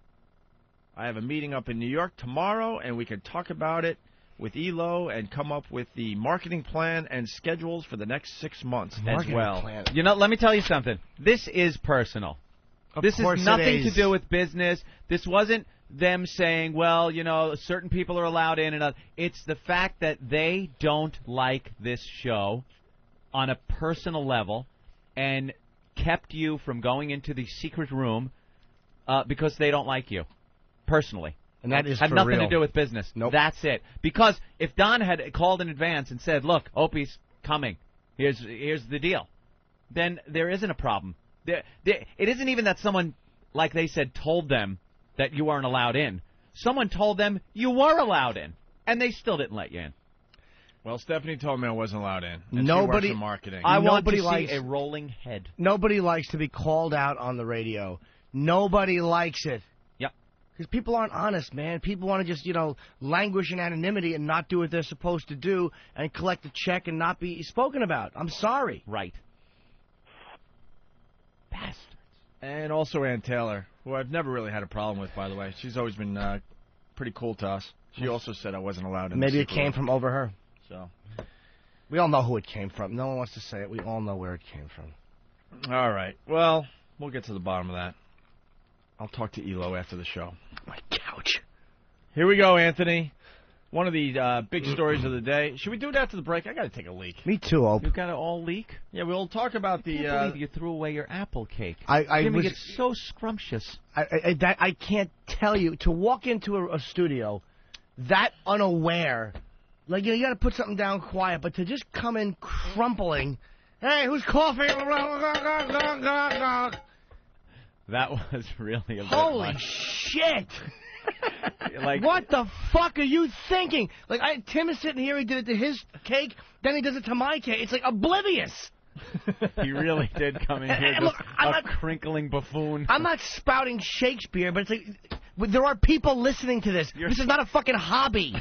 I have a meeting up in New York tomorrow, and we can talk about it with Elo and come up with the marketing plan and schedules for the next 6 months as well. Plan. You know, let me tell you something. This is personal. This is nothing to do with business. This wasn't them saying, well, you know, certain people are allowed in and it's the fact that they don't like this show on a personal level and kept you from going into the secret room because they don't like you personally. And that is had for nothing real. to do with business. Nope. That's it. Because if Don had called in advance and said, look, Opie's coming, here's the deal, then there isn't a problem. It isn't even that someone, like they said, told them that you weren't allowed in. Someone told them you were allowed in, and they still didn't let you in. Well, Stephanie told me I wasn't allowed in. And Nobody- she works in marketing. I want to likes- see a rolling head. Nobody likes to be called out on the radio. Nobody likes it. Yep. Because people aren't honest, man. People want to just, languish in anonymity and not do what they're supposed to do and collect a check and not be spoken about. I'm sorry. Right. Bastards. And also Ann Taylor, who I've never really had a problem with, by the way. She's always been pretty cool to us. She also said I wasn't allowed in. Maybe the it came from over her. So we all know who it came from. No one wants to say it. We all know where it came from. All right. Well, we'll get to the bottom of that. I'll talk to Elo after the show. My couch. Here we go, Anthony. One of the big stories of the day. Should we do it after the break? I got to take a leak. Me too, Ope. You got to all leak? Yeah, we'll talk about I can't believe you threw away your apple cake. Jimmy gets so scrumptious. I can't tell you, to walk into a studio that unaware, like, you got to put something down quiet, but to just come in crumpling, hey, who's coughing? That was really a bit Holy much. shit! Like, what the fuck are you thinking? Like, Tim is sitting here, he did it to his cake, then he does it to my cake. It's like oblivious. He really did come in here Look, just I'm a not- crinkling buffoon. I'm not spouting Shakespeare, but it's like there are people listening to this. This is not a fucking hobby.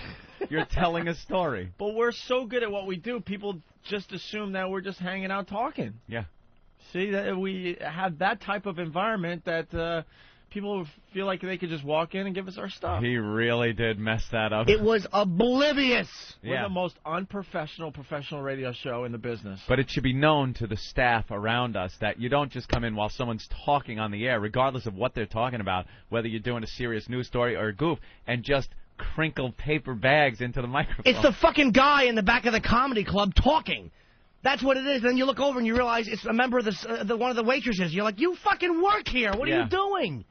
You're telling a story. But we're so good at what we do, people just assume that we're just hanging out talking. Yeah. See, that we have that type of environment that people feel like they could just walk in and give us our stuff. He really did mess that up. It was oblivious. We're the most unprofessional professional radio show in the business. But it should be known to the staff around us that you don't just come in while someone's talking on the air, regardless of what they're talking about, whether you're doing a serious news story or a goof, and just crinkle paper bags into the microphone. It's the fucking guy in the back of the comedy club talking. That's what it is. Then you look over and you realize it's a member of one of the waitresses. You're like, you fucking work here. What are you doing?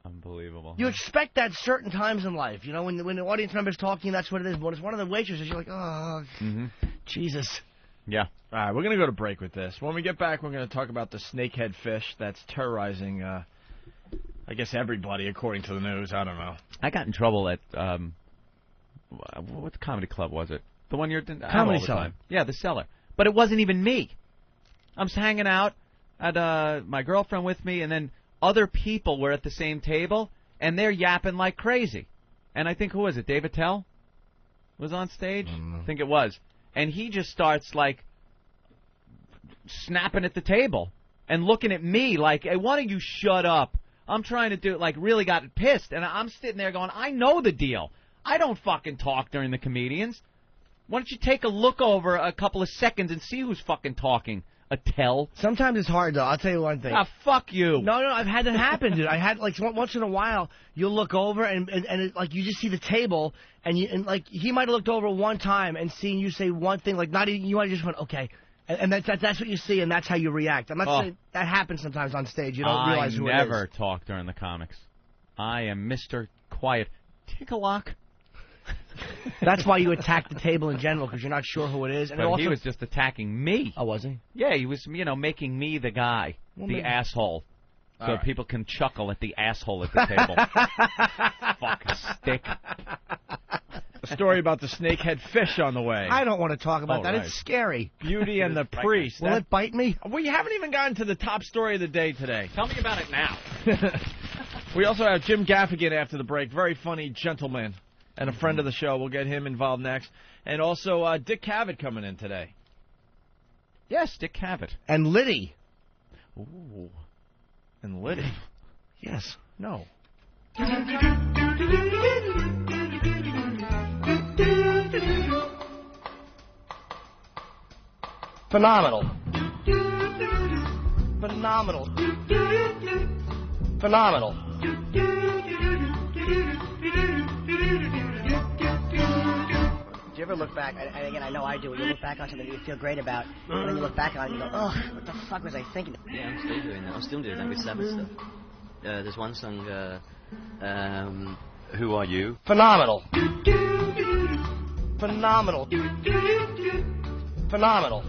Unbelievable. You expect that certain times in life. You know, when the audience member's talking, that's what it is. But it's one of the waitresses. You're like, oh, Jesus. Yeah. All right, we're going to go to break with this. When we get back, we're going to talk about the snakehead fish that's terrorizing, I guess, everybody, according to the news. I don't know. I got in trouble at, what comedy club was it? The one you're out Comedy all the Cellar. time. Yeah, the Cellar. But it wasn't even me. I'm just hanging out. I had my girlfriend with me, and then other people were at the same table, and they're yapping like crazy. And I think, who was it? Dave Attell was on stage? I think it was. And he just starts, like, snapping at the table and looking at me like, hey, why don't you shut up? I'm trying to do it, like, really got pissed. And I'm sitting there going, I know the deal. I don't fucking talk during the comedians. Why don't you take a look over a couple of seconds and see who's fucking talking? Attell. Sometimes it's hard, though. I'll tell you one thing. Ah, fuck you. No, I've had that happen, dude. I had, like, once in a while, you'll look over and it, like, you just see the table, and like, he might have looked over one time and seen you say one thing, like, not even, you might have just went, okay. And that's what you see, and that's how you react. I'm not saying that happens sometimes on stage. You don't realize who it is. I never talk during the comics. I am Mr. Quiet. Take a lock. That's why you attack the table in general, because you're not sure who it is. And But also, he was just attacking me. Oh, was he? Yeah, he was, making me the guy, the asshole. So All right. people can chuckle at the asshole at the table. Fucking stick. A story about the snakehead fish on the way. I don't want to talk about that. Right. It's scary. Beauty and the Priest. Will it bite me? We haven't even gotten to the top story of the day today. Tell me about it now. We also have Jim Gaffigan after the break. Very funny gentleman and a friend of the show. We'll get him involved next. And also Dick Cavett coming in today. Yes, Dick Cavett. And Liddy. Ooh. And Liddy. Yes. No. Phenomenal. Phenomenal. Phenomenal. Do you ever look back, and again, I know I do, you look back on something you feel great about, and then you look back on it and you go, oh, what the fuck was I thinking? Yeah, I'm still doing that. I'm still doing that with Sabbath stuff. There's one song, Who Are You? Phenomenal. Phenomenal. Phenomenal.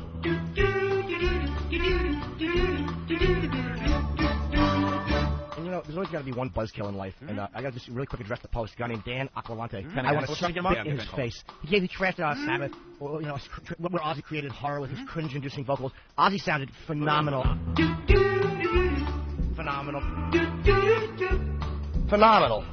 And there's always got to be one buzzkill in life, and I got to just really quick address the post. A guy named Dan Aquilante. I want to stick him up in his face. He crafted out Sabbath, or, where Ozzy created horror with his cringe-inducing vocals. Ozzy sounded phenomenal. Phenomenal. Phenomenal.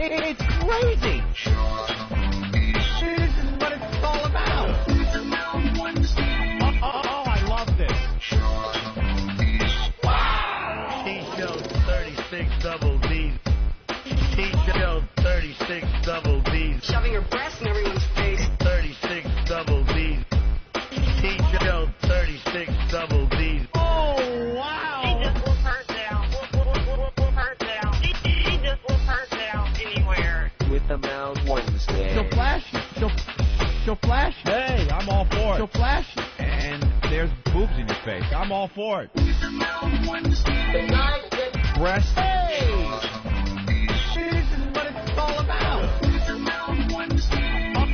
It's crazy. This is what it's all about. Oh, I love this. Wow. T-Show 36 double D's. T-Show 36 double D's. Shoving your breast in everyone's face. 36 double D's. T-Show 36 double D's. Oh, wow. He just will her down. Will her down. He just will her down anywhere. With the Mount Wednesday. She'll flash you. She'll flash you. Hey, I'm all for it. She'll flash you. And there's boobs in your face. I'm all for it. Breast. Hey! This is what it's all about.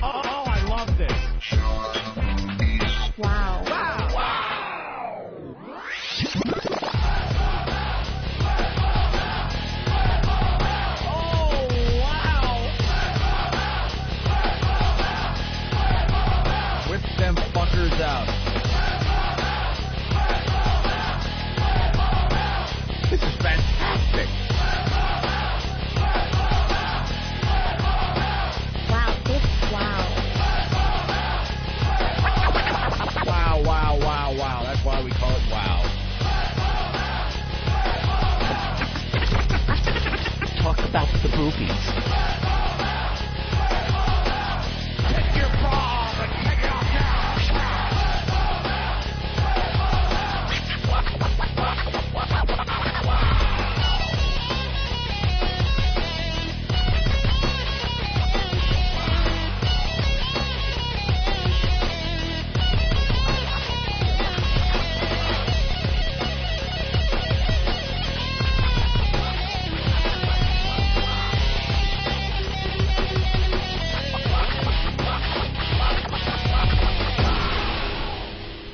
Oh, I love this. Wow. groupies.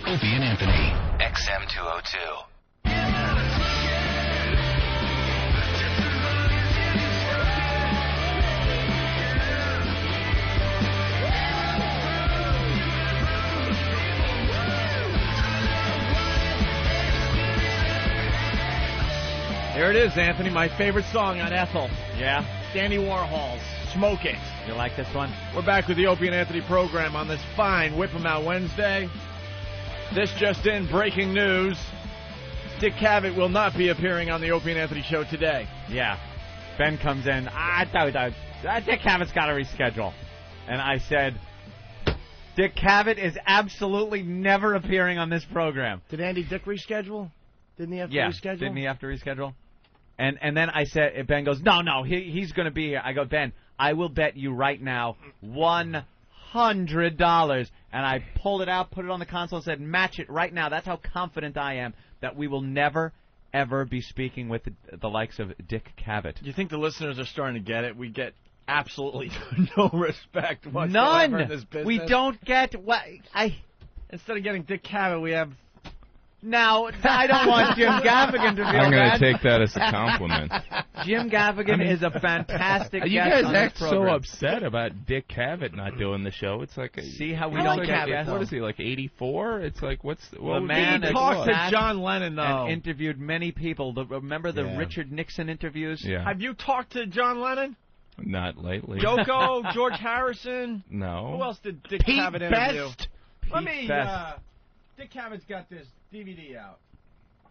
Opie and Anthony, XM202. Here it is, Anthony, my favorite song on Ethel. Yeah? Danny Warhol's Smoke It. You like this one? We're back with the Opie and Anthony program on this fine Whip 'em Out Wednesday. This just in, breaking news. Dick Cavett will not be appearing on the Opie and Anthony show today. Yeah. Ben comes in, Dick Cavett's got to reschedule. And I said, Dick Cavett is absolutely never appearing on this program. Did Andy Dick reschedule? Didn't he have to Yeah, reschedule? didn't he have to reschedule? And then I said, Ben goes, no, he's going to be here. I go, Ben, I will bet you right now $100. And I pulled it out, put it on the console, and said, match it right now. That's how confident I am that we will never, ever be speaking with the likes of Dick Cavett. Do you think the listeners are starting to get it? We get absolutely no respect whatsoever in this business. We don't get what Instead of getting Dick Cavett, we have... Now, I don't want Jim Gaffigan to feel I'm going bad. to take that as a compliment. Jim Gaffigan is a fantastic You guest guys on act this program. so upset about Dick Cavett not doing the show. It's like See how we it's don't like get guests? What is he, like 84? It's like, what's... The man he talked to John Lennon, though. and interviewed many people. Remember the Yeah. Richard Nixon interviews? Yeah. Have you talked to John Lennon? Not lately. Yoko, George Harrison? No. Who else did Dick Pete Cavett interview? Best. Let me, Best. Dick Cavett's got this DVD out.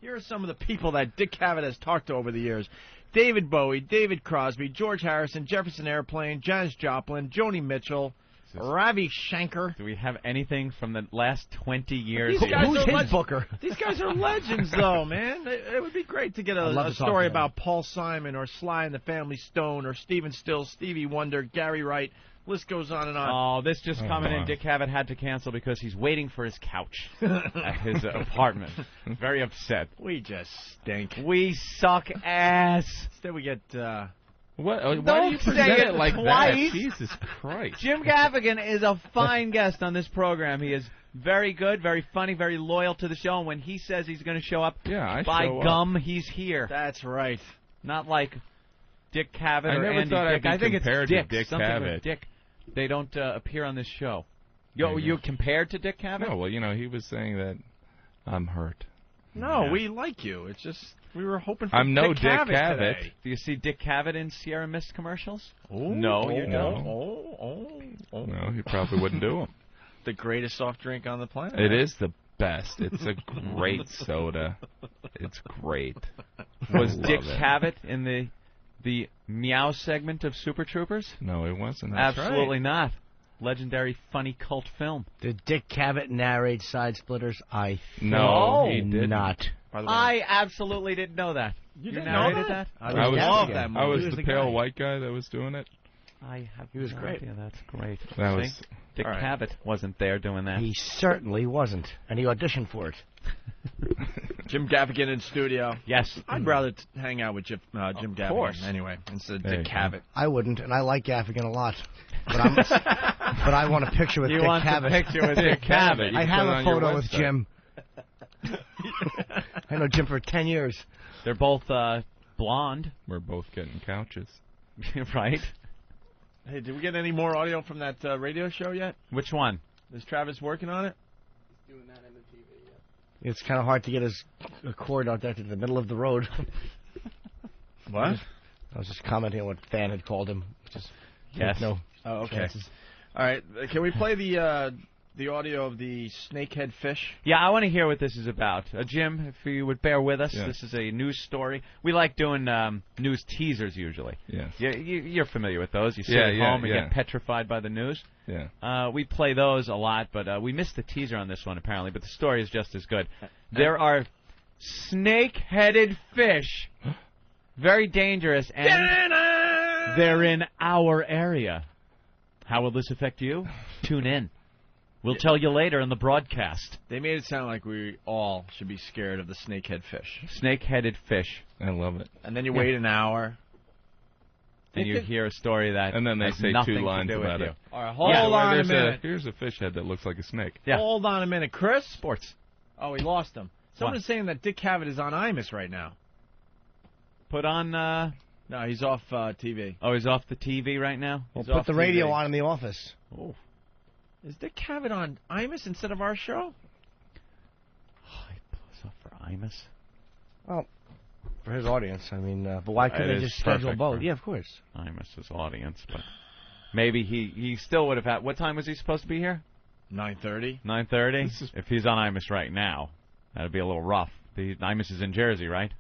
Here are some of the people that Dick Cavett has talked to over the years. David Bowie, David Crosby, George Harrison, Jefferson Airplane, Janis Joplin, Joni Mitchell, Ravi Shankar. Do we have anything from the last 20 years? Who's his booker? These guys are legends, though, man. It would be great to get I'd love a to talk story to them. about Paul Simon or Sly and the Family Stone or Stephen Stills, Stevie Wonder, Gary Wright. List goes on and on. Oh, this just coming in. Dick Cavett had to cancel because he's waiting for his couch at his apartment. Very upset. We just stink. We suck ass. Instead we get... What? Why do Don't you say present it it like twice. that? Jesus Christ. Jim Gaffigan is a fine guest on this program. He is very good, very funny, very loyal to the show. And when he says he's going to show up, by show gum, he's here. That's right. Not like Dick Cavett I or never Andy thought I'd Dick. be I think it's compared to Dick. Dick Something Cavett. with Dick. They don't appear on this show. You compared to Dick Cavett? No, well, he was saying that I'm hurt. No, Yeah. we like you. It's just we were hoping for I'm no Dick Dick Cavett Cavett. today. Do you see Dick Cavett in Sierra Mist commercials? No, you don't. No, he probably wouldn't do them. The greatest soft drink on the planet. It is the best. It's a great soda. It's great. Was Love Dick it. Cavett in the Meow segment of Super Troopers? No, it wasn't. Absolutely not. Legendary funny cult film. Did Dick Cavett narrate Side Splitters? I think No, he didn't. not. I absolutely didn't know that. You didn't narrated know that? that? I love that movie. I was He was the the pale guy. white guy that was doing it. He was great. Yeah, that's great. That See? was Dick all right. Cavett wasn't there doing that. He certainly wasn't, and he auditioned for it. Jim Gaffigan in studio. Yes. I'd rather hang out with Jim Gaffigan course. anyway instead of There Dick you go. Cavett. I wouldn't, and I like Gaffigan a lot. But, but I want a picture with You Dick want Cavett. a picture with Dick Cavett. I You have put it a on your photo with website. Jim. I know Jim for 10 years. They're both blonde, We're both getting couches. right? Hey, did we get any more audio from that radio show yet? Which one? Is Travis working on it? It's kind of hard to get his cord out there to the middle of the road. What? I was just commenting on what Fan had called him. Just Yes. no Oh, okay. chances. All right. Can we play the the audio of the snakehead fish? Yeah, I want to hear what this is about. Jim, if you would bear with us, Yeah. This is a news story. We like doing news teasers usually. Yes. You're familiar with those. You sit at home and get petrified by the news. Yeah. We play those a lot, but we missed the teaser on this one apparently, but the story is just as good. There are snake-headed fish, very dangerous, and they're in our area. How will this affect you? Tune in. We'll tell you later in the broadcast. They made it sound like we all should be scared of the snakehead fish. Snake-headed fish. I love it. And then you wait an hour. And you hear a story that and then they has say nothing 2 to lines do with about you. it. All right, hold on a minute. Here's a fish head that looks like a snake. Yeah. Hold on a minute. Chris? Sports. Oh, he lost him. Someone What? is saying that Dick Cavett is on Imus right now. Put on... No, he's off TV. Oh, he's off the TV right now? Well, He's put off the radio TV. on in the office. Oh. Is Dick Cavett on Imus instead of our show? Oh, he blows up for Imus. Well, for his audience, I mean, but why couldn't they just schedule both? Yeah, of course. Imus's audience, but maybe he still would have had... What time was he supposed to be here? 9:30. 9:30? If he's on Imus right now, that'd be a little rough. Imus is in Jersey, right?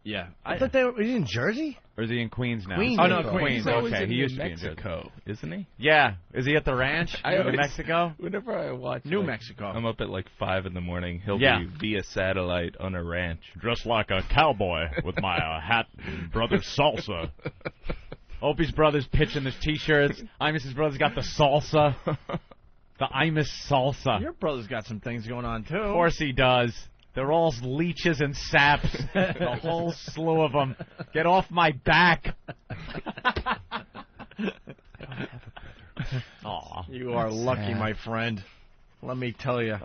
Yeah. I thought they were in Jersey? Or is he in Queens now? Queens. Oh, no, Queens. Queens. Okay, he used to be in Mexico, isn't he? Yeah. Is he at the ranch in Mexico? Whenever I watch New Mexico. I'm up at like 5 in the morning. He'll Yeah. be via satellite on a ranch. Dressed like a cowboy with my hat and brother's salsa. Opie's brother's pitching his T-shirts. Imus's brother's got the salsa. The Imus salsa. Your brother's got some things going on, too. Of course he does. They're all leeches and saps. The whole slew of them. Get off my back. Aw. You are lucky, sad. my friend. Let me tell you.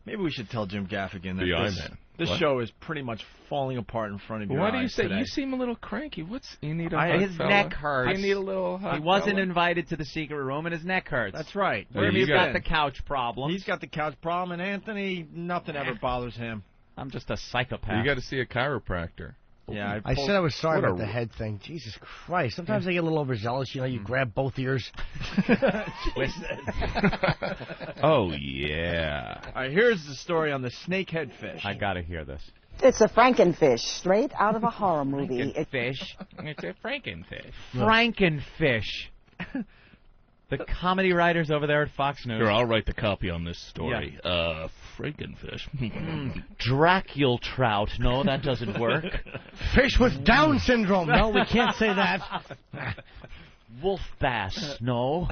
Maybe we should tell Jim Gaffigan that this show is pretty much falling apart in front of your Why eyes do you say today. You seem a little cranky? You need a hot his fella? neck hurts. You need a little hot He wasn't fella? invited to the secret room, and his neck hurts. That's right. He's got the couch problem. He's got the couch problem, and Anthony, nothing ever bothers him. I'm just a psychopath. You got to see a chiropractor. Yeah, I said I was sorry what about the head thing. Jesus Christ. Sometimes I get a little overzealous. You know, you grab both ears. Twist Oh, yeah. All right, here's the story on the snakehead fish. I got to hear this. It's a Frankenfish, straight out of a horror movie. Fish. It's a Frankenfish. Frankenfish. The comedy writers over there at Fox News. Here, I'll write the copy on this story. Frankenfish. Dracula trout. No, that doesn't work. Fish with Down syndrome. No, we can't say that. Wolf bass. No.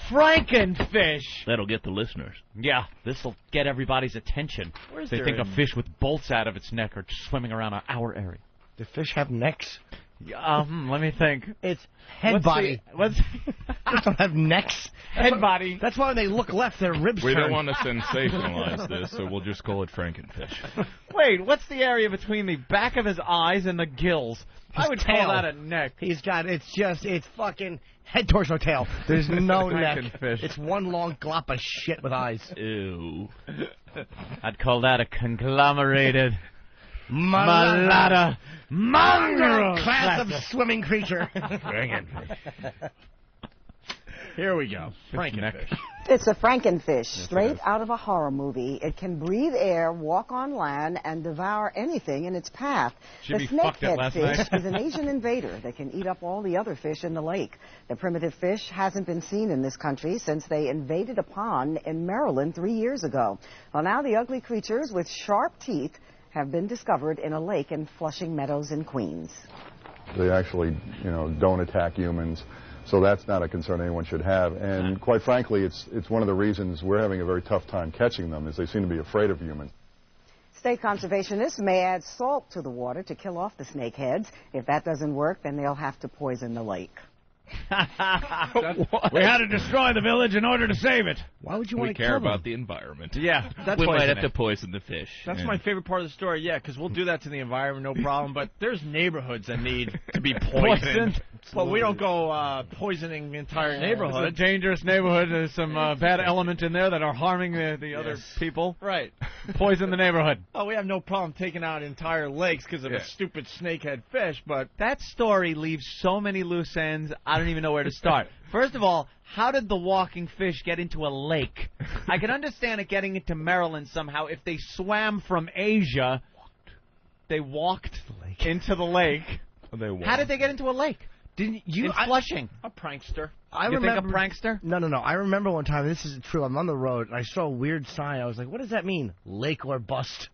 Frankenfish. That'll get the listeners. Yeah, this'll get everybody's attention. Where's They there think a in- fish with bolts out of its neck are swimming around our area. Do fish have necks? Let me think. It's head body. What's Fish don't have necks. head body? That's why when they look left, their ribs We turn. don't want to sensationalize this, so we'll just call it Frankenfish. Wait, what's the area between the back of his eyes and the gills? I would tail. call that a neck. He's got, it's fucking head, torso, tail. There's no neck. Frankenfish. It's one long glop of shit with eyes. Ew. I'd call that a conglomerated Malata. mongrel Class of swimming creature. Here we go. Frankenfish. It's a Frankenfish, straight out of a horror movie. It can breathe air, walk on land, and devour anything in its path. Should The be fucked up snakehead last fish night. is an Asian invader that can eat up all the other fish in the lake. The primitive fish hasn't been seen in this country since they invaded a pond in Maryland 3 years ago. Well, now the ugly creatures with sharp teeth have been discovered in a lake in Flushing Meadows in Queens. They actually, don't attack humans, so that's not a concern anyone should have. And quite frankly, it's one of the reasons we're having a very tough time catching them, is they seem to be afraid of humans. State conservationists may add salt to the water to kill off the snakeheads. If that doesn't work, then they'll have to poison the lake. We had to destroy the village in order to save it. Why would you We want to care kill about them? the environment. Yeah, that's We might poison have it. to poison the fish. That's Yeah. my favorite part of the story, yeah, because we'll do that to the environment, no problem, but there's neighborhoods that need to be poisoned. But we don't go poisoning entire neighborhoods. It's a dangerous neighborhood. There's some bad element in there that are harming the other people. Right. Poison the neighborhood. Oh, we have no problem taking out entire lakes because of a stupid snakehead fish, but That story leaves so many loose ends, I don't even know where to start. First of all, how did the walking fish get into a lake? I can understand it getting into Maryland somehow. If they swam from Asia, they walked into the lake. How did they get into a lake? Didn't you? In Flushing. A prankster. You think a prankster? No. I remember one time, this is true, I'm on the road, and I saw a weird sign. I was like, what does that mean? Lake or bust?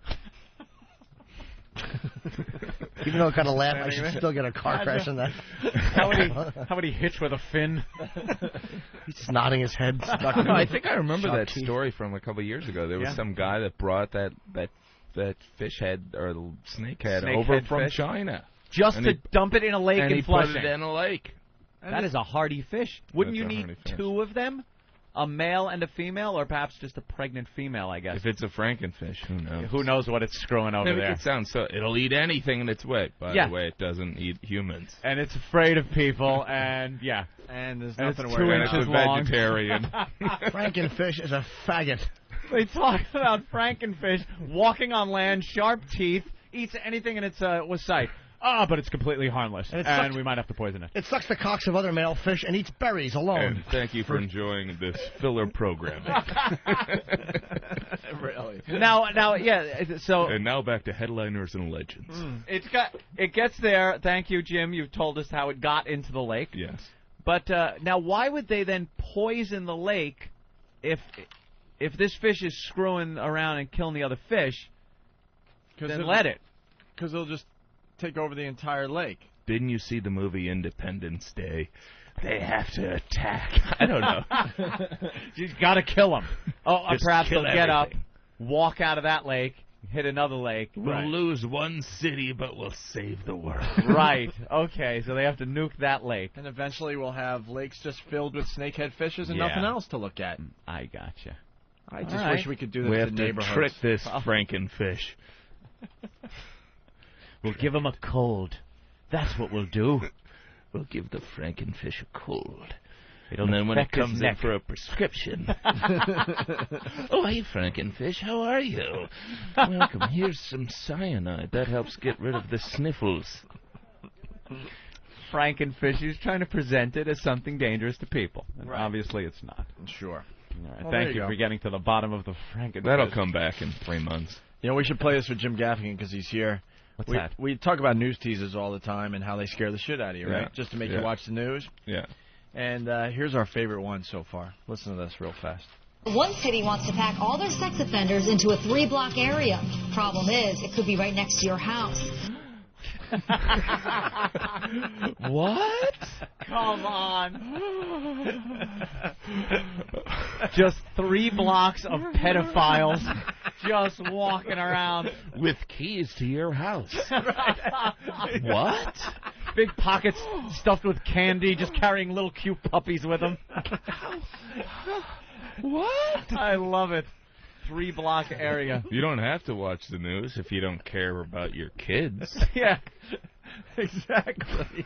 Even though I kind of laugh, I should still get a car crash in that. How would he hitch with a fin? He's just nodding his head. I think I remember that story from a couple of years ago. There was some guy that brought that fish head or snakehead over from China. Just to dump it in a lake and in Flushing. Put it in a lake. That is a hardy fish. Wouldn't you need two of them? A male and a female, or perhaps just a pregnant female, I guess. If it's a frankenfish, who knows? Who knows what it's screwing over there? It sounds so. It'll eat anything in its way. By the way, it doesn't eat humans. And it's afraid of people, and and there's and nothing it's to worry 2 about. inches long. Vegetarian. Frankenfish is a faggot. They talk about Frankenfish walking on land, sharp teeth, eats anything in its sight. But it's completely harmless, and we might have to poison it. It sucks the cocks of other male fish and eats berries alone. And thank you for enjoying this filler programming. Really? Now, so... And now back to headliners and legends. It gets there. Thank you, Jim. You've told us how it got into the lake. Yes. But now, why would they then poison the lake if this fish is screwing around and killing the other fish? Then let it. Because they'll just take over the entire lake. Didn't you see the movie Independence Day? They have to attack. I don't know. You got to kill them. Perhaps they'll get up, everything. walk out of that lake, hit another lake. We'll lose one city, but we'll save the world. Right. Okay, so they have to nuke that lake. And eventually we'll have lakes just filled with snakehead fishes and nothing else to look at. I gotcha. I just wish we could do this we to have to neighborhoods. trick this Frankenfish. We'll give him a cold. That's what we'll do. We'll give the Frankenfish a cold. And then when it comes in for a prescription... Oh, hey, Frankenfish, how are you? Welcome. Here's some cyanide. That helps get rid of the sniffles. Frankenfish, he's trying to present it as something dangerous to people. And obviously it's not. Sure. All right, Well, thank there you you for go. getting to the bottom of the Frankenfish. That'll come back in 3 months. You know, we should play this with Jim Gaffigan because he's here. What's that? We talk about news teasers all the time and how they scare the shit out of you, right? Just to make you watch the news. Yeah. And here's our favorite one so far. Listen to this real fast. One city wants to pack all their sex offenders into a 3-block area. Problem is, it could be right next to your house. What? Come on. Just 3 blocks of pedophiles just walking around. With keys to your house. What? Big pockets stuffed with candy, just carrying little cute puppies with them. What? I love it. 3-block area. You don't have to watch the news if you don't care about your kids. Yeah, exactly.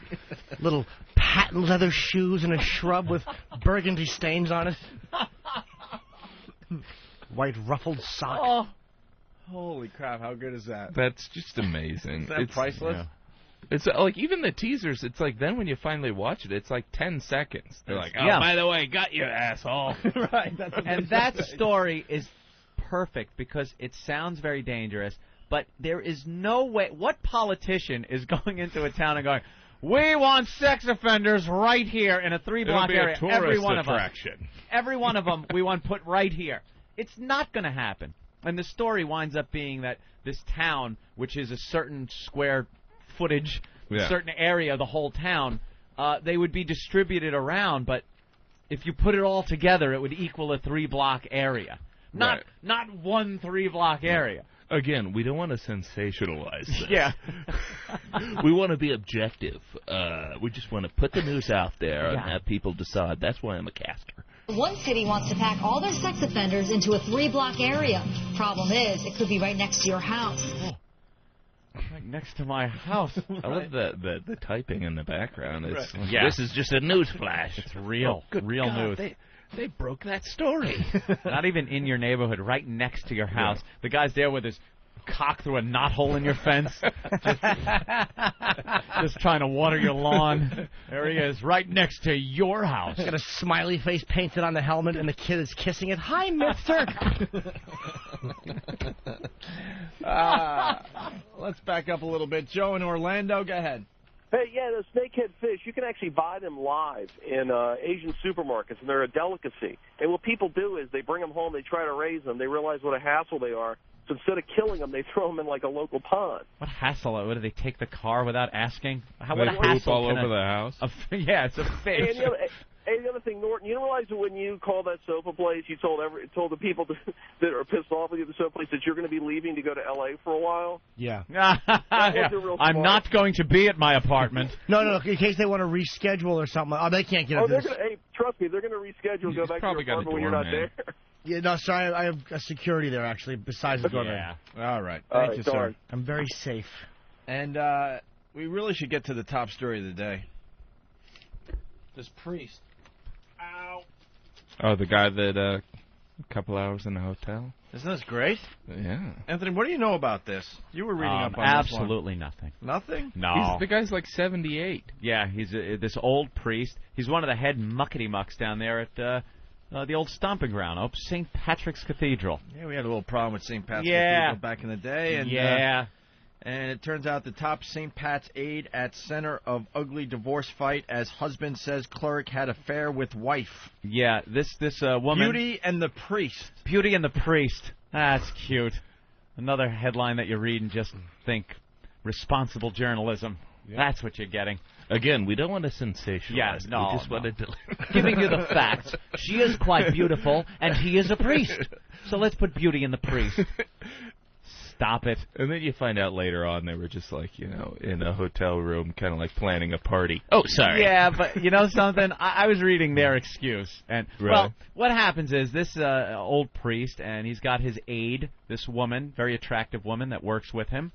Little patent leather shoes and a shrub with burgundy stains on it. White ruffled sock. Oh, holy crap! How good is that? That's just amazing. Is that It's priceless? Yeah. It's like even the teasers. It's like then when you finally watch it, it's like 10 seconds. They're like, oh, by the way, got you, asshole. Right. And that story is perfect because it sounds very dangerous, but there is no way. What politician is going into a town and going, we want sex offenders right here in a 3-block area? Every one attraction. of them. Every one of them we want put right here. It's not going to happen. And the story winds up being that this town, which is a certain square footage, a certain area, the whole town, they would be distributed around, but if you put it all together, it would equal a 3-block area. Not one 3-block area. Again, we don't want to sensationalize this. Yeah. We want to be objective. We just want to put the news out there and have people decide. That's why I'm a caster. One city wants to pack all their sex offenders into a 3-block area. Problem is, it could be right next to your house. Right next to my house. I love the typing in the background. It's Right. Yeah. This is just a news flash. It's real. Oh, good real God, news. They broke that story. Not even in your neighborhood, right next to your house. The guy's there with his Cock through a knothole in your fence. Just trying to water your lawn. There he is, right next to your house. Got a smiley face painted on the helmet, and the kid is kissing it. Hi, mister. Let's back up a little bit. Joe in Orlando, go ahead. Hey, yeah, the snakehead fish, you can actually buy them live in Asian supermarkets, and they're a delicacy. And what people do is they bring them home, they try to raise them, they realize what a hassle they are. So instead of killing them, they throw them in like a local pond. What hassle? What, do they take the car without asking? What They a hassle poop all can over the house. Yeah, it's a fish. And the other thing, Norton, you don't realize that when you called that sofa place, you told the people that are pissed off with you at the sofa place that you're going to be leaving to go to L.A. for a while? Yeah. I'm not going to be at my apartment. No, in case they want to reschedule or something. Oh, they can't get it. Hey, trust me, they're going to reschedule, go back to your apartment when you're not there. Yeah, no, sorry, I have a security there, actually, besides the door. Yeah. All right. All Thank right, you, sir. darn. I'm very safe. And we really should get to the top story of the day. This priest. Ow. Oh, the guy that a couple hours in the hotel. Isn't this great? Yeah. Anthony, what do you know about this? You were reading up on this one. Absolutely nothing. Nothing? No. The guy's like 78. Yeah, he's this old priest. He's one of the head muckety-mucks down there at the old stomping ground, St. Patrick's Cathedral. Yeah, we had a little problem with St. Patrick's Cathedral back in the day. And, and it turns out the top St. Pat's aide at center of ugly divorce fight as husband says cleric had affair with wife. Yeah, this woman. Beauty and the priest. Beauty and the priest. That's cute. Another headline that you read and just think responsible journalism. Yeah. That's what you're getting. Again, we don't want to sensationalize. Yeah, no, we just want to giving you the facts. She is quite beautiful, and he is a priest. So let's put beauty in the priest. Stop it. And then you find out later on they were just like, in a hotel room, kind of like planning a party. Oh, sorry. Yeah, but you know something? I was reading their excuse. And, well, what happens is this old priest, and he's got his aide, this woman, very attractive woman that works with him.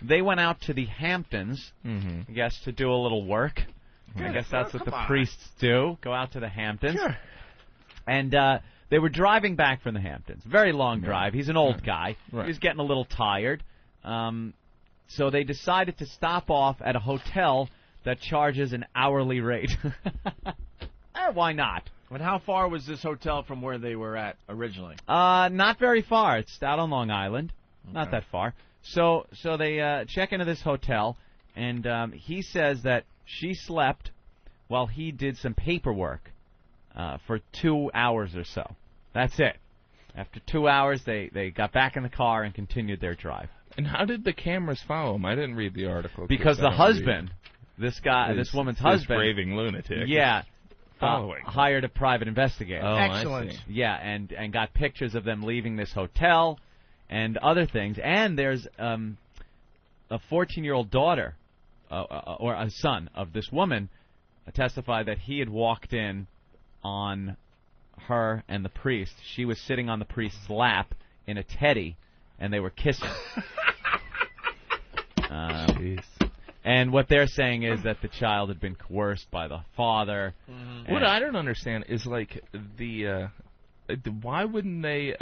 They went out to the Hamptons, I guess, to do a little work. I guess that's what the priests do, go out to the Hamptons. Sure. And they were driving back from the Hamptons. Very long drive. He's an old guy. Right. He was getting a little tired. So they decided to stop off at a hotel that charges an hourly rate. Why not? But how far was this hotel from where they were at originally? Not very far. It's out on Long Island. Okay. Not that far. So they check into this hotel, and he says that she slept while he did some paperwork for 2 hours or so. That's it. After 2 hours, they got back in the car and continued their drive. And how did the cameras follow him? I didn't read the article. Because the husband, this woman's husband, raving lunatic, hired a private investigator. Oh, excellent. I see. Yeah, and got pictures of them leaving this hotel and other things. And there's a 14-year-old daughter or a son of this woman testified that he had walked in on her and the priest. She was sitting on the priest's lap in a teddy, and they were kissing. And what they're saying is that the child had been coerced by the father. Mm-hmm. What I don't understand is, like, why wouldn't they,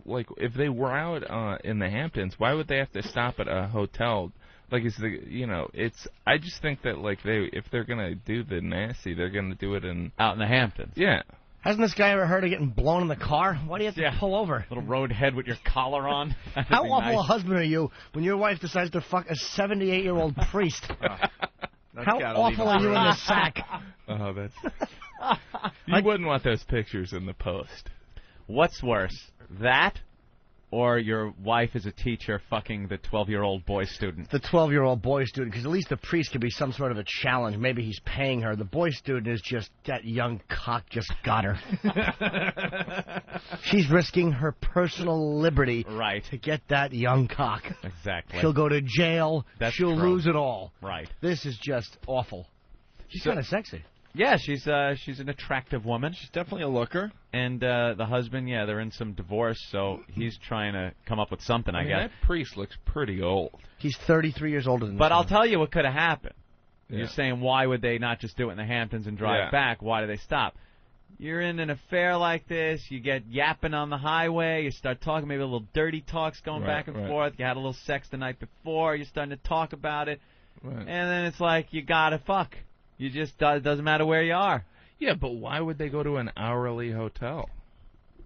like, if they were out in the Hamptons, why would they have to stop at a hotel? Like, I just think that, like, if they're gonna do the nasty, they're gonna do it out in the Hamptons. Yeah. Hasn't this guy ever heard of getting blown in the car? Why do you have to pull over? Little road head with your collar on. How awful a husband are you when your wife decides to fuck a 78-year-old priest? How awful are you in the sack? Oh, that's... You wouldn't want those pictures in the Post. What's worse, that or your wife is a teacher fucking the 12-year-old boy student? The 12-year-old boy student, because at least the priest could be some sort of a challenge. Maybe he's paying her. The boy student is just, that young cock just got her. She's risking her personal liberty to get that young cock. Exactly. She'll go to jail. She'll lose it all. Right. This is just awful. She's kind of sexy. Yeah, she's an attractive woman. She's definitely a looker. And the husband, they're in some divorce, so he's trying to come up with something, I guess. That priest looks pretty old. He's 33 years older than But I'll tell you what could have happened. Yeah. You're saying, why would they not just do it in the Hamptons and drive back? Why do they stop? you're in an affair like this, you get yapping on the highway, you start talking, maybe a little dirty talks going back and forth, you had a little sex the night before, you're starting to talk about it, and then it's like you gotta fuck. You just, it doesn't matter where you are. Yeah, but why would they go to an hourly hotel?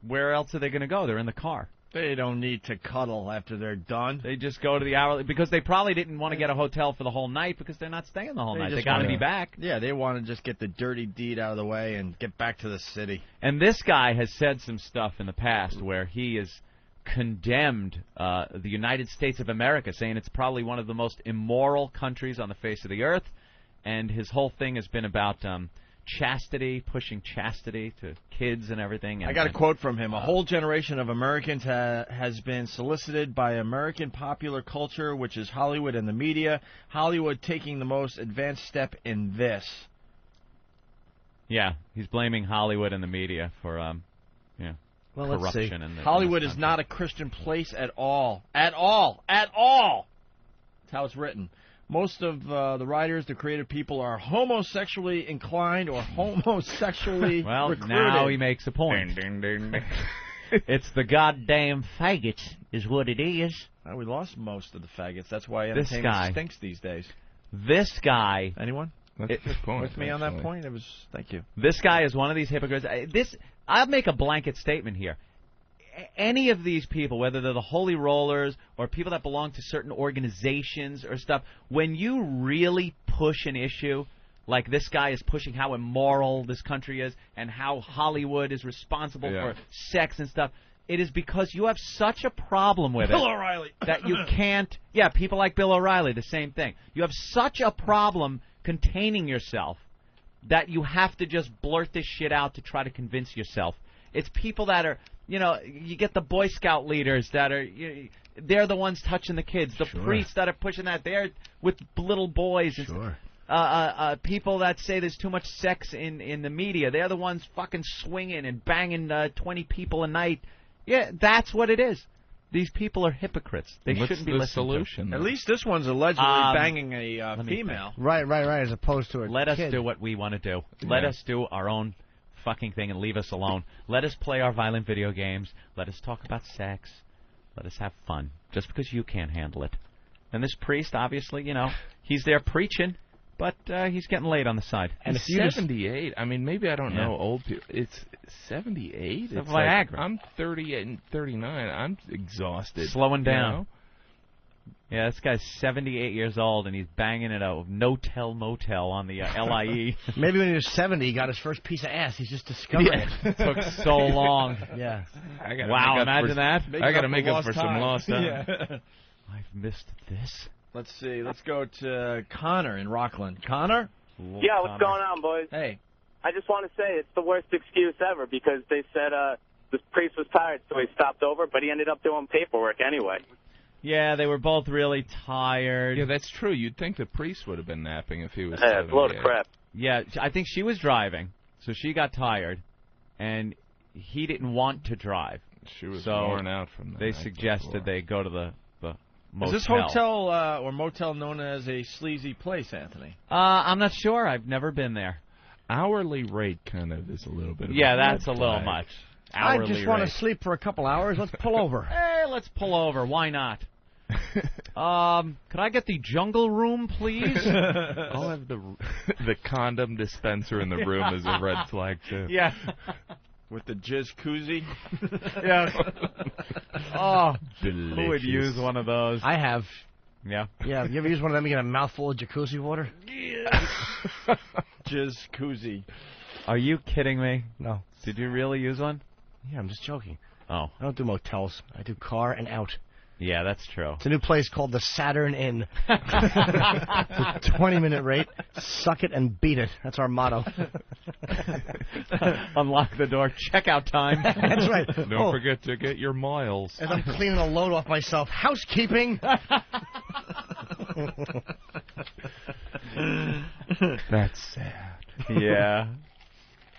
Where else are they going to go? They're in the car. They don't need to cuddle after they're done. They just go to the hourly, because they probably didn't want to get a hotel for the whole night because they're not staying the whole night. They got to be back. Yeah, they want to just get the dirty deed out of the way and get back to the city. And this guy has said some stuff in the past where he has condemned the United States of America, saying it's probably one of the most immoral countries on the face of the earth. And his whole thing has been about chastity, pushing chastity to kids and everything. And, I got a quote from him. A whole generation of Americans has been solicited by American popular culture, which is Hollywood and the media. Hollywood taking the most advanced step in this. Yeah, he's blaming Hollywood and the media for corruption. In Hollywood is not a Christian place at all. At all. At all. That's how it's written. Most of the writers, the creative people, are homosexually inclined or homosexually recruited. Now he makes a point. Ding, ding, ding. It's the goddamn faggots is what it is. We lost most of the faggots. That's why entertainment stinks these days. This guy... Anyone? That's a good point. With me on that point? It was. Thank you. This guy is one of these hypocrites. I'll make a blanket statement here. Any of these people, whether they're the Holy Rollers or people that belong to certain organizations or stuff, when you really push an issue like this guy is pushing how immoral this country is and how Hollywood is responsible for sex and stuff, it is because you have such a problem with Bill O'Reilly. that you can't... Yeah, people like Bill O'Reilly, the same thing. You have such a problem containing yourself that you have to just blurt this shit out to try to convince yourself. It's people that are... You know, you get the Boy Scout leaders that are, they're the ones touching the kids. The priests that are pushing that, they're with little boys. Sure. People that say there's too much sex in the media, they're the ones fucking swinging and banging 20 people a night. Yeah, that's what it is. These people are hypocrites. They shouldn't be listened solution, to. At least this one's allegedly banging a female. Right, as opposed to a Let kid. us do what we want to do. Let us do our own fucking thing and leave us alone. Let us play our violent video games. Let us talk about sex. Let us have fun. Just because you can't handle it. And this priest, obviously, he's there preaching, but he's getting laid on the side. And 78. I mean, maybe I don't know old people. It's 78. It's Viagra. Like, I'm 38 and 39. I'm exhausted. Slowing down. Yeah, this guy's 78 years old, and he's banging at a no-tell motel on the LIE. Maybe when he was 70, he got his first piece of ass. He's just discovering it. Took so long. Yeah. Wow, imagine that. I got to make up for some lost time. Yeah. I've missed this. Let's see. Let's go to Connor in Rockland. Connor? Yeah, what's going on, boys? Hey. I just want to say it's the worst excuse ever because they said this priest was tired, so he stopped over, but he ended up doing paperwork anyway. Yeah, they were both really tired. Yeah, that's true. You'd think the priest would have been napping if he was. Yeah, it's a load of crap. Yeah, I think she was driving, so she got tired, and he didn't want to drive. She was worn out from the They suggested they go to the motel. Is this hotel or motel known as a sleazy place, Anthony? I'm not sure. I've never been there. Hourly rate kind of is a little bit. Yeah, that's a little much. I just want to sleep for a couple hours. Let's pull over. Hey, let's pull over. Why not? Could I get the jungle room, please? I'll have the condom dispenser in the room as a red flag, too. Yeah. With the jizz koozie? Yeah. Oh, delicious. Who would use one of those? I have. Yeah. Yeah, you ever use one of them and get a mouthful of jacuzzi water? Yeah. Jizz koozie. Are you kidding me? No. Did you really use one? Yeah, I'm just joking. Oh. I don't do motels. I do car and out. Yeah, that's true. It's a new place called the Saturn Inn. It's a 20-minute rate. Suck it and beat it. That's our motto. Unlock the door. Checkout time. That's right. Don't forget to get your miles. As I'm cleaning a load off myself. Housekeeping. That's sad. Yeah.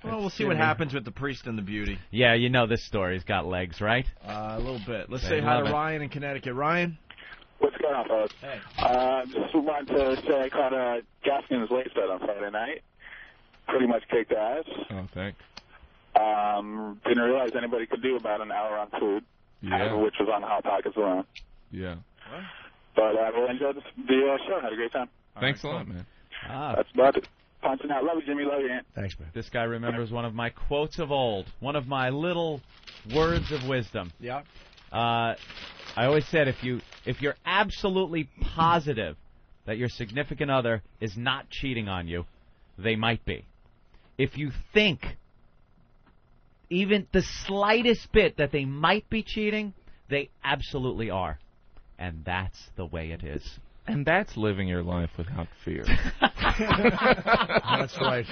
Well, we'll see what happens with the priest and the beauty. Yeah, you know this story's got legs, right? A little bit. Let's say hi to Ryan in Connecticut. Ryan? What's going on, folks? Hey. Just wanted to say I caught Gaffigan's late set on Friday night. Pretty much kicked ass. Oh, thanks. Didn't realize anybody could do about an hour on food, half of which was on the Hot Pockets alone. Yeah. But I really enjoyed the show. Had a great time. Thanks a lot, man. That's about it. Punching out. Love you, Jimmy. Love you, Aunt. Thanks, man. This guy remembers one of my quotes of old, one of my little words of wisdom. Yeah. I always said if you're absolutely positive that your significant other is not cheating on you, they might be. If you think even the slightest bit that they might be cheating, they absolutely are. And that's the way it is. And that's living your life without fear. That's right.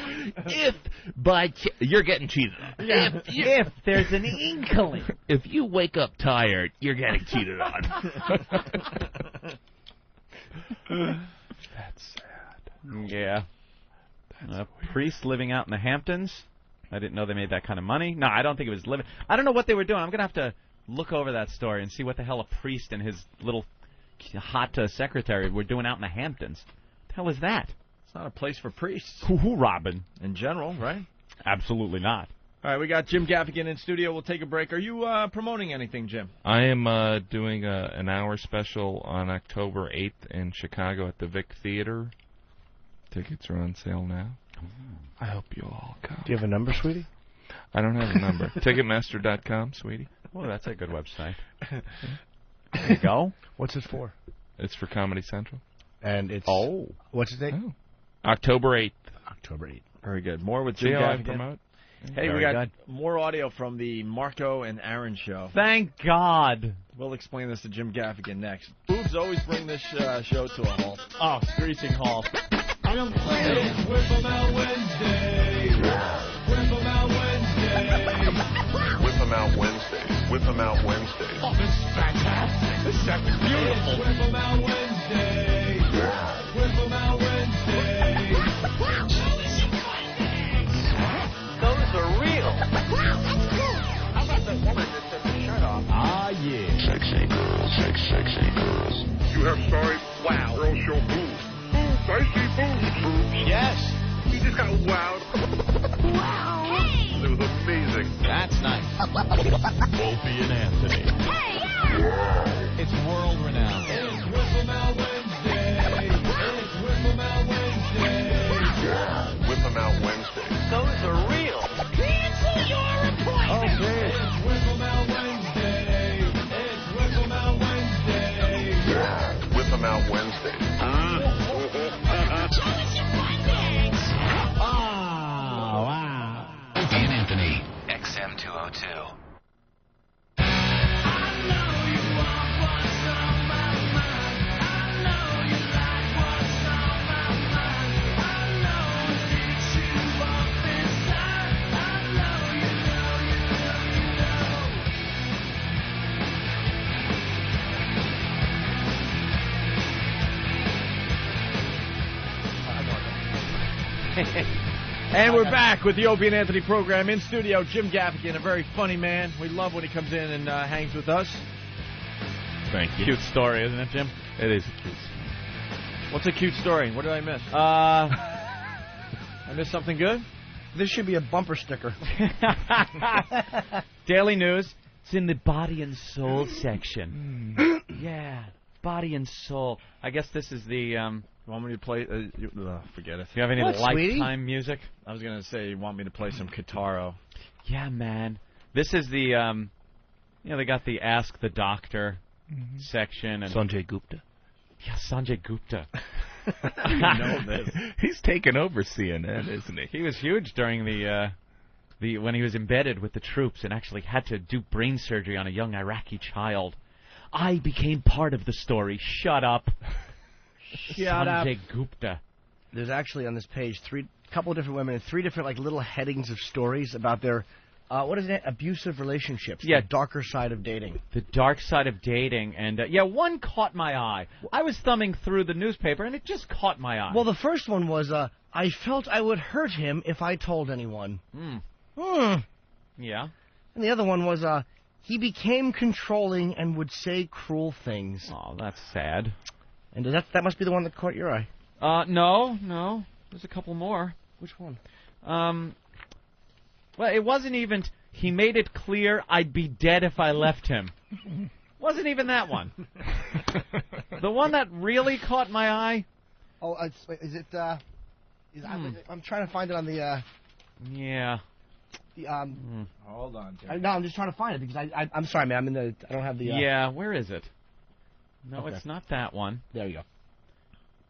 You're getting cheated on. If there's an inkling. If you wake up tired, you're getting cheated on. That's sad. Yeah. A priest living out in the Hamptons. I didn't know they made that kind of money. No, I don't think it was living. I don't know what they were doing. I'm going to have to look over that story and see what the hell a priest and his little hot secretary were doing out in the Hamptons. What the hell is that? It's not a place for priests. Hoo-hoo, Robin. In general, right? Absolutely not. All right, we got Jim Gaffigan in studio. We'll take a break. Are you promoting anything, Jim? I am doing an hour special on October 8th in Chicago at the Vic Theater. Tickets are on sale now. I hope you'll all come. Do you have a number, sweetie? I don't have a number. Ticketmaster.com, sweetie. Well, that's a good website. There you go. What's it for? It's for Comedy Central. And it's... Oh. What's the date? Oh. October 8th. October 8th. Very good. More with Jim Gaffigan. Hey, we got more audio from the Marco and Aaron show. Thank God. We'll explain this to Jim Gaffigan next. Boobs always bring this show to a halt. Oh, screeching halt. I don't play it. Whip 'em out Wednesday. Whip 'em out Wednesday. Whip 'em out Wednesday. Whip 'em out Wednesday. Oh, this is fantastic. This is beautiful. Whip 'em out Wednesday. Whip 'em out Wednesday. Those are real. Wow, that's cool. How about the woman that took her shirt off? Ah, yeah. Sexy girls, sexy girls. You have sorry girls show boobs. Boobs, I see boobs. Yes. You just got wowed. Wow. Hey. It was amazing. That's nice. Opie and Anthony. Hey, yeah. It's world renowned. It's Whip 'em out Wednesday. It's Whip 'em out Wednesday. Whip 'em out Wednesday. Those are real. Cancel your appointment. Okay. It's Whip 'em out Wednesday. It's Whip 'em out Wednesday. Whip 'em out Wednesday. Show us your findings. Oh, wow. Opie and Anthony, XM202. And we're back with the Opie and Anthony program. In studio, Jim Gaffigan, a very funny man. We love when he comes in and hangs with us. Thank you. Cute story, isn't it, Jim? It is a cute story. What's a cute story? What did I miss? I missed something good? This should be a bumper sticker. Daily News. It's in the body and soul section. Yeah, body and soul. I guess this is the... You want me to play? Forget it. Do you have any lifetime sweetie? music? I was going to say, you want me to play some Kitaro. Yeah, man. This is the, they got the Ask the Doctor section. And Sanjay Gupta. Yeah, Sanjay Gupta. I know this. He's taken over CNN, isn't he? He was huge during the when he was embedded with the troops and actually had to do brain surgery on a young Iraqi child. I became part of the story. Shut up. Sanjay Gupta. There's actually on this page couple of different women and three different little headings of stories about their what is it? Abusive relationships. Yeah, the darker side of dating. The dark side of dating, and one caught my eye. I was thumbing through the newspaper, and it just caught my eye. Well, the first one was I felt I would hurt him if I told anyone. Yeah. And the other one was he became controlling and would say cruel things. Oh, that's sad. And that must be the one that caught your eye. No. There's a couple more. Which one? Well, it wasn't even. He made it clear I'd be dead if I left him. Wasn't even that one. The one that really caught my eye. Oh, is it? I'm trying to find it on the. Yeah. Hold on. No, I'm just trying to find it because I'm sorry, man. I don't have the. Yeah, where is it? No, Okay. it's not that one. There you go.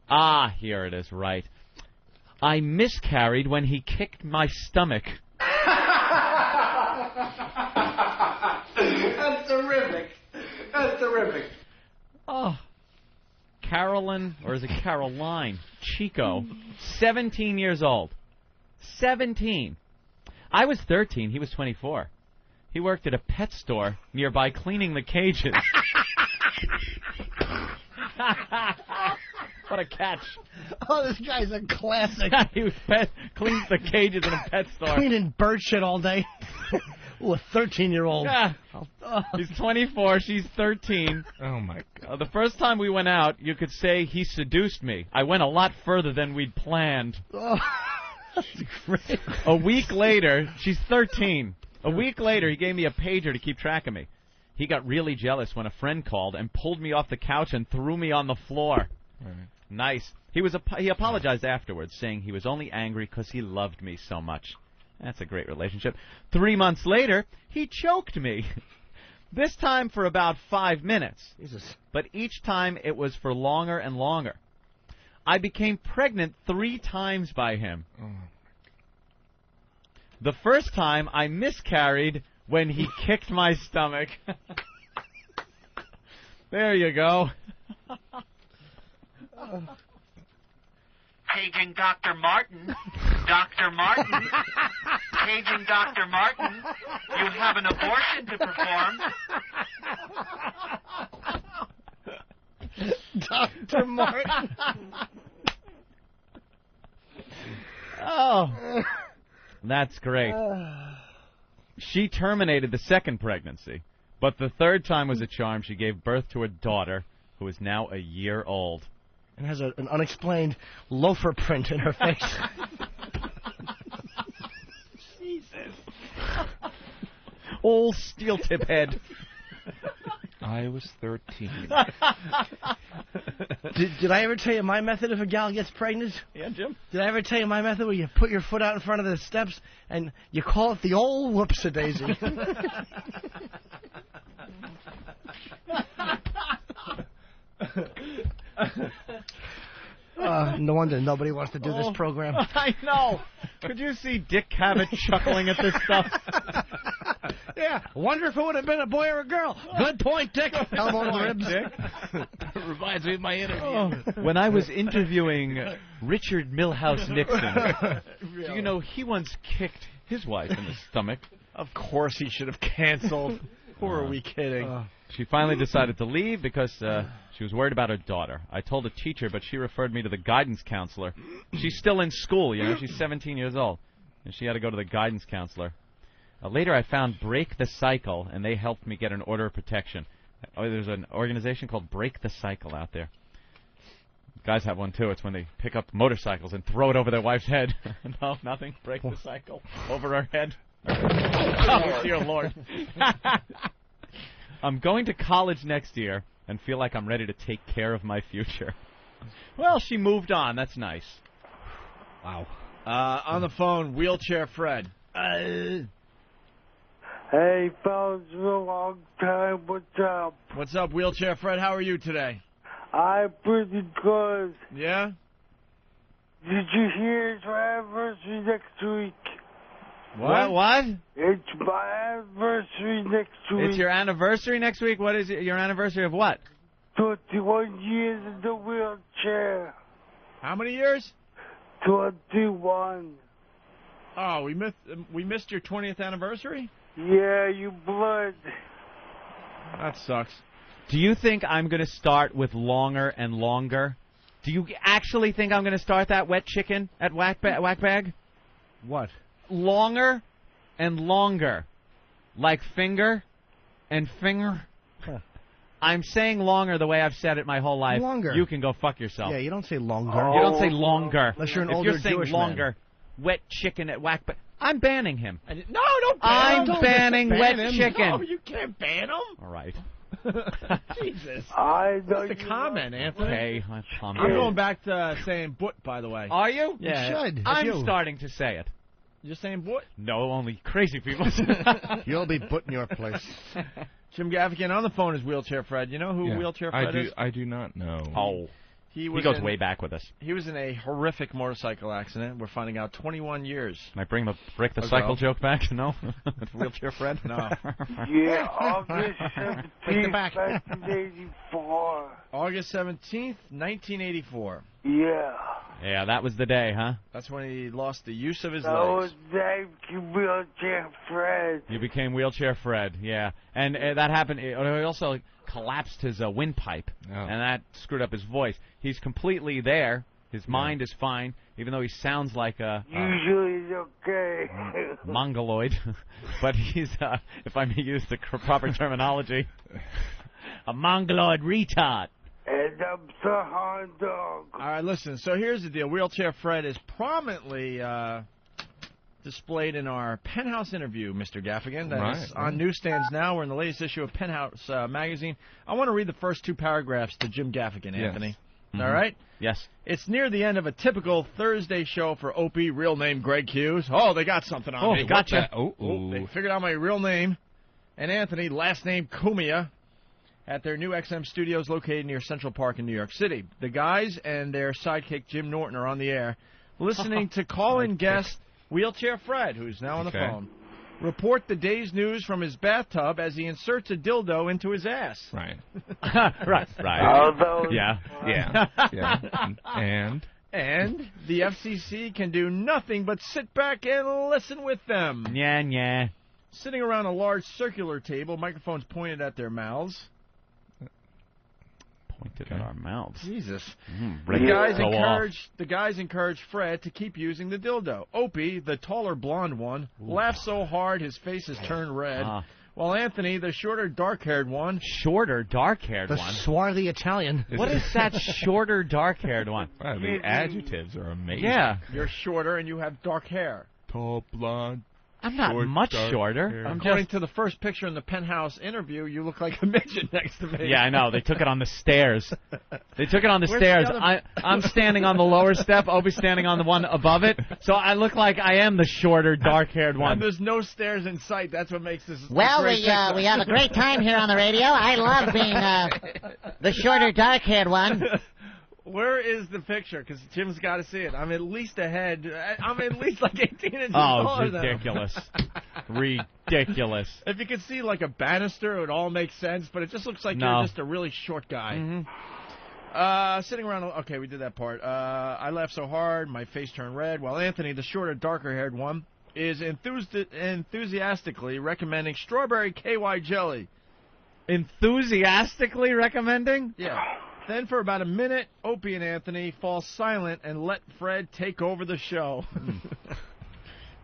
Ah, here it is. Right. I miscarried when he kicked my stomach. That's terrific. That's terrific. Oh. Carolyn, or is it Caroline? Chico, 17 years old. 17. I was 13. He was 24. He worked at a pet store nearby cleaning the cages. What a catch. Oh, this guy's a classic. He cleans the cages in a pet store. Cleaning bird shit all day. Ooh, a 13-year-old. Yeah. He's 24, she's 13. Oh, my God. The first time we went out, you could say he seduced me. I went a lot further than we'd planned. Oh, that's great. A week later, she's 13. A week later, he gave me a pager to keep track of me. He got really jealous when a friend called and pulled me off the couch and threw me on the floor. Right. Nice. He apologized afterwards, saying he was only angry because he loved me so much. That's a great relationship. 3 months later, he choked me. This time for about 5 minutes. Jesus. But each time it was for longer and longer. I became pregnant 3 times by him. Oh. The first time I miscarried when he kicked my stomach. There you go. Paging Dr. Martin. Dr. Martin. Paging Dr. Martin. You have an abortion to perform. Dr. Martin. Oh. That's great. She terminated the second pregnancy, but the third time was a charm. She gave birth to a daughter who is now a year old. And has an unexplained loafer print in her face. Jesus. Old steel tip head. I was 13. Did I ever tell you my method if a gal gets pregnant? Yeah, Jim. Did I ever tell you my method where you put your foot out in front of the steps and you call it the old whoops-a-daisy? No wonder nobody wants to do this program. I know. Could you see Dick Cavett chuckling at this stuff? Yeah. Wonder if it would have been a boy or a girl. Good point, Dick. Elbow to the ribs. Reminds me of my interview. When I was interviewing Richard Milhouse Nixon, do you know he once kicked his wife in the stomach? Of course he should have canceled. Who are we kidding? She finally decided to leave because she was worried about her daughter. I told the teacher, but she referred me to the guidance counselor. She's still in school, you know. She's 17 years old, and she had to go to the guidance counselor. Later, I found Break the Cycle, and they helped me get an order of protection. There's an organization called Break the Cycle out there. Guys have one, too. It's when they pick up motorcycles and throw it over their wife's head. No, nothing. Break the cycle over her head. Oh, dear Lord. I'm going to college next year and feel like I'm ready to take care of my future. Well, she moved on. That's nice. Wow. On the phone, Wheelchair Fred. Hey, fellas, it's been a long time. What's up? What's up, Wheelchair Fred? How are you today? I'm pretty good. Yeah? Did you hear it's my anniversary next week? What? It's my anniversary next week. It's your anniversary next week? What is it? Your anniversary of what? 21 years in the wheelchair. How many years? 21. Oh, we missed your 20th anniversary? Yeah, you blood. That sucks. Do you think I'm going to start with longer and longer? Do you actually think I'm going to start that wet chicken at Whack Bag? What? Longer and longer. Like finger and finger. Huh. I'm saying longer the way I've said it my whole life. Longer. You can go fuck yourself. Yeah, you don't say longer. You don't say longer. Unless you're an if older you're saying Jewish longer, man. wet chicken at Whack Bag. I'm banning him. No, don't ban I'm him. banning ban wet him. chicken. No, you can't ban him. All right. Jesus. That's a comment, Anthony. Okay, I'm going back to saying "but," by the way. Are you? Yeah. You should. I'm starting to say it. You're saying "but"? No, only crazy people. You'll be put in your place. Jim Gaffigan on the phone is Wheelchair Fred. You know who Wheelchair Fred is? I do not know. Oh. He goes way back with us. He was in a horrific motorcycle accident. We're finding out 21 years. Can I bring the cycle joke back? No? Wheelchair Fred? No. Yeah, August 17th, back. 1984. August 17th, 1984. Yeah. Yeah, that was the day, huh? That's when he lost the use of his That legs. was Wheelchair Fred. You became Wheelchair Fred, yeah. And that happened. He also collapsed his windpipe, and that screwed up his voice. He's completely there. His mind is fine, even though he sounds like a usually he's okay. mongoloid. But he's, if I may use the proper terminology, a mongoloid retard. And I'm the hot dog. All right, listen. So here's the deal. Wheelchair Fred is prominently displayed in our Penthouse interview, Mr. Gaffigan. That is on newsstands now. We're in the latest issue of Penthouse magazine. I want to read the first two paragraphs to Jim Gaffigan, Anthony. Mm-hmm. All right? Yes. It's near the end of a typical Thursday show for Opie, real name Greg Hughes. Oh, they got something on me. Gotcha. They figured out my real name. And Anthony, last name Cumia, at their new XM studios located near Central Park in New York City. The guys and their sidekick Jim Norton are on the air, listening to call-in guest Wheelchair Fred, who's now on the phone, report the day's news from his bathtub as he inserts a dildo into his ass. Right. Right. Although, Yeah. And the FCC can do nothing but sit back and listen with them. Yeah. Sitting around a large circular table, microphones pointed at their mouths. Pointed at our mouths. Jesus. The guys encourage Fred to keep using the dildo. Opie, the taller blonde one, laughs so hard his face has turned red. While Anthony, the shorter dark-haired one... Shorter dark-haired the one? The swarthy Italian. What is that shorter dark-haired one? Wow, the adjectives are amazing. Yeah. You're shorter and you have dark hair. Tall, blonde. I'm not much shorter. According to the first picture in the Penthouse interview, you look like a midget next to me. Yeah, I know. They took it on the stairs. Where's the stairs. other- I'm standing on the lower step. Opie's standing on the one above it. So I look like I am the shorter, dark-haired one. And there's no stairs in sight. That's what makes this. Well, great we have a great time here on the radio. I love being the shorter, dark-haired one. Where is the picture? Because Jim's got to see it. I'm at least ahead. I'm at least like 18 inches taller than him. Ridiculous. Ridiculous. If you could see like a banister, it would all make sense, but it just looks like you're just a really short guy. Sitting around... Okay, we did that part. I laughed so hard, my face turned red, while Anthony, the shorter, darker-haired one, is enthusiastically recommending strawberry KY jelly. Enthusiastically recommending? Yeah. Then for about a minute, Opie and Anthony fall silent and let Fred take over the show.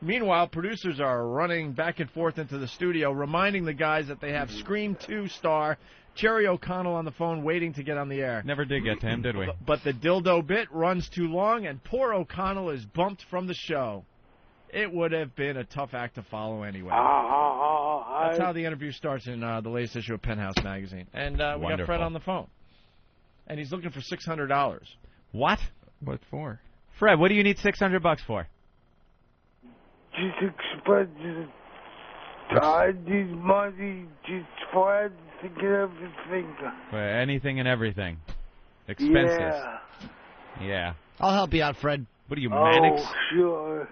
Meanwhile, producers are running back and forth into the studio, reminding the guys that they have Scream 2 star Jerry O'Connell on the phone waiting to get on the air. Never did get to him, did we? But the dildo bit runs too long, and poor O'Connell is bumped from the show. It would have been a tough act to follow anyway. That's how the interview starts in the latest issue of Penthouse magazine. And we got Fred on the phone. And he's looking for $600. What? What for? Fred, what do you need $600 for? Just expensive. I need money just for anything and everything. For anything and everything. Expenses. Yeah. I'll help you out, Fred. What are you, Mannix? Oh, sure.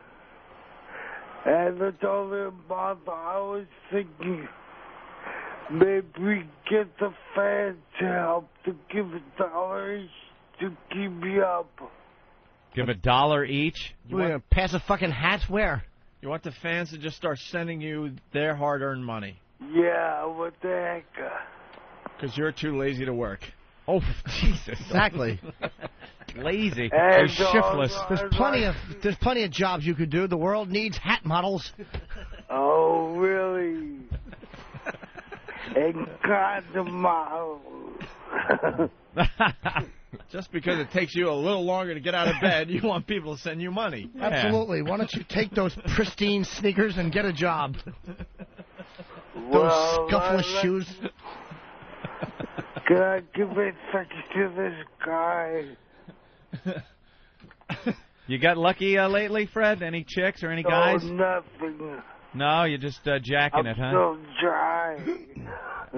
And I told him about I was thinking... Maybe we get the fans to help to give $1 each to keep me up. Give $1 each? You want to pass a fucking hat? Where? You want the fans to just start sending you their hard-earned money. Yeah, what the heck? Because you're too lazy to work. Oh, Jesus. Exactly. Lazy. And You're shiftless. There's plenty of jobs you could do. The world needs hat models. Oh, really? And cotton models. Just because it takes you a little longer to get out of bed, you want people to send you money. Absolutely. Why don't you take those pristine sneakers and get a job? Well, those scuffless shoes. Can I give a thanks to this guy? You got lucky lately, Fred? Any chicks or any guys? No, nothing. No, you're just jacking it, huh? I'm so dry.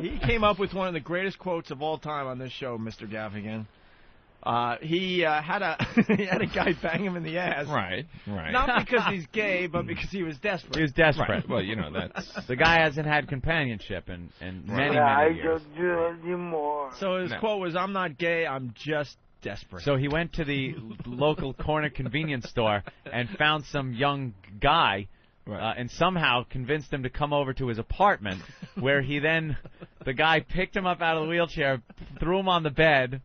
He came up with one of the greatest quotes of all time on this show, Mr. Gaffigan. He had a guy bang him in the ass. Right. Not because he's gay, but because he was desperate. He was desperate. Right. Well, you know, that's... The guy hasn't had companionship in many years. I don't do it anymore. So his quote was, "I'm not gay, I'm just desperate." So he went to the local corner convenience store and found some young guy and somehow convinced him to come over to his apartment, where the guy picked him up out of the wheelchair, threw him on the bed,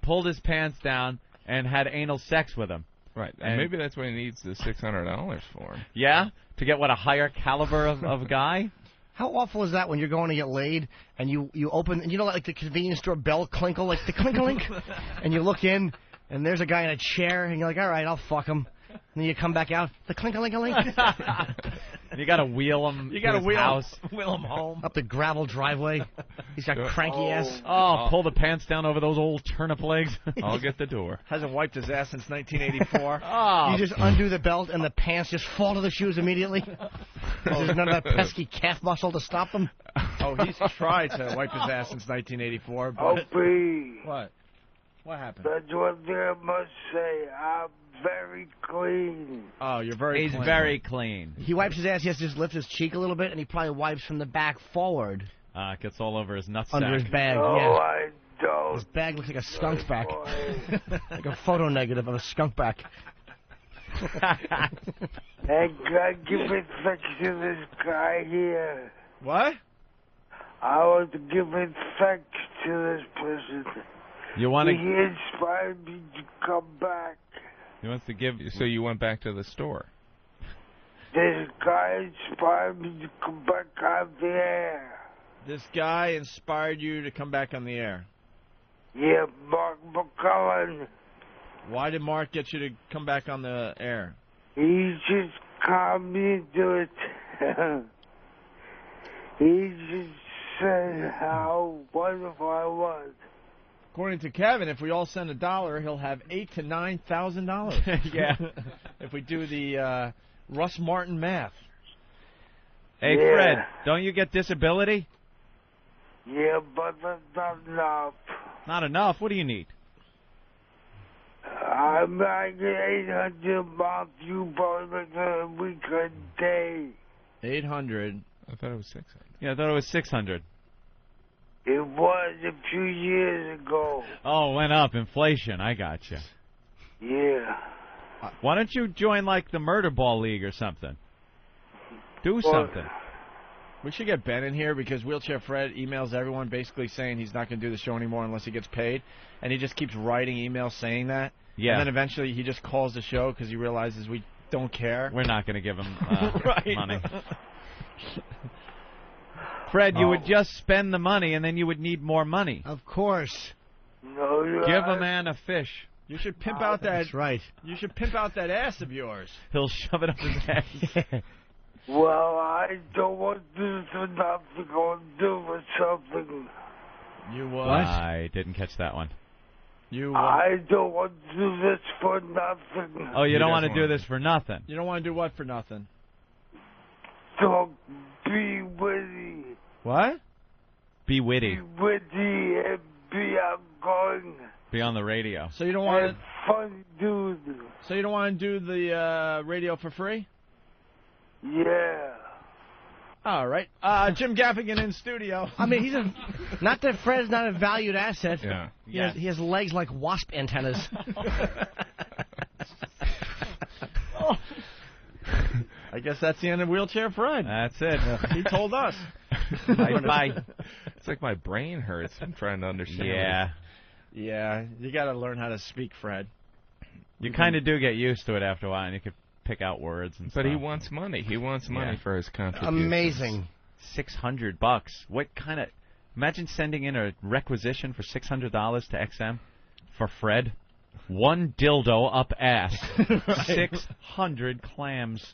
pulled his pants down, and had anal sex with him. Right, and maybe that's what he needs the $600 for. Yeah? To get, a higher caliber of guy? How awful is that when you're going to get laid and you open, and you know, like the convenience store bell clinkle, like the clink-a-link, and you look in, and there's a guy in a chair, and you're like, all right, I'll fuck him. And then you come back out, the clink-a-link-a-link. You got to wheel him to his house. Wheel him home. Up the gravel driveway. He's got cranky ass. Pull the pants down over those old turnip legs. I'll get the door. Hasn't wiped his ass since 1984. You just undo the belt and the pants just fall to the shoes immediately. There's none of that pesky calf muscle to stop them. Oh, he's tried to wipe his ass since 1984. But Opie. What? What happened? That's one thing I must say. I'm very clean. Oh, you're very He's clean. very clean. He wipes his ass, he has to just lift his cheek a little bit, and he probably wipes from the back forward. It gets all over his nutsack. Under his bag, I don't. His bag looks like a skunk back. Like a photo negative of a skunk back. And I give it thanks to this guy here. What? I want to give it thanks to this person. You want He to? inspired me to come back. He wants to give. So you went back to the store. This guy inspired me to come back on the air. This guy inspired you to come back on the air. Yeah, Mark McCullen. Why did Mark get you to come back on the air? He just calmed me into it. He just said how wonderful I was. According to Kevin, if we all send $1, he'll have $8,000 to $9,000. Yeah. If we do the Russ Martin math. Hey, Yeah. Fred, don't you get disability? Yeah, but that's not enough. Not enough. What do you need? I'm making 800 a month. You probably make a week a day. 800. I thought it was 600. Yeah, I thought it was 600. It was a few years ago. Oh, it went up. Inflation. I got you. Yeah. Why don't you join, like, the Murder Ball League or something? Do something. We should get Ben in here because Wheelchair Fred emails everyone basically saying he's not going to do the show anymore unless he gets paid. And he just keeps writing emails saying that. Yeah. And then eventually he just calls the show because he realizes we don't care. We're not going to give him Right. money. Fred, you would just spend the money and then you would need more money. Of course. No, Give a man a fish. You should pimp out that. That's right. You should pimp out that ass of yours. He'll shove it up his ass. Well, I don't want to do for nothing. I want to do for something. You what? I didn't catch that one. You. I don't want to do this for nothing. Oh, you don't want to do this for nothing. You don't want to do what for nothing? Don't be witty. What? Be witty. Be witty and be outgoing. Be on the radio. So you don't want And fun dude. So you don't want to do the radio for free? Yeah. All right. Jim Gaffigan in studio. I mean, not that Fred's not a valued asset. Yeah. He has legs like wasp antennas. I guess that's the end of Wheelchair Fred. That's it. He told us. Bye. It's like my brain hurts. I'm trying to understand. Yeah. Yeah, you got to learn how to speak, Fred. You kind of do get used to it after a while, and you can pick out words and stuff. But he wants money. He wants money for his contributions. Amazing. $600. What kind of... Imagine sending in a requisition for $600 to XM. for Fred. 1 dildo up ass. 600 clams.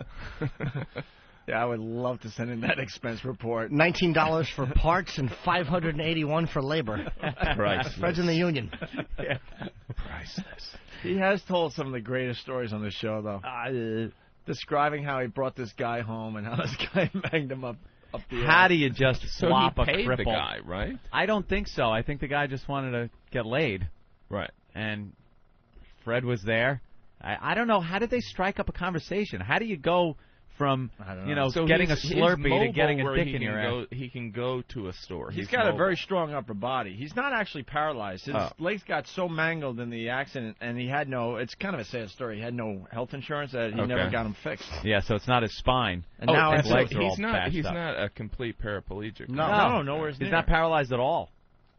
Yeah, I would love to send in that expense report. $19 for parts and $581 for labor. Priceless. Fred's in the union. Yeah. Priceless. He has told some of the greatest stories on this show, though. Describing how he brought this guy home and how this guy banged him up the How ass. do you just flop so he a paid cripple? the guy, right? I don't think so. I think the guy just wanted to get laid. Right. And Fred was there. I don't know. How did they strike up a conversation? How do you go from So getting a he's Slurpee to mobile getting a where dick he in can your ass? He can go to a store. He's got mobile. a very strong upper body. He's not actually paralyzed. His legs got so mangled in the accident, and he had no. It's kind of a sad story. He had no health insurance that he never got him fixed. Yeah, so it's not his spine. And now his legs are all he's not. bashed He's up. not a complete paraplegic. No, nowhere He's not paralyzed at all.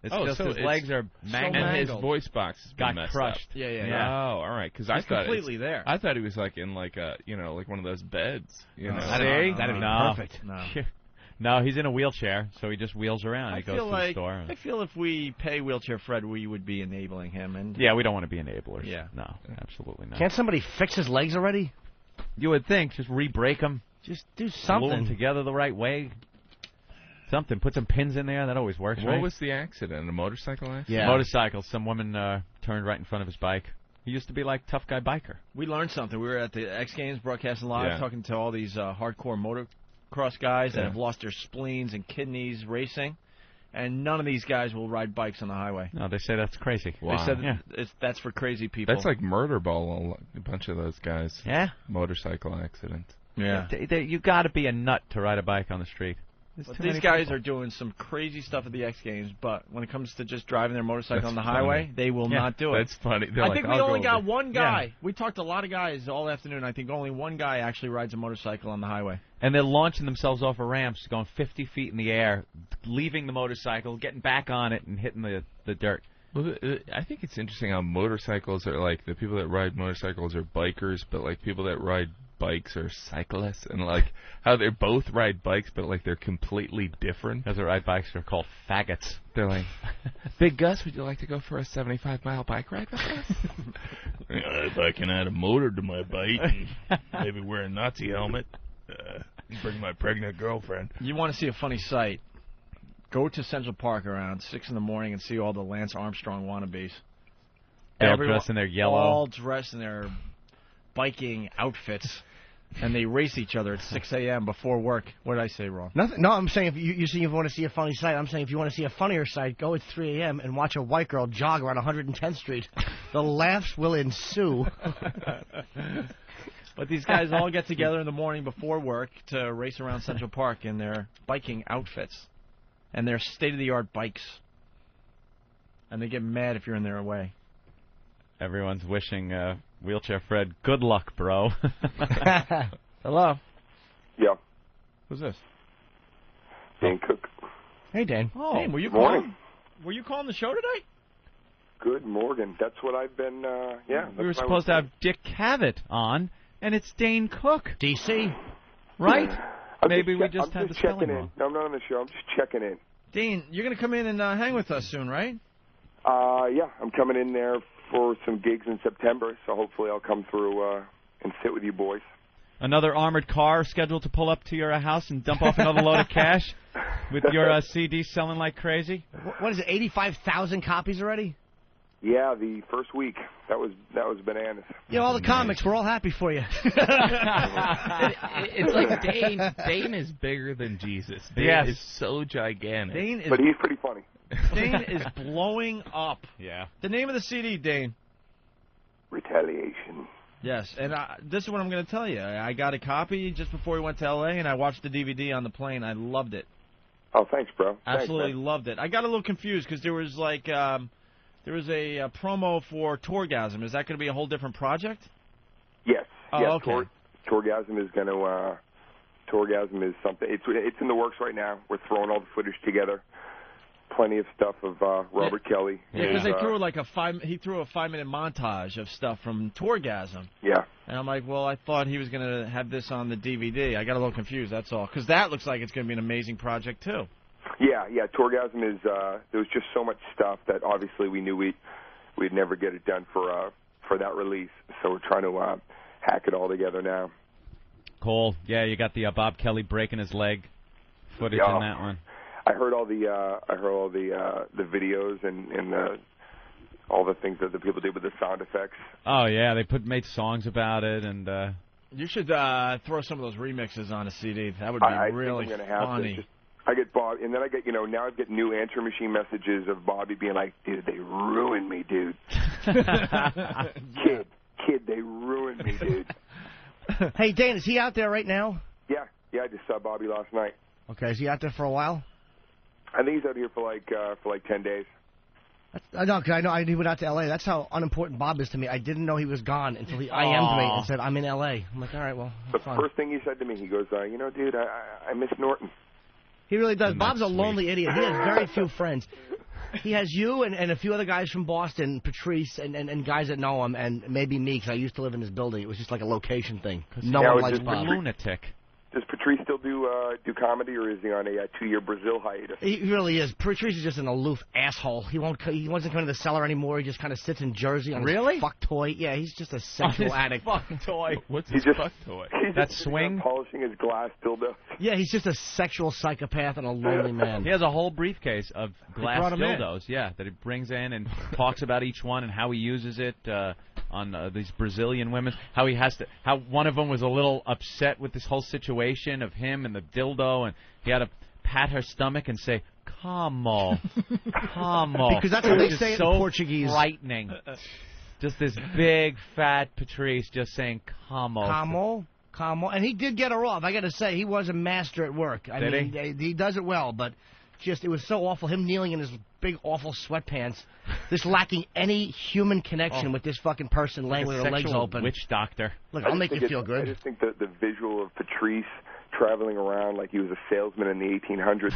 It's just so his legs are mangled. And his voice box has been got messed crushed. Up. Yeah. Oh, all right. Because I thought completely there. I thought he was like in like a like one of those beds. You know, That'd be perfect. No. No, he's in a wheelchair, so he just wheels around. He goes to the store. I feel if we pay Wheelchair Fred, we would be enabling him. And Yeah, we don't want to be enablers. Yeah. No, absolutely not. Can't somebody fix his legs already? You would think. Just re-break them. Just do Glue something. them together the right way. Something. Put some pins in there. That always works, What right? was the accident? A motorcycle accident? Yeah. Motorcycle. Some woman turned right in front of his bike. He used to be like tough guy biker. we learned something. We were at the X Games broadcasting live, Yeah. talking to all these hardcore motocross guys that have lost their spleens and kidneys racing, and none of these guys will ride bikes on the highway. No, they say that's crazy. Wow. They said that's for crazy people. That's like murder ball. A bunch of those guys. Yeah. Motorcycle accidents. yeah. You got to be a nut to ride a bike on the street. But these guys are doing some crazy stuff at the X Games, but when it comes to just driving their motorcycle on the highway, they will not do it. That's funny. They're I like, think we "I'll only go got over." one guy. We talked to a lot of guys all afternoon. I think only one guy actually rides a motorcycle on the highway. And they're launching themselves off of ramps, going 50 feet in the air, leaving the motorcycle, getting back on it, and hitting the dirt. Well, I think it's interesting how motorcycles are like the people that ride motorcycles are bikers, but like people that ride bikes are cyclists, and like how they both ride bikes, but like they're completely different. As they ride bikes, they're called faggots. They're like, Big Gus, would you like to go for a 75-mile bike ride with us? If I can add a motor to my bike, and maybe wear a Nazi helmet, bring my pregnant girlfriend. You want to see a funny sight? Go to Central Park around 6 in the morning and see all the Lance Armstrong wannabes. They're all dressed in their yellow. All dressed in their biking outfits, and they race each other at 6 a.m. before work. What did I say wrong? Nothing. No, I'm saying if you want to see a funny sight, I'm saying if you want to see a funnier sight, go at 3 a.m. and watch a white girl jog around 110th Street. The laughs will ensue. But these guys all get together in the morning before work to race around Central Park in their biking outfits and their state-of-the-art bikes. And they get mad if you're in their way. Everyone's wishing Wheelchair Fred good luck, bro. Hello? Yeah. Who's this? Dan Cook. Hey, Dan. Oh, hey, were you morning. calling? Were you calling the show today? Good morning. That's what I've been, yeah. We were supposed to have Dick Cavett on, and it's Dane Cook. DC. Right? I'm Maybe we I'm just had the checking spelling in. wrong. No, I'm not on the show. I'm just checking in. Dean, you're going to come in and hang with us soon, right? Yeah, I'm coming in there for some gigs in September, so hopefully I'll come through and sit with you boys. Another armored car scheduled to pull up to your house and dump off another load of cash with your CD selling like crazy? What is it, 85,000 copies already? Yeah, the first week. That was bananas. Yeah, all the comics. We're all happy for you. It's like Dane is bigger than Jesus. Dane is so gigantic. But he's pretty funny. Dane is blowing up. Yeah. The name of the CD, Dane? Retaliation. Yes, and this is what I'm going to tell you. I got a copy just before we went to L.A., and I watched the DVD on the plane. I loved it. Oh, thanks, bro. Absolutely thanks, loved it. I got a little confused because there was like a promo for Tourgasm. Is that going to be a whole different project? Yes. Oh, yes, okay. Tourgasm is going to. Tourgasm is something. It's in the works right now. We're throwing all the footage together. Plenty of stuff of Robert Kelly. Yeah, because they threw he threw a 5-minute montage of stuff from Tourgasm. Yeah. And I'm like, well, I thought he was going to have this on the DVD. I got a little confused, that's all. Because that looks like it's going to be an amazing project, too. Yeah. Tourgasm is, there was just so much stuff that obviously we knew we'd never get it done for that release. So we're trying to hack it all together now. Cool. Yeah, you got the Bob Kelly breaking his leg footage in that one. I heard all the videos and all the things that the people did with the sound effects. Oh yeah, they made songs about it, and you should throw some of those remixes on a CD. That would be really think I'm gonna have funny. to I get Bob, and then I get now I get new answer machine messages of Bobby being like, "Dude, they ruined me, dude. Kid, they ruined me, dude." Hey, Dane, is he out there right now? Yeah, I just saw Bobby last night. Okay, is he out there for a while? I think he's out here for like 10 days. I know, because I he went out to L.A. That's how unimportant Bob is to me. I didn't know he was gone until he IM'd me and said, I'm in L.A. I'm like, all right, well, The first thing he said to me, he goes, dude, I miss Norton. He really does. Bob's a lonely idiot. He has very few friends. He has you and a few other guys from Boston, Patrice, and guys that know him, and maybe me, because I used to live in his building. It was just like a location thing. No one likes Bob. Lunatic. Does Patrice still do comedy, or is he on a 2-year Brazil hiatus? He really is. Patrice is just an aloof asshole. He wasn't coming to the cellar anymore. He just kind of sits in Jersey on his fuck toy. Yeah, he's just a sexual addict. Fuck toy. What's his fuck toy? That swing? Polishing his glass dildo. Yeah, he's just a sexual psychopath and a lonely man. He has a whole briefcase of glass brought 'em in. dildos, that he brings in and talks about each one and how he uses it on these Brazilian women. How one of them was a little upset with this whole situation of him and the dildo, and he had to pat her stomach and say, "Como, como," because that's how they say it in Portuguese. Frightening. Just this big fat Patrice just saying "como." Como, and he did get her off. I got to say, he was a master at work. I mean, he does it well, but it was so awful. Him kneeling in his big, awful sweatpants, just lacking any human connection with this fucking person laying with her legs open. Witch doctor. Look, I'll make you feel good. I just think that the visual of Patrice traveling around like he was a salesman in the 1800s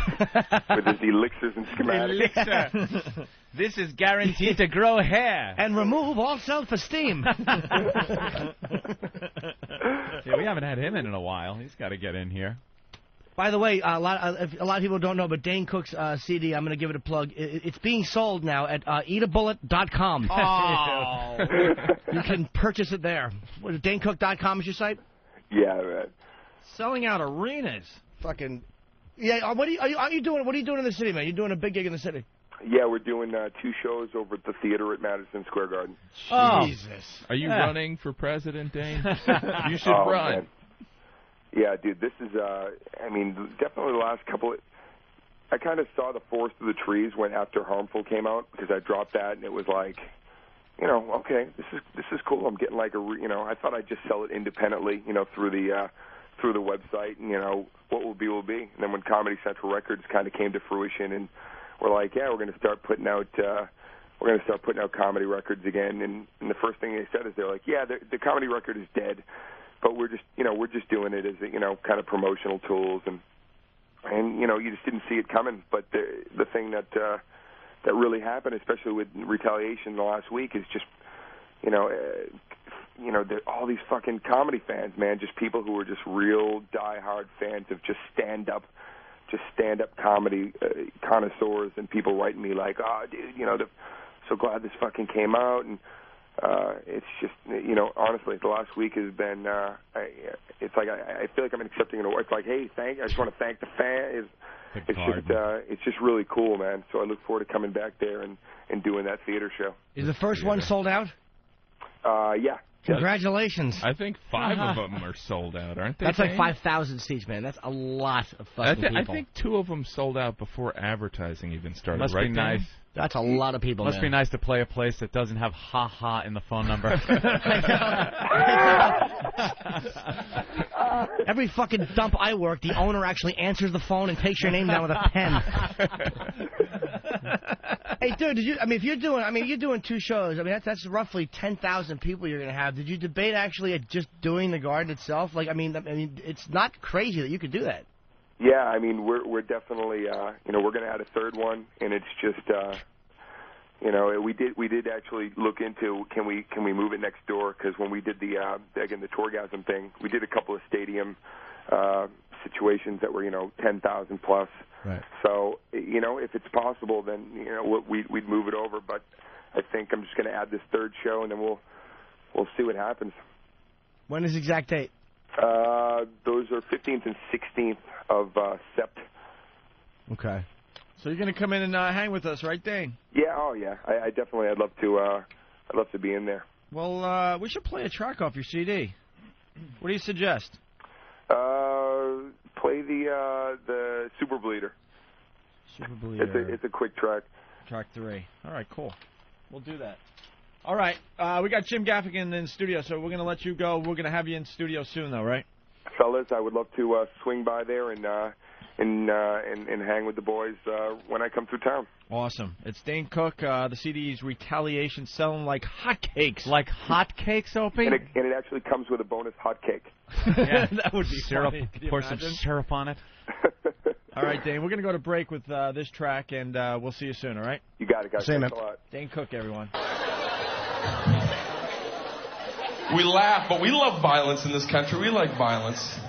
with his elixirs and schematics. Elixir. This is guaranteed to grow hair. And remove all self-esteem. Yeah, we haven't had him in a while. He's got to get in here. By the way, a lot of people don't know, but Dane Cook's CD, I'm going to give it a plug. It's being sold now at eatabullet.com. Oh. You can purchase it there. DaneCook.com is your site? Yeah, man. Selling out arenas. Fucking. Yeah. What are you doing? What are you doing in the city, man? You're doing a big gig in the city. Yeah, we're doing 2 shows over at the theater at Madison Square Garden. Jesus. Are you running for president, Dane? You should run. Man. Yeah, dude, this is, definitely the last couple of... I kind of saw the forest of the trees when After Harmful came out, because I dropped that, and it was like, okay, this is cool. I'm getting like I thought I'd just sell it independently, through the website, and, what will be, will be. And then when Comedy Central Records kind of came to fruition, and we're like, yeah, we're going to start putting out comedy records again. And the first thing they said is they're like, yeah, the comedy record is dead, but we're just doing it as kind of promotional tools, and you just didn't see it coming. But the thing that really happened, especially with retaliation the last week, is just all these fucking comedy fans, man, just people who are just real diehard fans of just stand-up comedy connoisseurs, and people writing me like, oh, dude, so glad this fucking came out, and it's just, honestly, the last week has been, it's like I feel like I'm accepting an award. It's like, hey, I just want to thank the fans. It's just really cool, man. So I look forward to coming back there and doing that theater show. Is the first one sold out? Yeah. Congratulations. I think 5 of them are sold out, aren't they? That's like 5,000 seats, man. That's a lot of fucking people. I think 2 of them sold out before advertising even started. Must be nice. That's a lot of people, Must be nice to play a place that doesn't have ha-ha in the phone number. Every fucking dump I work, the owner actually answers the phone and takes your name down with a pen. Hey, dude, if you're doing 2 shows. I mean, that's roughly 10,000 people you're going to have. Did you debate actually at just doing the Garden itself? Like, I mean, it's not crazy that you could do that. Yeah, I mean, we're definitely, we're going to add a 3rd one, and it's just, we did actually look into can we move it next door, because when we did the Torgasm thing, we did a couple of stadium situations that were 10,000 plus. Right. So if it's possible, then we'd move it over. But I think I'm just going to add this third show, and then we'll see what happens. When is the exact date? Those are 15th and 16th of Sept. Okay. So you're going to come in and hang with us, right, Dane? Yeah. Oh, yeah. I definitely. I'd love to be in there. Well, we should play a track off your CD. What do you suggest? Play the Super Bleeder. Super Bleeder. It's a quick track. Track 3. All right, cool. We'll do that. All right. We got Jim Gaffigan in the studio, so we're going to let you go. We're going to have you in studio soon, though, right? Fellas, I would love to swing by there and hang with the boys when I come through town. Awesome. It's Dane Cook. The CD's Retaliation, selling like hotcakes. Like hotcakes, Opie? And it actually comes with a bonus hot cake. Yeah, that would be syrup. funny. Pour some syrup on it. All right, Dane. We're going to go to break with this track, and we'll see you soon, all right? You got it, guys. Same, Thanks a lot. Dane Cook, everyone. We laugh, but we love violence in this country. We like violence.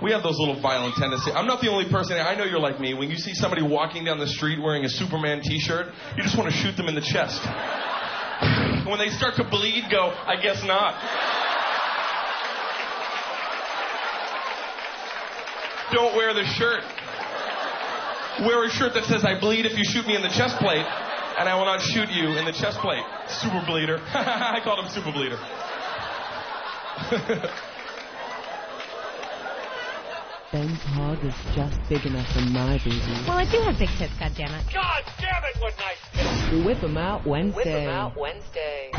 We have those little violent tendencies. I'm not the only person. I know you're like me. When you see somebody walking down the street wearing a Superman T-shirt, you just want to shoot them in the chest. When they start to bleed, go, I guess not. Don't wear the shirt. Wear a shirt that says, I bleed if you shoot me in the chest plate, and I will not shoot you in the chest plate. Super bleeder. I called him Super bleeder. Ben's hog is just big enough for my baby. Well, I do have big tits, goddammit. God damn it, what nice tits. Whip 'em out Wednesday. Whip 'em out Wednesday.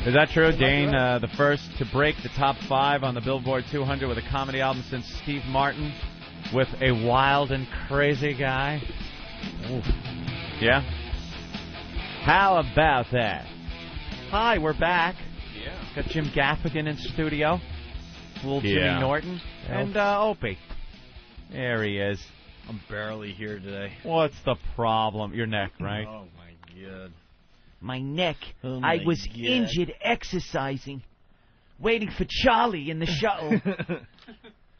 Is that true, Dane? The first to break the top 5 on the Billboard 200 with a comedy album since Steve Martin with A Wild and Crazy Guy? Ooh. Yeah? How about that? Hi, we're back. Yeah. Got Jim Gaffigan in studio. Little Jimmy Norton. And Opie. There he is. I'm barely here today. What's the problem? Your neck, right? Oh, my God. My neck. Oh I my was God. injured exercising, waiting for Charlie in the shuttle.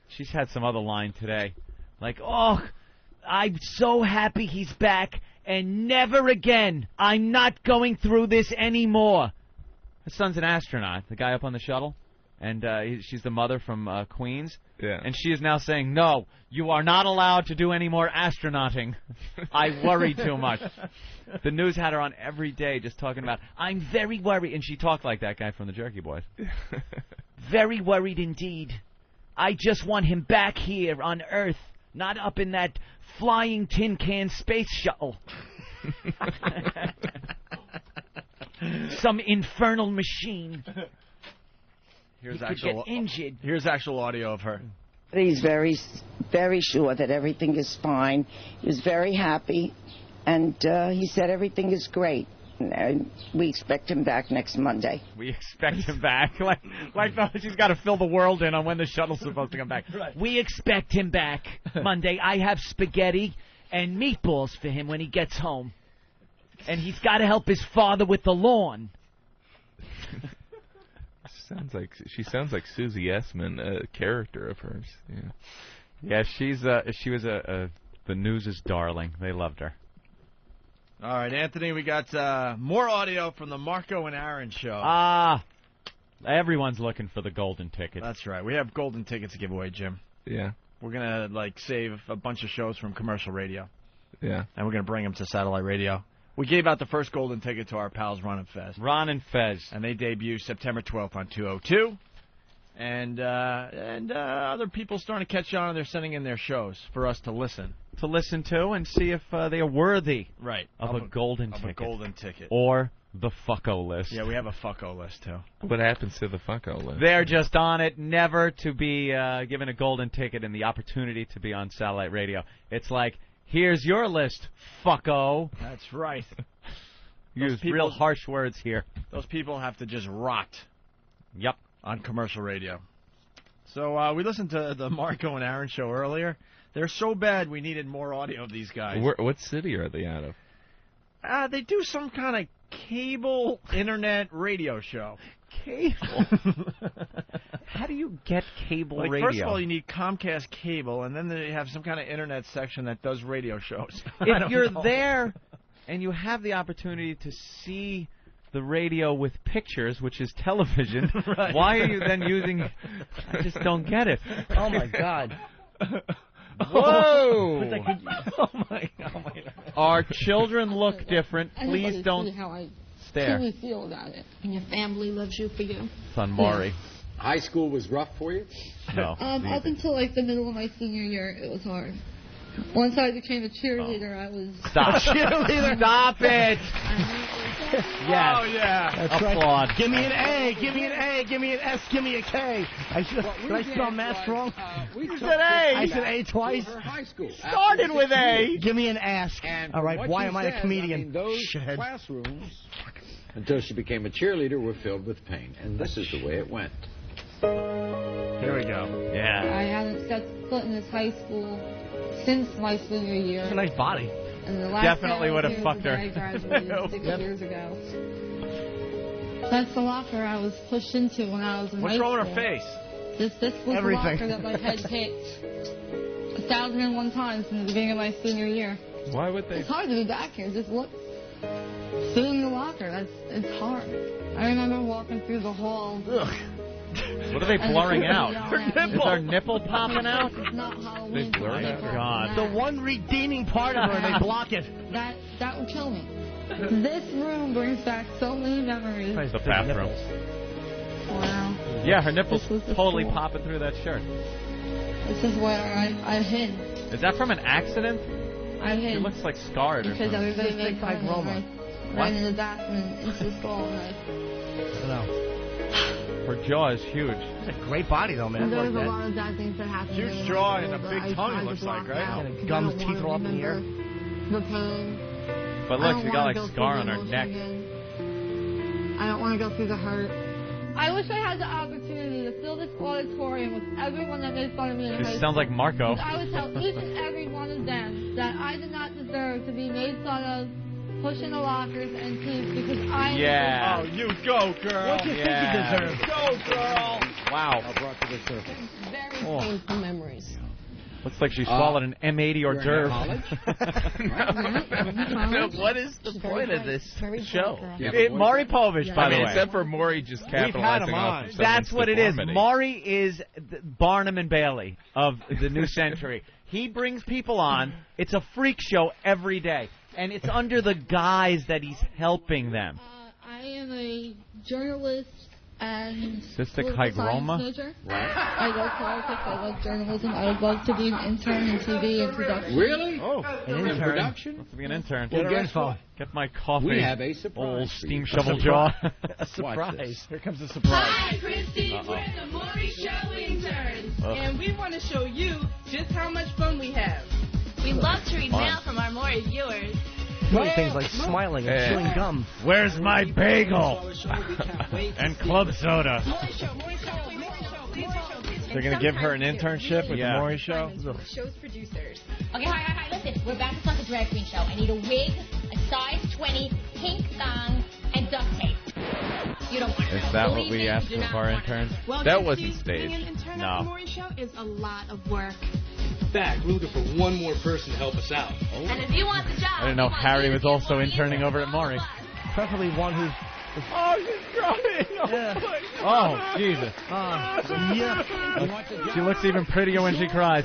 She's had some other line today. Like, oh, I'm so happy he's back, and never again. I'm not going through this anymore. Her son's an astronaut, the guy up on the shuttle. And she's the mother from Queens. Yeah. And she is now saying, no, you are not allowed to do any more astronauting. I worry too much. The news had her on every day just talking about, I'm very worried. And she talked like that guy from the Jerky Boys. Very worried indeed. I just want him back here on Earth, not up in that flying tin can space shuttle. Some infernal machine. Here's he could get injured. Here's actual audio of her. He's very, very sure that everything is fine. He was very happy, and he said everything is great. And we expect him back next Monday. We expect him back. like she's got to fill the world in on when the shuttle's supposed to come back. Right. We expect him back Monday. I have spaghetti and meatballs for him when he gets home. And he's got to help his father with the lawn. She sounds like Susie Essman, a character of hers. Yeah, she was the news's darling. They loved her. All right, Anthony, we got more audio from the Marco and Aaron show. Everyone's looking for the golden ticket. That's right. We have golden tickets to give away, Jim. Yeah. We're gonna save a bunch of shows from commercial radio. Yeah. And we're gonna bring them to satellite radio. We gave out the first golden ticket to our pals Ron and Fez. Ron and Fez. And they debut September 12th on 202. And other people starting to catch on, and they're sending in their shows for us to listen. To listen to and see if they are worthy of a golden ticket. Of a golden ticket. Or the fucko list. Yeah, we have a fucko list, too. What happens to the fucko list? They're just on it, never to be given a golden ticket and the opportunity to be on satellite radio. It's like, here's your list, fucko. That's right. Use real harsh words here. Those people have to just rot. Yep. On commercial radio. So we listened to the Marco and Aaron show earlier. They're so bad we needed more audio of these guys. What city are they out of? They do some kind of cable internet radio show. Cable? How do you get cable radio? First of all, you need Comcast cable, and then they have some kind of internet section that does radio shows. If you're there and you have the opportunity to see the radio with pictures, which is television, right. Why are you then using... I just don't get it. Oh, my God. Whoa! Oh my God. Our children look different. Please don't see how I stare. truly feel about it. And your family loves you for you. Son Maury. High school was rough for you? No. Up until like the middle of my senior year, it was hard. Once I became a cheerleader, I was... Stop. Cheerleader. Stop it! Yes. Oh, yeah. That's Applaud. Right. Give me an A, give me an A, give me an S, give me a K. Did I spell math wrong? You said A. I said A twice. High school. Started with A. Give me an ask. And all right, why am I a comedian? I mean, those Shithead. classrooms, until she became a cheerleader, were filled with pain. And this is the way it went. Here we go. Yeah. I hadn't set foot in this high school since my senior year. It's a nice body. And the last Definitely would have year fucked her. I graduated 6 years ago. That's the locker I was pushed into when I was in What's high wrong school. with her face? This was Everything. the locker that my head hit 1,001 times in the beginning of my senior year. Why would they? It's hard to be back here. Just look. Sitting in the locker, it's hard. I remember walking through the hall. Ugh. What are they blurring out? Her Is her nipple popping out? It's not Halloween. blur it out? God. The one redeeming part of her, they block it. That would kill me. This room brings back so many memories. The bathroom. Wow. Yeah, her nipples This was the totally school. popping through that shirt. This is where I hid. Is that from an accident? I hid. She looks like scarred or Because something. everybody made fun of me. Roma. I ran in the bathroom and into the stall. And I don't know. Her jaw is huge. It's a great body, though, man. there was Like a that. lot of bad things that happened. Huge during jaw high and a school big that I tongue, tried it to looks like, block right? out And because gums, I don't teeth wanna are up in the air. remember The pain. But I look, don't she got wanna like go scar through on the her emotion neck. again. I don't want to go through the hurt. I wish I had the opportunity to fill this auditorium with everyone that made fun of me in high This school. sounds like Marco. I would tell each and every one of them that I did not deserve to be made fun of, pushed in the lockers, and teased because I Yeah. Oh, you go, girl. What do you think you deserve? Go, girl. Wow. Brought to the surface. very Oh. painful memories. Looks like she swallowed an M80 hors d'oeuvre. What is the point of this show? Maury Povich, by I mean, the way. except for Maury just capitalizing off of That's what it is. deformity. Maury is Barnum and Bailey of the new century. He brings people on. It's a freak show every day. And it's under the guise that he's helping them. I am a journalist and Cystic political hygroma? science major. I love politics. I love journalism. I would love to be an intern in TV and production. Really? Oh, an intern. Production? Wants to be an intern. Well, guess what? Get my coffee. We have a surprise Old for steam you. shovel A jaw. surprise. A surprise. this. Here comes the surprise. Hi, Christy. We're the Maury Show interns. And we want to show you just how much fun we have. We love to read mail from our Maury viewers. Doing things like smiling and chewing gum. Where's my bagel? And club soda. They're going to give her an internship with the Maury Show? Show's producers. Okay, hi. Listen, we're about to start the drag queen show. I need a wig, a size 20, pink thong, and duct tape. You don't want Is that what we asked of our interns? Well, That Christy, wasn't staged. Being an intern No. at the Maury Show is a lot of work. In fact, we're looking for one more person to help us out. And if you want the job, I didn't know we want Harry you was to be also Maury interning over at Maury. Preferably one who's... Oh, she's crying. Oh, Jesus. Yeah. She looks even prettier when she cries.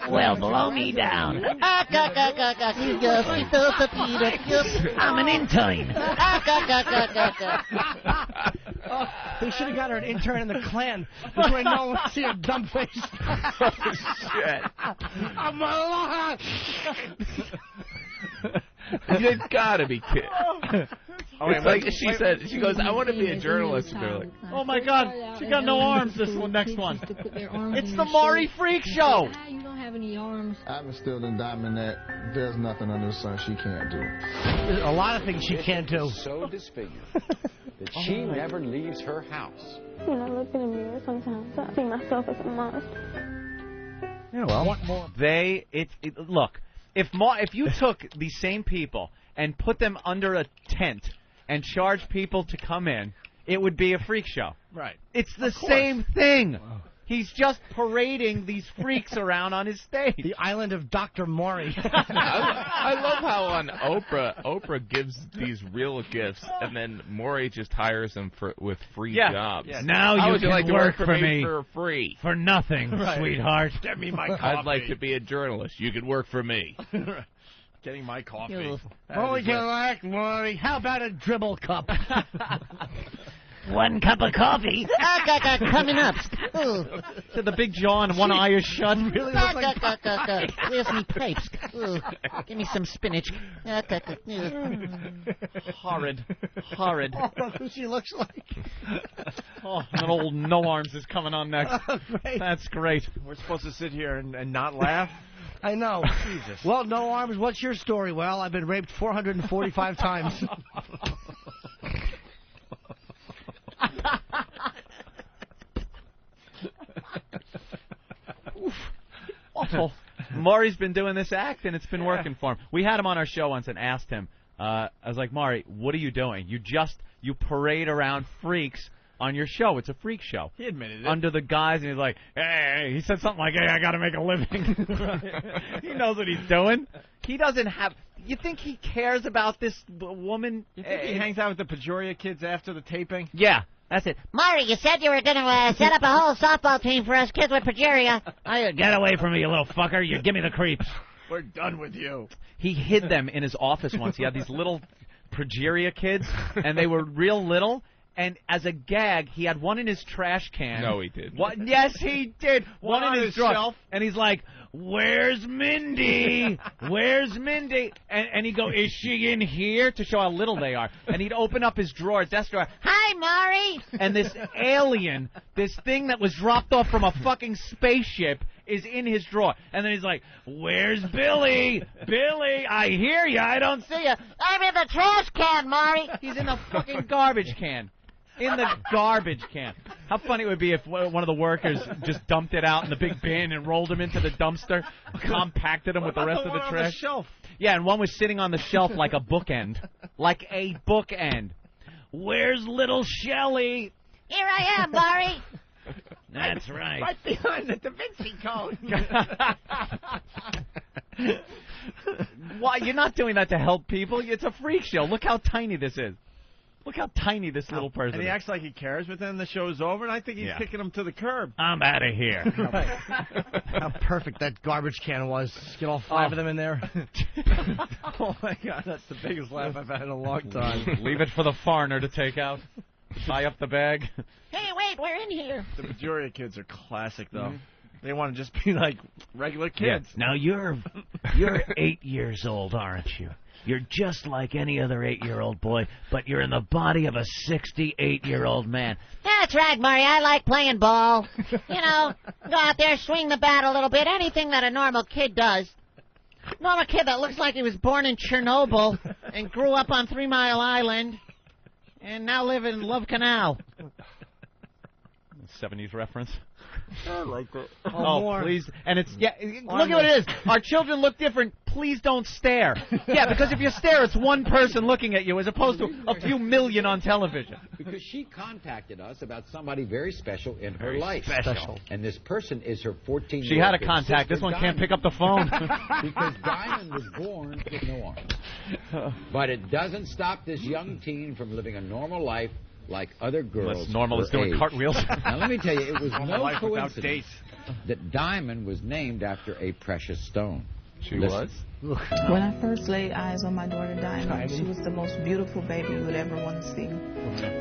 Well, blow me down. I'm an intern. They should have got her an intern in the Klan. This way no one would see her dumb face. Oh, shit. I'm alive. You gotta be kidding. It's It's like she said, she goes, I want to be a journalist. And they're like, Oh my God, she got no arms. This one, next one. It's the Maury Freak Show. You don't have any arms. I've instilled in Diamond that there's nothing under the sun she can't do. There's a lot of things she can't do. So disfigured that she never leaves her house. When I look in the mirror sometimes, I see myself as a monster. Yeah, well. Look, if you took these same people and put them under a tent and charged people to come in, it would be a freak show. Right. It's the same thing. He's just parading these freaks around on his stage. The island of Dr. Maury. I love how on Oprah gives these real gifts, and then Maury just hires them with free jobs. Yeah. Now you can like to work for me for free. For nothing, sweetheart. Get me my coffee. I'd like to be a journalist. You could work for me. Getting my coffee. Holy like Maury. How about a dribble cup? 1 cup of coffee. Coming up. To the big jaw and one eye is shut. Really looks like Where's me pipes? Give me some spinach. Horrid. Oh, that's what she looks like. Oh, and old No Arms is coming on next. Great. That's great. We're supposed to sit here and not laugh? I know. Jesus. Well, No Arms, what's your story? Well, I've been raped 445 times. Awful. Maury's been doing this act, and it's been working for him. We had him on our show once and asked him, I was like, Maury, what are you doing? You parade around freaks on your show. It's a freak show. He admitted it. Under the guise, and he's like, hey, he said something like, hey, I got to make a living. He knows what he's doing. He doesn't have... You think he cares about this woman? You think he hangs out with the Pejoria kids after the taping? Yeah, that's it. Maury, you said you were going to set up a whole softball team for us kids with progeria. Get away from me, you little fucker. You give me the creeps. We're done with you. He hid them in his office once. He had these little progeria kids, and they were real little. And as a gag, he had one in his trash can. No, he did. Yes, he did. One in his drawer. shelf. And he's like, where's Mindy? Where's Mindy? And he'd go, is she in here? To show how little they are. And he'd open up his drawer, desk drawer. Hi, Maury. And this alien, this thing that was dropped off from a fucking spaceship, is in his drawer. And then he's like, where's Billy? Billy, I hear you. I don't see you. I'm in the trash can, Maury. He's in the fucking garbage can. In the garbage can. How funny it would be if one of the workers just dumped it out in the big bin and rolled him into the dumpster, compacted him with the rest of the trash. On the shelf? Yeah, and one was sitting on the shelf like a bookend. Like a bookend. Where's little Shelley? Here I am, Maury. That's right. Right behind the Da Vinci Code. Why? You're not doing that to help people. It's a freak show. Look how tiny this is. Look how tiny this little person And he is. acts like he cares, but then the show's over, and I think he's kicking him to the curb. I'm out of here. How perfect that garbage can was. Just get all 5 of them in there. Oh, my God. That's the biggest laugh I've had in a long time. Leave it for the foreigner to take out. Tie up the bag. Hey, wait, we're in here. The Pejoria kids are classic, though. They want to just be like regular kids. Yeah. Now, you're 8 years old, aren't you? You're just like any other 8-year-old boy, but you're in the body of a 68-year-old man. That's right, Maury. I like playing ball. You know, go out there, swing the bat a little bit. Anything that a normal kid does. Normal kid that looks like he was born in Chernobyl and grew up on 3 Mile Island and now live in Love Canal. 70s reference. I like it. Oh, please. And it's, look at what it is. Our children look different. Please don't stare. Yeah, because if you stare, it's one person looking at you as opposed to a few million on television. Because she contacted us about somebody very special in her Very life. special. And this person is her 14-year-old She had a big contact. sister, This one Diamond. can't pick up the phone. Because Diamond was born with no arms. But it doesn't stop this young teen from living a normal life like other girls. Less normal her is doing age. cartwheels. Now, let me tell you, it was Normal no life without coincidence dates. that Diamond was named after a precious stone. She Listen. was? When I first laid eyes on my daughter Diamond, she was the most beautiful baby you would ever want to see.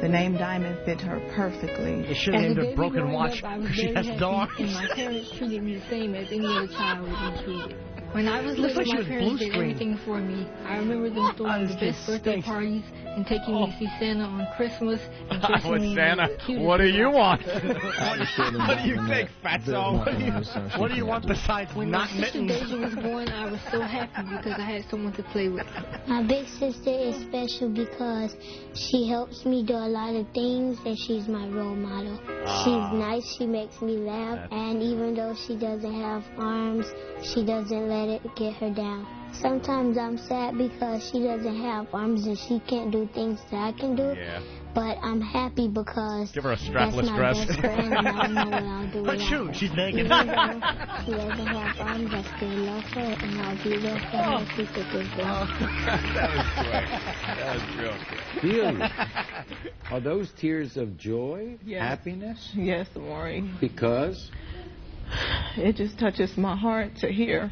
The name Diamond fit her perfectly. You should have named her Broken Watch because she has no arms. And my parents treated me the same as any other child would be treated. When I was Looks little, like she my was parents blue did screen. everything for me. I remember them throwing the best birthday parties and taking me to see Santa on Christmas and dressing me in Santa, the cutest what do you want? What do you think, Fatso? What do you want besides When not my sister mittens? Deja was born, I was so happy because I had someone to play with. My big sister is special because she helps me do a lot of things and she's my role model. She's nice, she makes me laugh, and even though she doesn't have arms, she doesn't let it get her down. Sometimes I'm sad because she doesn't have arms and she can't do things that I can do. Yeah. But I'm happy because Give her a that's strapless my dress. best friend and I don't know what I'll do But without shoot, her. she's naked. Even though she doesn't have arms, I still love her and I'll be there for her through thick and That was great. That was real good. Delia, are those tears of joy, Yes. happiness? Yes, Maury. Because? It just touches my heart to hear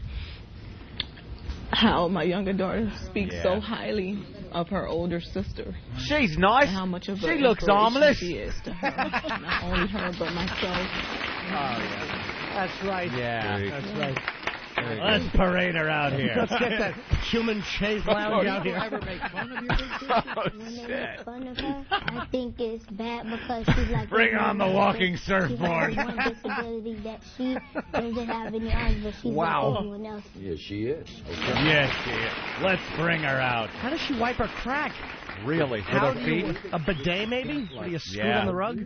how my younger daughter speaks so highly of her older sister. She's nice. And how much of She a looks inspiration harmless. she is to her. Not only her, but myself. That's right. Yeah. That's right. Let's parade her out here. Let's get that human chaise lounge out here. When they make fun of her, I think it's bad because she's like... Bring on the walking She surfboard. has one disability that she doesn't have any arms, but she's like everyone else. Yes, she is. Yes, she is. Let's bring her out. How does she wipe her crack? Really? How With do her you, feet? a bidet, maybe? Do you scoot Yeah. on the rug?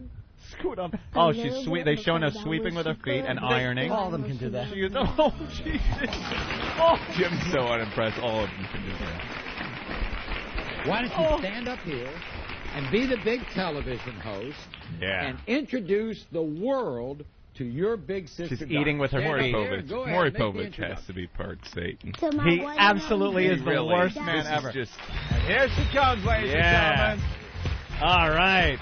Scoot on. Oh, she's sweet. They showing her sweeping with her feet and ironing. All of them can do that. She goes, oh, Jesus. Oh, Jim's so unimpressed. All of them can do that. Why don't you stand up here and be the big television host and introduce the world to your big sister? She's eating with her Maury Povich. Go ahead, Maury make the Povich has introduction. to be part Satan. He absolutely is the worst man ever. Just, Here she comes, ladies and gentlemen. All right.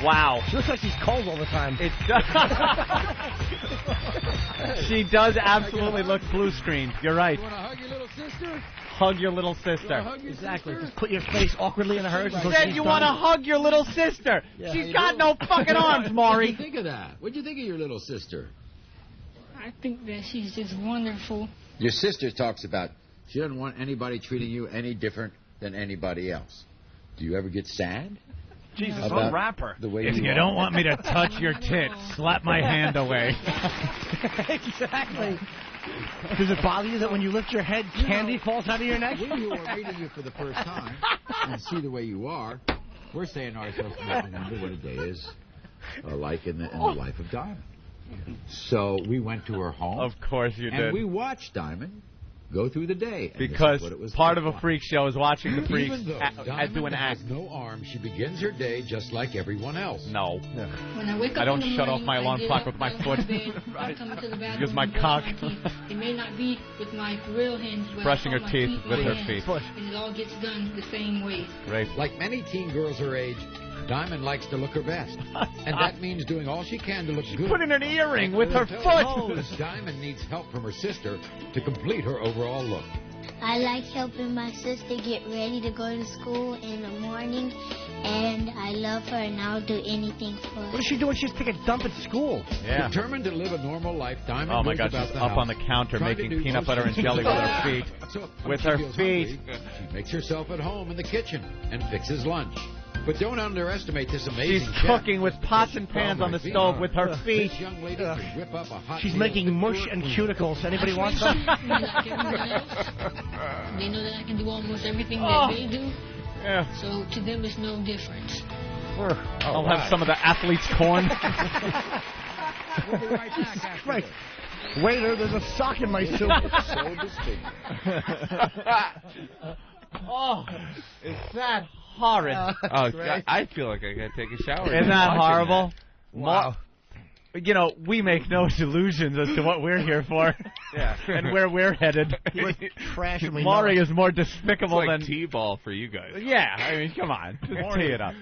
Wow. She looks like she's cold all the time. It She does absolutely look blue screened. You're right. You want to hug your little sister? Hug your little sister. Exactly. Just put your face awkwardly in hers. You said you want to hug your little sister. Yeah, She's you got do. no fucking arms, Maury. What'd you think of that? What'd you think of your little sister? I think that she's just wonderful. Your sister talks about she doesn't want anybody treating you any different than anybody else. Do you ever get sad? Jesus, about I'm a rapper. The way If you are? don't want me to touch your tits, slap my hand away. Exactly. Does it bother you that when you lift your head, candy falls out of your neck? We who are meeting you for the first time and see the way you are, we're saying to ourselves, remember what a day is like in the life of Diamond. So we went to her home. Of course you did. And we watched Diamond go through the day. And Because this is what it was part of like. a freak show is watching the freaks Even though do Diamond an act. has no arms, she begins her day just like everyone else. No. When I wake up I don't in the shut off morning, my alarm I get clock up, with my go to foot. bed, I come into the bathroom, Use my brush cock. teeth. It may not be with my real hands, but Brushing I her my teeth feet with my her hands, feet. and it all gets done the same way. Right. Like many teen girls her age, Diamond likes to look her best. And that means doing all she can to look good. Put in an earring with her Until foot. Diamond needs help from her sister to complete her overall look. I like helping my sister get ready to go to school in the morning, and I love her, and I'll do anything for her. What is she doing? She's taking a dump at school. Yeah. Determined to live a normal life, Diamond Oh my goes God, about she's the up house, on the counter trying to making do peanut most butter and things jelly with her feet. So when With she her feels feet. hungry, she makes herself at home in the kitchen and fixes lunch. But don't underestimate this amazing She's chef. cooking with pots and pans on the stove with her feet. This young lady can whip up a hot She's meal making mush and cuticles. Anybody want some? Like everyone else, they know that I can do almost everything Oh. that they do. Yeah. So to them, it's no different. I'll have some of the athlete's corn. We'll be right back after Right. this. Waiter, there's a sock in my soup. So distinguished. Oh, is that horrid? Oh, God, I feel like I gotta take a shower. Isn't that watching horrible? Wow. You know, we make no illusions as to what we're here for. Yeah. And where we're headed. We're trash and we Maury know it. is more It's despicable like than... T-ball for you guys. Yeah, I mean, come on. Just tee it up.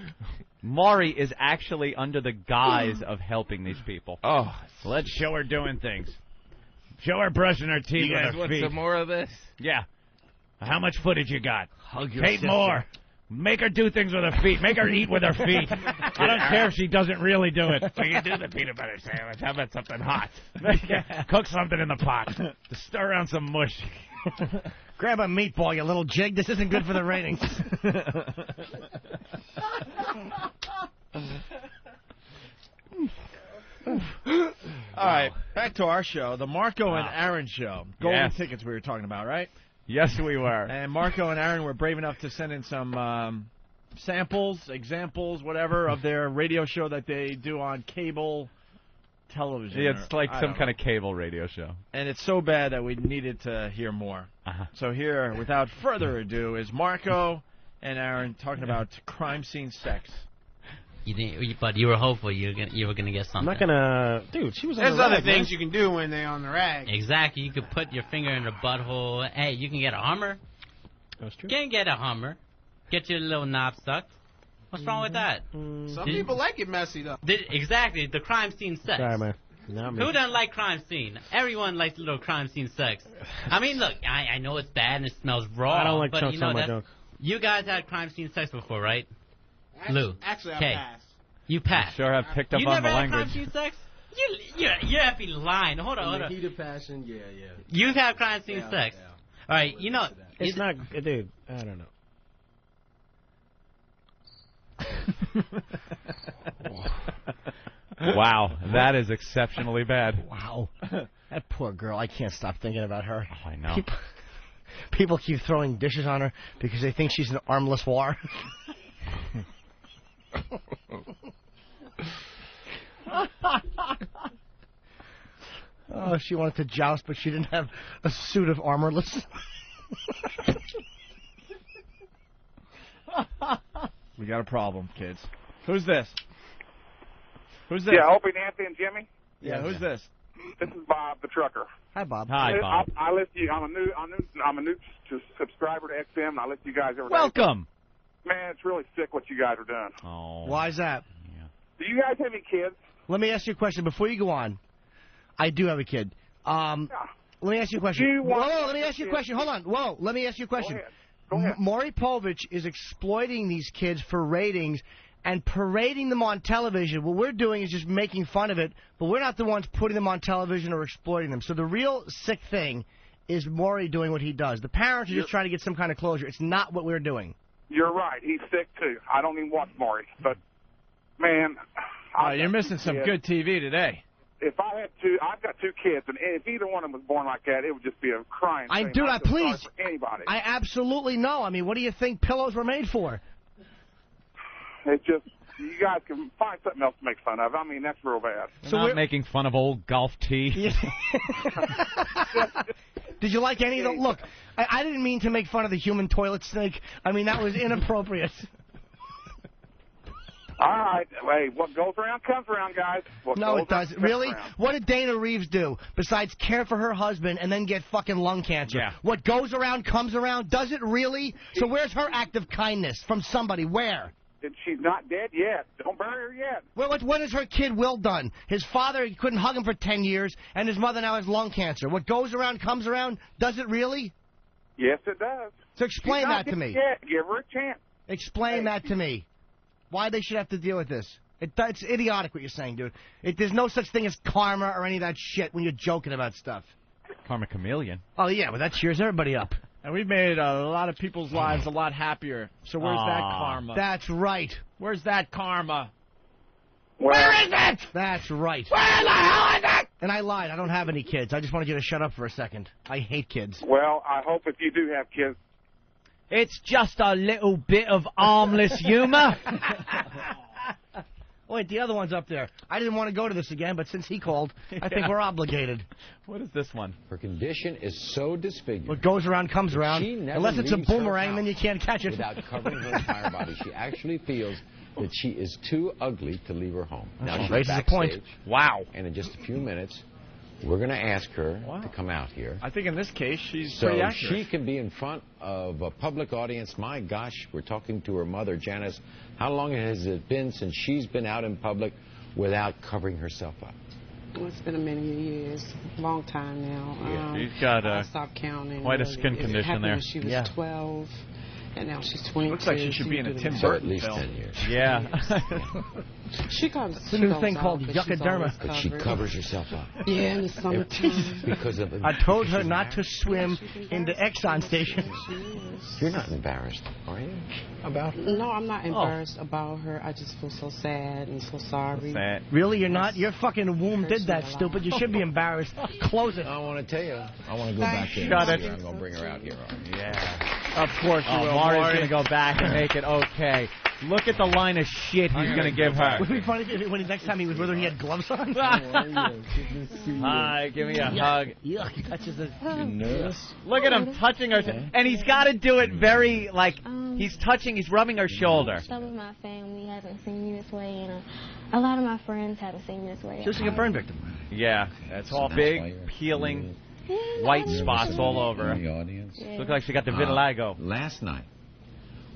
Maury is actually under the guise of helping these people. Oh, Let's show her doing things. Show her brushing her teeth you guys with her want feet. some more of this? Yeah. How much footage you got? Hug your Tape sister. more. Make her do things with her feet. Make her eat with her feet. I don't care if she doesn't really do it. We can do the peanut butter sandwich. How about something hot? Cook something in the pot. Just stir around some mush. Grab a meatball, you little jig. This isn't good for the ratings. All right, back to our show, the Marco and Aaron show. Golden tickets we were talking about, right? Yes, we were. And Marco and Aaron were brave enough to send in some samples, examples, whatever, of their radio show that they do on cable television. Yeah, it's like some kind of cable radio show. And it's so bad that we needed to hear more. So here, without further ado, is Marco and Aaron talking about crime scene sex. But you were hopeful you were gonna get something. I'm not gonna, dude. She was on There's the other rag, things man. you can do when they're on the rag. Exactly. You could put your finger in her butthole. Hey, you can get a Hummer. That's true. You can get a Hummer. Get your little knob sucked. What's wrong with that? Some people like it messy though. Exactly. The crime scene sex. Sorry, man. Not me. Who doesn't like crime scene? Everyone likes little crime scene sex. I mean, look, I know it's bad and it smells raw. I don't like but chunks you know on my that, junk. You guys had crime scene sex before, right? Lou. Actually, I Okay. passed. You passed. Sure have picked up you on never the had language. crime scene sex? You're effing lying. Hold on. In the heat of passion, yeah. You've had crime scene sex. All right, you know. It's not, dude. I don't know. Wow, that is exceptionally bad. Wow. That poor girl. I can't stop thinking about her. Oh, I know. People keep throwing dishes on her because they think she's an armless war. Oh, she wanted to joust, but she didn't have a suit of armorless. We got a problem, kids. Who's this? Who's this? Yeah, Opie Anthony and Jimmy. Yeah, who's this? This is Bob, the trucker. Hi, Bob. Hi, Bob. I listen to you. I'm a new subscriber to XM. And I listen to you guys every day. Welcome. Man, it's really sick what you guys are doing. Oh. Why is that? Do you guys have any kids? Let me ask you a question before you go on. I do have a kid. Let me ask you a question. Whoa, let me ask you a question. Hold on. Whoa, let me ask you a question. Go ahead. Maury Povich is exploiting these kids for ratings and parading them on television. What we're doing is just making fun of it, but we're not the ones putting them on television or exploiting them. So the real sick thing is Maury doing what he does. The parents are just trying to get some kind of closure. It's not what we're doing. You're right. He's sick, too. I don't even watch Maury. But, man... you're missing some good TV today. If I had I've got two kids, and if either one of them was born like that, it would just be a crime. Please. For anybody. I absolutely know. I mean, what do you think pillows were made for? It's just, you guys can find something else to make fun of. I mean, that's real bad. So we're not making fun of old golf tee. Did you like any of them? Look, I didn't mean to make fun of the human toilet snake. I mean, that was inappropriate. All right. Hey, what goes around comes around, guys. No, it doesn't. Really? What did Dana Reeves do besides care for her husband and then get fucking lung cancer? Yeah. What goes around comes around? Does it really? So where's her act of kindness from somebody? Where? She's not dead yet. Don't bury her yet. Well, what has her kid Will done? His father couldn't hug him for 10 years, and his mother now has lung cancer. What goes around comes around? Does it really? Yes, it does. So explain that to me. Yet. Give her a chance. Explain that to me. Why they should have to deal with this. It's idiotic what you're saying, dude. There's no such thing as karma or any of that shit when you're joking about stuff. Karma chameleon. Oh, yeah, well, that cheers everybody up. And we've made a lot of people's lives a lot happier. So where's that karma? That's right. Where's that karma? Where is it? That's right. Where the hell is it? And I lied. I don't have any kids. I just wanted you to shut up for a second. I hate kids. Well, I hope if you do have kids. It's just a little bit of armless humor. Wait, the other one's up there. I didn't want to go to this again, but since he called, I think we're obligated. What is this one? Her condition is so disfigured. What goes around comes around. Unless it's a boomerang, then you can't catch it. Without covering her entire body, she actually feels that she is too ugly to leave her home. Now she's raises a point. backstage, Wow. And in just a few minutes, we're going to ask her to come out here. I think in this case, she's So pretty accurate. she can be in front of a public audience. My gosh, we're talking to her mother, Janice. How long has it been since she's been out in public without covering herself up? Well, it's been a many years, long time now. She's got I stopped counting. quite a skin It condition happened there. when she was 12, and now she's 22. Looks like she should be in a Tim So at Burton least film. 10 years. Yeah. She comes. It's a new thing called yuccoderma. But she covers herself up. Yeah, in the summertime. Because of I told her not to swim in the Exxon station. You're not embarrassed, are you? About her? No, I'm not embarrassed about her. I just feel so sad and so sorry. Sad. Really, you're not? Your fucking womb did that, stupid. You should be embarrassed. Close it. I want to tell you. I want to go back there. Shut and it. see her. I'm going to bring her out here. Yeah. Of course you will, Maury's Maury. going to go back and make it okay. Look at the line of shit he's going to give her. Would it be funny if when next time he was with her, he had gloves on? Hi, give me a hug. Yuck, he touches his... You nervous? Look at him touching her. And he's got to do it very, like, he's rubbing her shoulder. Some of my family hasn't seen me this way, and a lot of my friends haven't seen me this way. Just like a burn victim. Yeah, that's all big, peeling, white spots all over In the her. audience. Look like she got the vitiligo. Last night,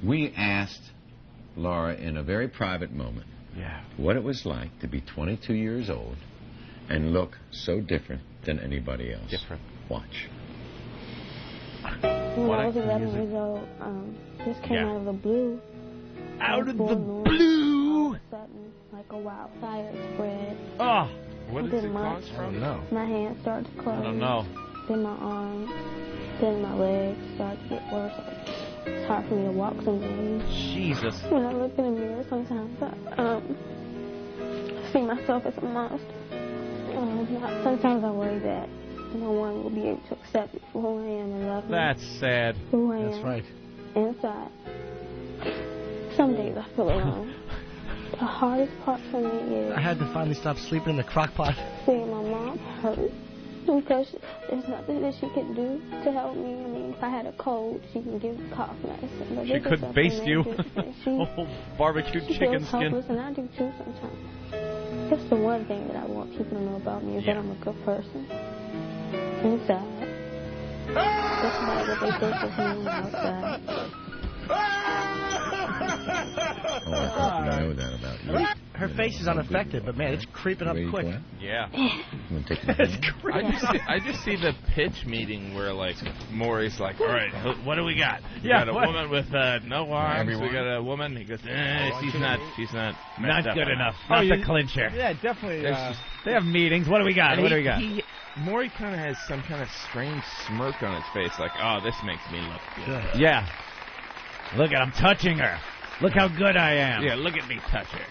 we asked Laura in a very private moment what it was like to be 22 years old and look so different than anybody else. Different. Watch. When I was 11 years old, this came out of the blue. Out of the blue! All of a sudden, like a wildfire spread. Oh! What does it cause from? My hands started to close. I don't know. Then my arms, then my legs started to get worse. It's hard for me to walk sometimes. Jesus. When I look in the mirror sometimes, I see myself as a monster. Sometimes I worry that no one will be able to accept me for who I am and love me. That's sad. Who I am. That's right. Inside. Some days I feel alone. The hardest part for me is I had to finally stop sleeping in the crock pot. seeing my mom hurt. Because there's nothing that she can do to help me. I mean, if I had a cold, she can give me cough medicine. But She this is could something baste you. that Barbecued she chicken feels skin. helpless, and I do too sometimes. That's the one thing that I want people to know about me is that I'm a good person. Inside. That's about what they think of me on the outside. Oh, I thought I know that about you. Her face is unaffected, but man, it's creeping up quick. Yeah. You take my hand? I just see the pitch meeting where like Maury's like, all right, what do we got? We Yeah, got a what? woman with no arms. Everyone? We got a woman. He goes, she's not Not messed up good enough. enough. Not the clincher. Yeah, definitely. They have meetings. What do we got? And What do we got? Maury kind of has some kind of strange smirk on his face, like, oh, this makes me look good. Yeah. Look at, I'm touching her. Look how good I am. Yeah, look at me touch her.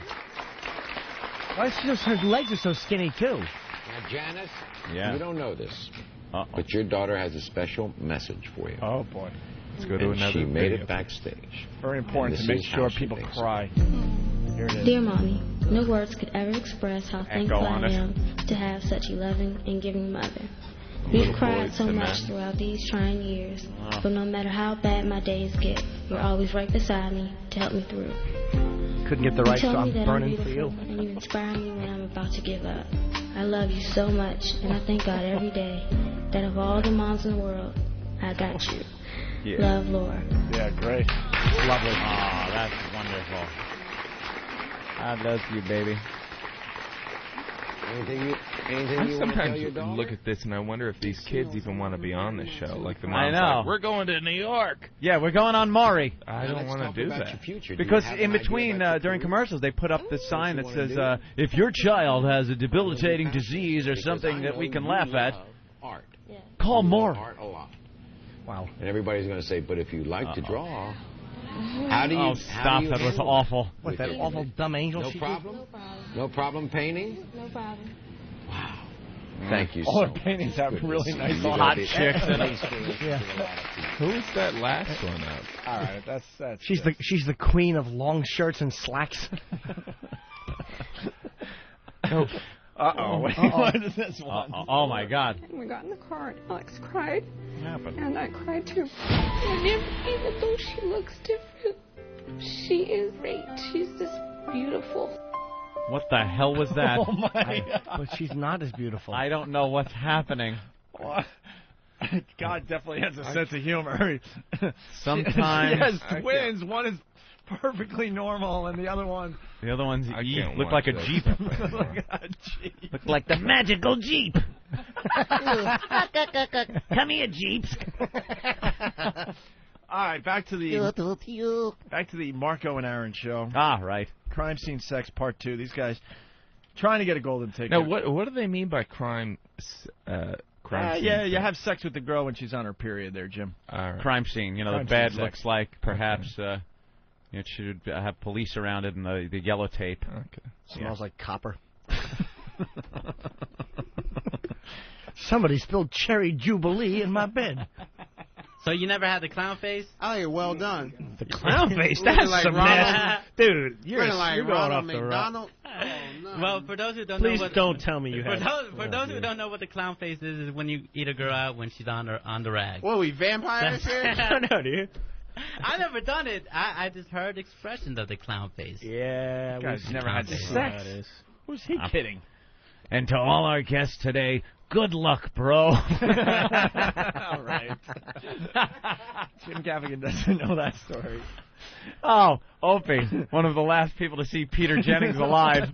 Why is she just, her legs are so skinny, too? Now, Janice, Yeah. you don't know this, Uh-oh. but your daughter has a special message for you. Oh, boy. Let's go to And another she made video. it backstage. Very important to And make this is sure how she people thinks. cry. Here it is. Dear Mommy, no words could ever express how thankful on I it. am to have such a loving and giving mother. We've cried so much throughout these trying years, but no matter how bad my days get, you're always right beside me to help me through. Couldn't get the right, You so tell me I'm that burning for beautiful, you. and you inspire me when I'm about to give up. I love you so much, and I thank God every day that of all the moms in the world, I got you. Yeah. Love, Laura. Yeah, great. Lovely. Oh, that's wonderful. I love you, baby. Anything you I want to tell sometimes your daughter? look at this and I wonder if these kids even want to be on this show. Like the I mom's know. like, we're going to New York. Yeah, we're going on Maury. I Now, don't let's want talk to do about that. your future. Do you Because have in an idea between, about your during career? commercials, they put up this sign that you wanna says, do? if your child has a debilitating disease or Because something I that know we can you laugh at, love art. call You love Maury. art a lot. Wow. And everybody's going to say, but if you like to draw, how do you? Oh, how stop. do you That was handle awful. What, with that your- awful dumb angel No she problem? No problem. No problem painting? No problem. Thank you All so her paintings have much. really nice You hot got it. chicks in them. Yeah. Who's that last one up? All right, that's. She's the queen of long shirts and slacks. Oh. Uh-oh. What is this one? Oh, my God. And we got in the car and Alex cried. What happened? And I cried too. And even though she looks different, she is great. She's just beautiful. What the hell was that? Oh, my God. But she's not as beautiful. I don't know what's happening. God definitely has a sense of humor. Sometimes- She has twins. One is perfectly normal, and the other one... The other one's I Eve. can't Looked watch like a this Jeep. stuff anymore. Looked like the magical Jeep. Come here, Jeeps. All right, back to the Marco and Aaron show. Ah, right. Crime scene sex part 2. These guys trying to get a golden ticket. Now, what do they mean by crime? Crime scene yeah, you have sex with the girl when she's on her period. There, Jim. All right. Crime scene. You know, Crime the bed scene sex. looks like perhaps it should have police around it and the yellow tape. Okay. Smells like copper. Somebody spilled cherry jubilee in my bed. So you never had the clown face? Oh, you're well done. The clown face? Looking That's like some Ronald- nasty. Dude, you're Looking going Ronald off the rock. McDonald. Oh, no. Well, for those who don't Please know what... don't tell me you have. For those who don't know what the clown face is when you eat a girl out when she's on the rag. What, are we vampires here? No, dude. I never done it. I just heard expressions of the clown face. Yeah, You guys never had sex. Who's he kidding? And to all our guests today, good luck, bro. All right. Jim Gaffigan doesn't know that story. Oh, Opie, one of the last people to see Peter Jennings alive.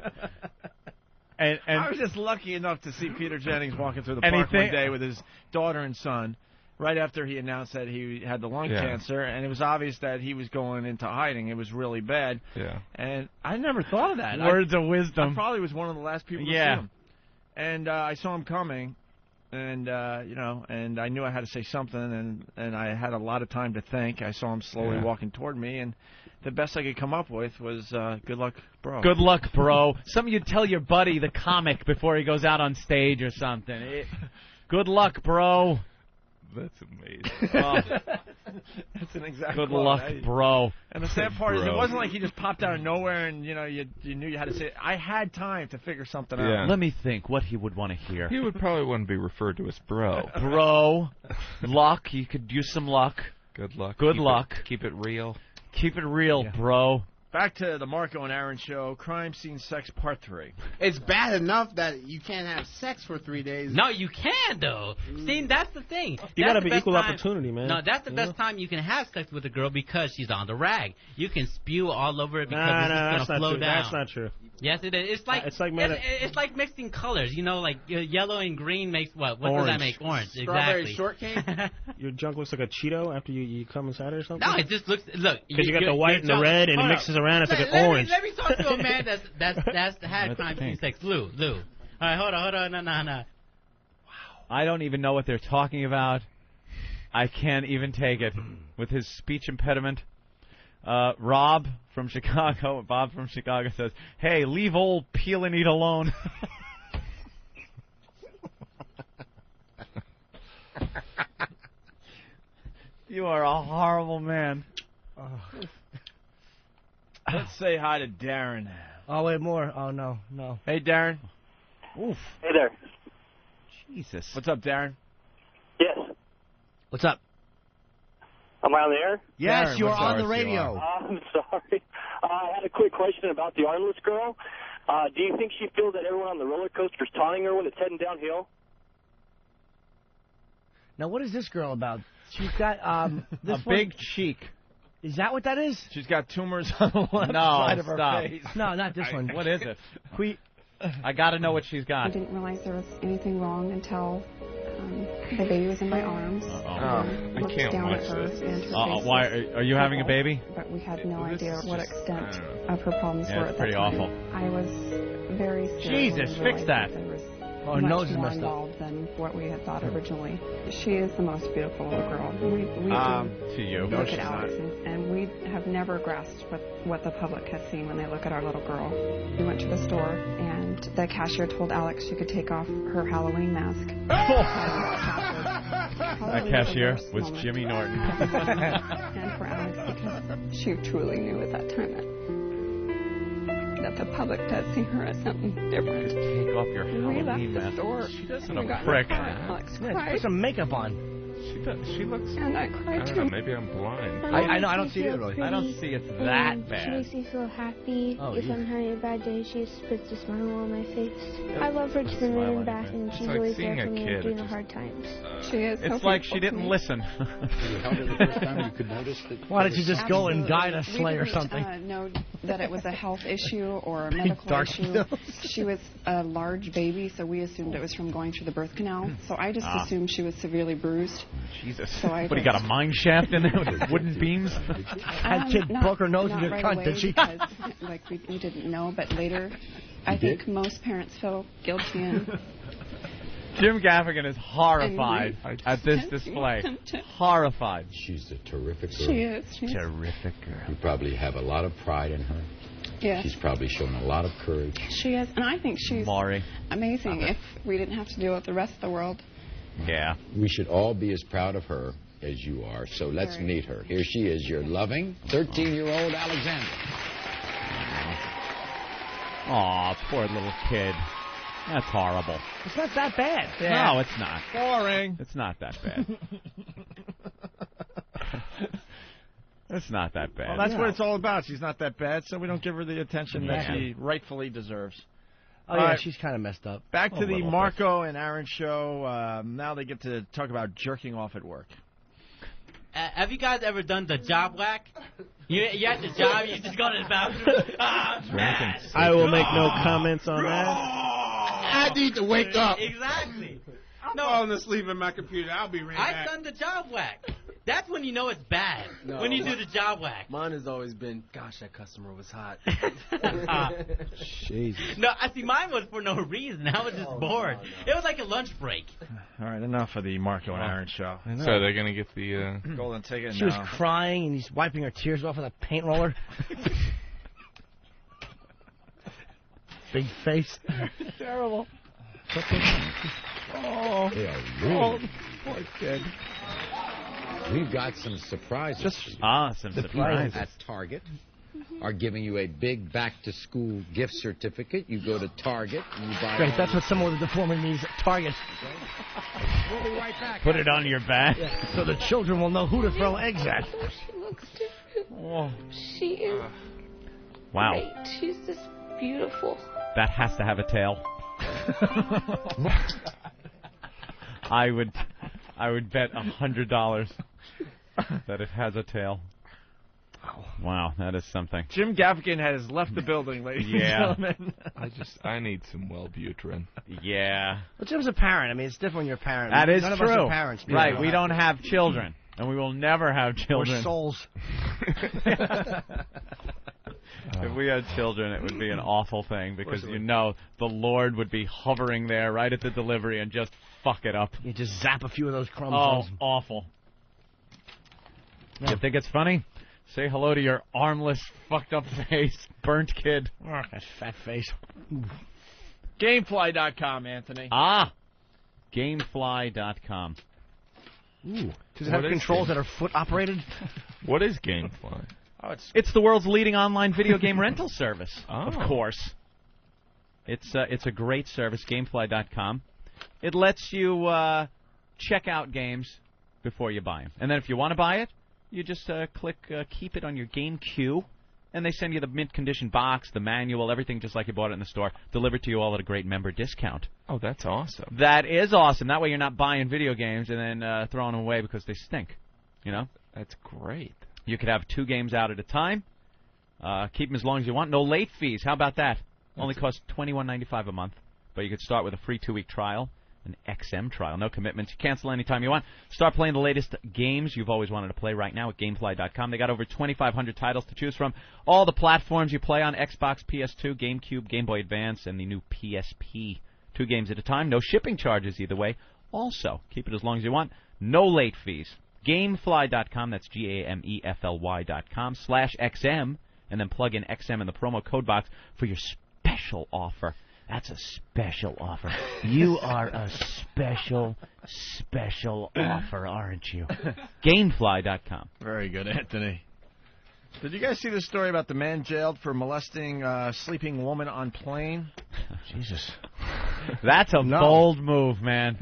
And I was just lucky enough to see Peter Jennings walking through the park one day with his daughter and son, right after he announced that he had the lung cancer, and it was obvious that he was going into hiding. It was really bad. Yeah. And I never thought of that. Words of wisdom. I probably was one of the last people to see him. And I saw him coming, and and I knew I had to say something, and I had a lot of time to think. I saw him slowly walking toward me, and the best I could come up with was good luck, bro. Good luck, bro. Something you'd tell your buddy, the comic, before he goes out on stage or something. Good luck, bro. That's amazing. That's an exact Good quote. luck, bro. And the sad part is, it Bro. wasn't like he just popped out of nowhere and you knew you had to say it. I had time to figure something out. Yeah. Let me think what he would want to hear. He would probably want to be referred to as bro. Bro. Luck. You could use some luck. Good luck. Good Keep luck. Keep it real. Keep it real, bro. Back to the Marco and Aaron show, Crime Scene Sex Part 3. It's bad enough that you can't have sex for 3 days. No, you can, though. See, that's the thing. You That's gotta the be best equal time- opportunity, man. No, that's the best time you can have sex with a girl because she's on the rag. You can spew all over it because it's that's just not gonna flow true. down. That's not true. Yes, it is. It's like mixing colors. You know, like yellow and green makes what? What does that make? Orange. Strawberry Exactly. shortcake? Your junk looks like a Cheeto after you come inside it or something? No, it just looks. Look, because you got the white and the red, and it mixes around. It's like an orange. Let me talk to a man that's had crime scene sex. Lou. All right, hold on. No. Wow. I don't even know what they're talking about. I can't even take it with his speech impediment. Bob from Chicago says, "Hey, leave old Peel and Eat alone." You are a horrible man. Let's say hi to Darren. Oh, wait, more. Oh, no. Hey, Darren. Oof. Hey there. Jesus. What's up, Darren? Yes. What's up? Am I on the air? Yes, Darren, you're what's on ours? the radio. I'm sorry. I had a quick question about the armless girl. Do you think she feels that everyone on the roller coaster is taunting her when it's heading downhill? Now, what is this girl about? She's got this a big cheek. Is that what that is? She's got tumors on the left side of her face. No, not this one. What is it? I got to know what she's I got. didn't realize there was anything wrong until the baby was in my arms. I Looked can't down watch at her this. and her face Why was are you having a baby? But we had no This idea is what just- extent I of her problems Yeah, were it's at pretty that time. awful. I was very scared. Jesus, when I fix realized that. There was Oh, her much nose is more messed up. involved than what we had thought originally. She is the most beautiful little girl. We do To you. No, look she's at Alex, and we have never grasped what the public has seen when they look at our little girl. We went to the store, and the cashier told Alex she could take off her Halloween mask. That cashier was Jimmy Norton. And for Alex, because she truly knew at that time that the public does see her as something different. Take off your We left Halloween the mask. store. She doesn't We have got a in the prick. car, and Alex Yeah, cried. put some makeup on. She looks. And I I cried don't too. know. Maybe I'm blind. I know. I don't see it really. I don't see it's that bad. She makes me feel happy. Oh, if yeah. I'm having a bad day, she just puts a smile on my face. I love her to the Smile moon on and back, your and It's she's like always seeing there a for me kid. during It the just- hard times. She is so It's like she beautiful to didn't me. listen. You held her the first time you could notice that. Why don't you just go and Absolutely. guide a sleigh or We something? didn't know that it was a health issue or a medical dark issue. nose. She was a large baby, so we assumed it was from going through the birth canal. So I just assumed she was severely bruised. Jesus. So I But he got a mine shaft in there with wooden beams? That kid broke her nose with her right cunt, away did she? Because, like, we didn't know, but later, I think most parents feel guilty and Jim Gaffigan is horrified at this display. Horrified. She's a terrific girl. She is. Terrific girl. You probably have a lot of pride in her. Yeah. She's probably shown a lot of courage. She is, and I think she's Maury. amazing if we didn't have to deal with the rest of the world. Yeah. We should all be as proud of her as you are. So let's meet her. Here she is, your loving 13-year-old Alexandra. Aw, poor little kid. That's horrible. It's not that bad. No, it's not. Boring. It's not that bad. It's not that bad. Well, that's what it's all about. She's not that bad, so we don't give her the attention that she rightfully deserves. Oh, yeah, she's kind of messed up. Back to the Marco and Aaron show. Now they get to talk about jerking off at work. Have you guys ever done the job whack? You at the job, you just go to the bathroom. I will make no comments on that. I need to wake up. Exactly. I'm falling asleep in my computer. I'll be right back. I've done the job whack. That's when you know it's bad. No. When you do the job whack. Mine has always been, gosh, that customer was hot. Jesus. No, I see. Mine was for no reason. I was just bored. It was like a lunch break. All right, enough of the Marco and Aaron show. So they're going to get the... Golden ticket She was crying, and he's wiping her tears off with a paint roller. Big face. Terrible. Oh, really? Poor kid. We've got some surprises. Some surprises. At Target are giving you a big back-to-school gift certificate. You go to Target and you buy... Great, that's what someone with a deformity needs at Target. We'll be right back. Put it on your back. Yeah, so the children will know who to throw eggs at. She looks different. Oh. She is Wow. great. She's just beautiful. That has to have a tail. I would bet $100 that it has a tail. Wow, that is something. Jim Gaffigan has left the building, ladies and gentlemen. I need some Wellbutrin. Yeah. Well, Jim's a parent. I mean, it's different when you're a parent. That is None true. of us are parents. Right, we don't have children, and we will never have children. Or souls. If we had children, it would be an awful thing because you know the Lord would be hovering there right at the delivery and just fuck it up. You just zap a few of those crumbs. Oh, awful. No. You think it's funny? Say hello to your armless, fucked up face, burnt kid. Oh, that fat face. Gamefly.com, Anthony. GameFly.com. Ooh. Does it have controls that are foot operated? What is GameFly? Oh, it's the world's leading online video game rental service. Oh. Of course. It's a great service, Gamefly.com. It lets you check out games before you buy them. And then if you want to buy it, you just click Keep It on your game queue, and they send you the mint condition box, the manual, everything just like you bought it in the store, delivered to you all at a great member discount. Oh, that's awesome. That is awesome. That way you're not buying video games and then throwing them away because they stink. You know? That's great. You could have 2 games out at a time. Keep them as long as you want. No late fees. How about that? Only costs $21.95 a month. But you could start with a free 2-week trial, an XM trial. No commitments. You cancel anytime you want. Start playing the latest games you've always wanted to play right now at Gamefly.com. They got over 2,500 titles to choose from. All the platforms you play on: Xbox, PS2, GameCube, Game Boy Advance, and the new PSP. 2 games at a time. No shipping charges either way. Also, keep it as long as you want. No late fees. Gamefly.com, that's GAMEFLY.com/XM, and then plug in XM in the promo code box for your special offer. That's a special offer. You are a special offer, aren't you? Gamefly.com. Very good, Anthony. Did you guys see the story about the man jailed for molesting a sleeping woman on plane? Jesus. That's a bold move, man.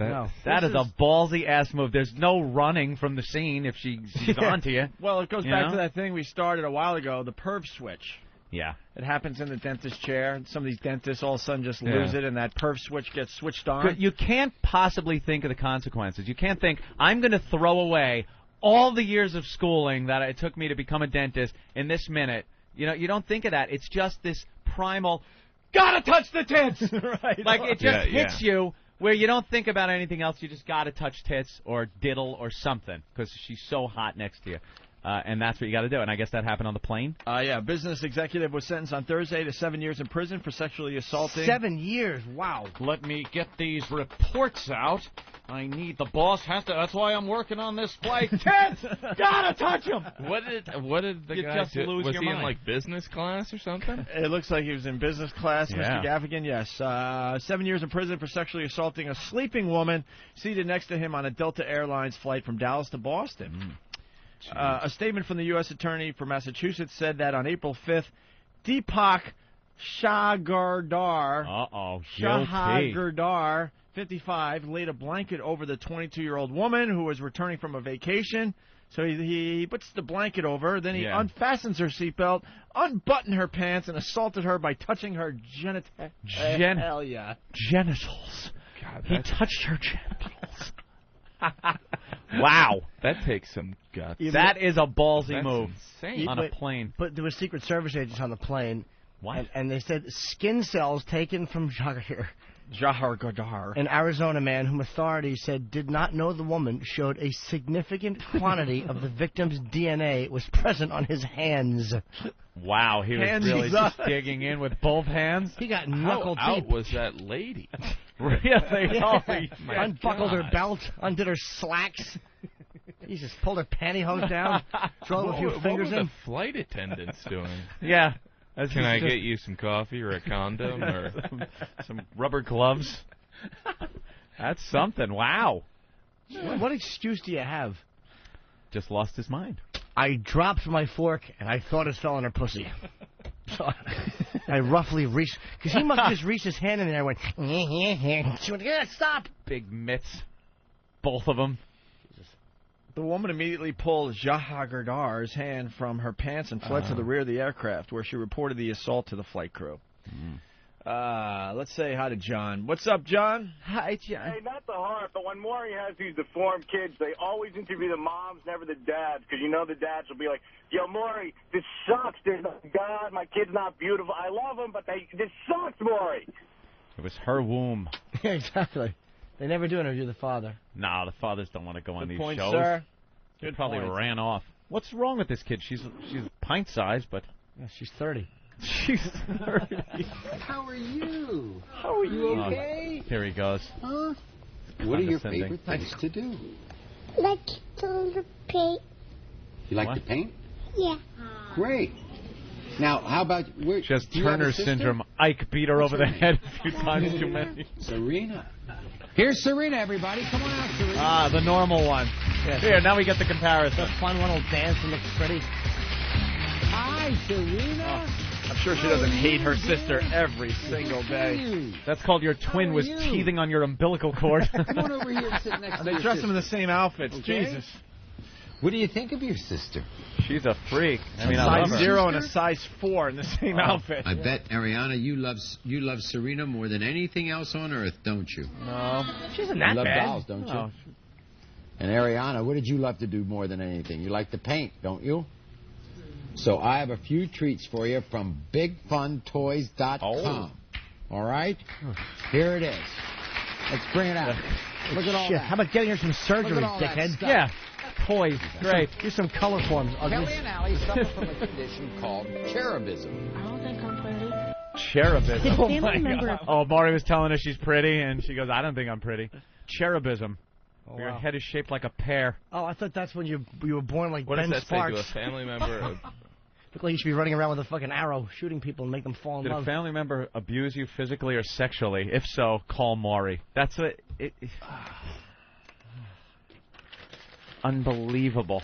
That is a ballsy-ass move. There's no running from the scene if she's onto you. Well, it goes back to that thing we started a while ago, the perv switch. Yeah. It happens in the dentist chair. Some of these dentists all of a sudden just lose it, and that perv switch gets switched on. But you can't possibly think of the consequences. You can't think, I'm going to throw away all the years of schooling that it took me to become a dentist in this minute. You know, you don't think of that. It's just this primal, gotta touch the tits! Right. Like, it just hits you where you don't think about anything else. You just got to touch tits or diddle or something because she's so hot next to you. And that's what you got to do. And I guess that happened on the plane? Yeah. Business executive was sentenced on Thursday to 7 years in prison for sexually assaulting. 7 years? Wow. Let me get these reports out. I need the boss has to. That's why I'm working on this flight. Tits! Gotta touch him! What did the You guy just do? lose Was your he mind. in, like, business class or something? It looks like he was in business class, Yeah. Mr. Gaffigan, yes. 7 years in prison for sexually assaulting a sleeping woman seated next to him on a Delta Airlines flight from Dallas to Boston. A statement from the U.S. Attorney for Massachusetts said that on April 5th, Deepak Shahagardar, 55, laid a blanket over the 22-year-old woman who was returning from a vacation. So he puts the blanket over, then he unfastens her seatbelt, unbuttoned her pants, and assaulted her by touching her genitals. Hell yeah. Genitals. God, He touched her genitals. Wow. That takes some guts. That is a ballsy That's move insane. on a plane. But there were Secret Service agents on the plane. What? And they said skin cells taken from Shahagardar. an Arizona man whom authorities said did not know the woman showed a significant quantity of the victim's DNA was present on his hands. Wow, he was really just digging in with both hands. He got knuckle How deep. out was that lady? Really? Unbuckled her belt, undid her slacks. He just pulled her pantyhose down, drove a few fingers what were in. the flight attendants doing? Yeah. Can I get you some coffee or a condom or some rubber gloves? That's something. Wow. What excuse do you have? Just lost his mind. I dropped my fork and I thought it fell on her pussy. So I roughly reached, because he must have just reached his hand in there and went, she went, yeah, stop. Big mitts. Both of them. The woman immediately pulled Jahagardar's hand from her pants and fled to the rear of the aircraft, where she reported the assault to the flight crew. Let's say hi to John. What's up, John? Hi, John. Hey, not the heart, but when Maury has these deformed kids, they always interview the moms, never the dads, because you know the dads will be like, yo, Maury, this sucks. There's no God. My kid's not beautiful. I love him, but this sucks, Maury. It was her womb. Exactly. They never do interview the father. No, the fathers don't want to go on these point, shows. sir. They Good probably point. ran off. What's wrong with this kid? She's pint-sized, but... Yeah, she's 30. She's 30. How are you? How are you okay? Here he goes. Huh? What are your Condescending. favorite things to do? Like to paint. You like What? to paint? Yeah. Great. Now, how about... She has do you have a Turner sister? syndrome. Ike beat her What's over the her head name? a few times too many. Serena. Here's Serena, everybody. Come on out, Serena. The normal one. Yes. Here, now we get the comparison. The fun one will dance and look pretty. Hi, Serena. I'm sure she doesn't hate her sister every single day. That's called your twin was teething on your umbilical cord. Come on over here and sit next to They your dress them in the sister. same outfits. Okay. Jesus. What do you think of your sister? She's a freak. I mean, A I love size her. 0 and a size 4 in the same outfit. I bet, Ariana, you love Serena more than anything else on earth, don't you? No. She isn't You that love bad. dolls, don't you? No. And Ariana, what did you love to do more than anything? You like to paint, don't you? So I have a few treats for you from BigFunToys.com. All right? Here it is. Let's bring it out. Look at all Shit. that. How about getting her some surgery, Look at all that dickhead? stuff. Yeah. Toys. Great. Here's some color forms. Kelly and Allie suffer from a condition called cherubism. I don't think I'm pretty. Cherubism. Did Oh, family my member- God. Oh, Maury was telling her she's pretty, and she goes, I don't think I'm pretty. Cherubism. Oh, Your wow. head is shaped like a pear. Oh, I thought that's when you were born like What Ben does that say Sparks. to a family member? Look like you should be running around with a fucking arrow, shooting people and make them fall in Did a love. family member abuse you physically or sexually? If so, call Maury. That's what... Unbelievable.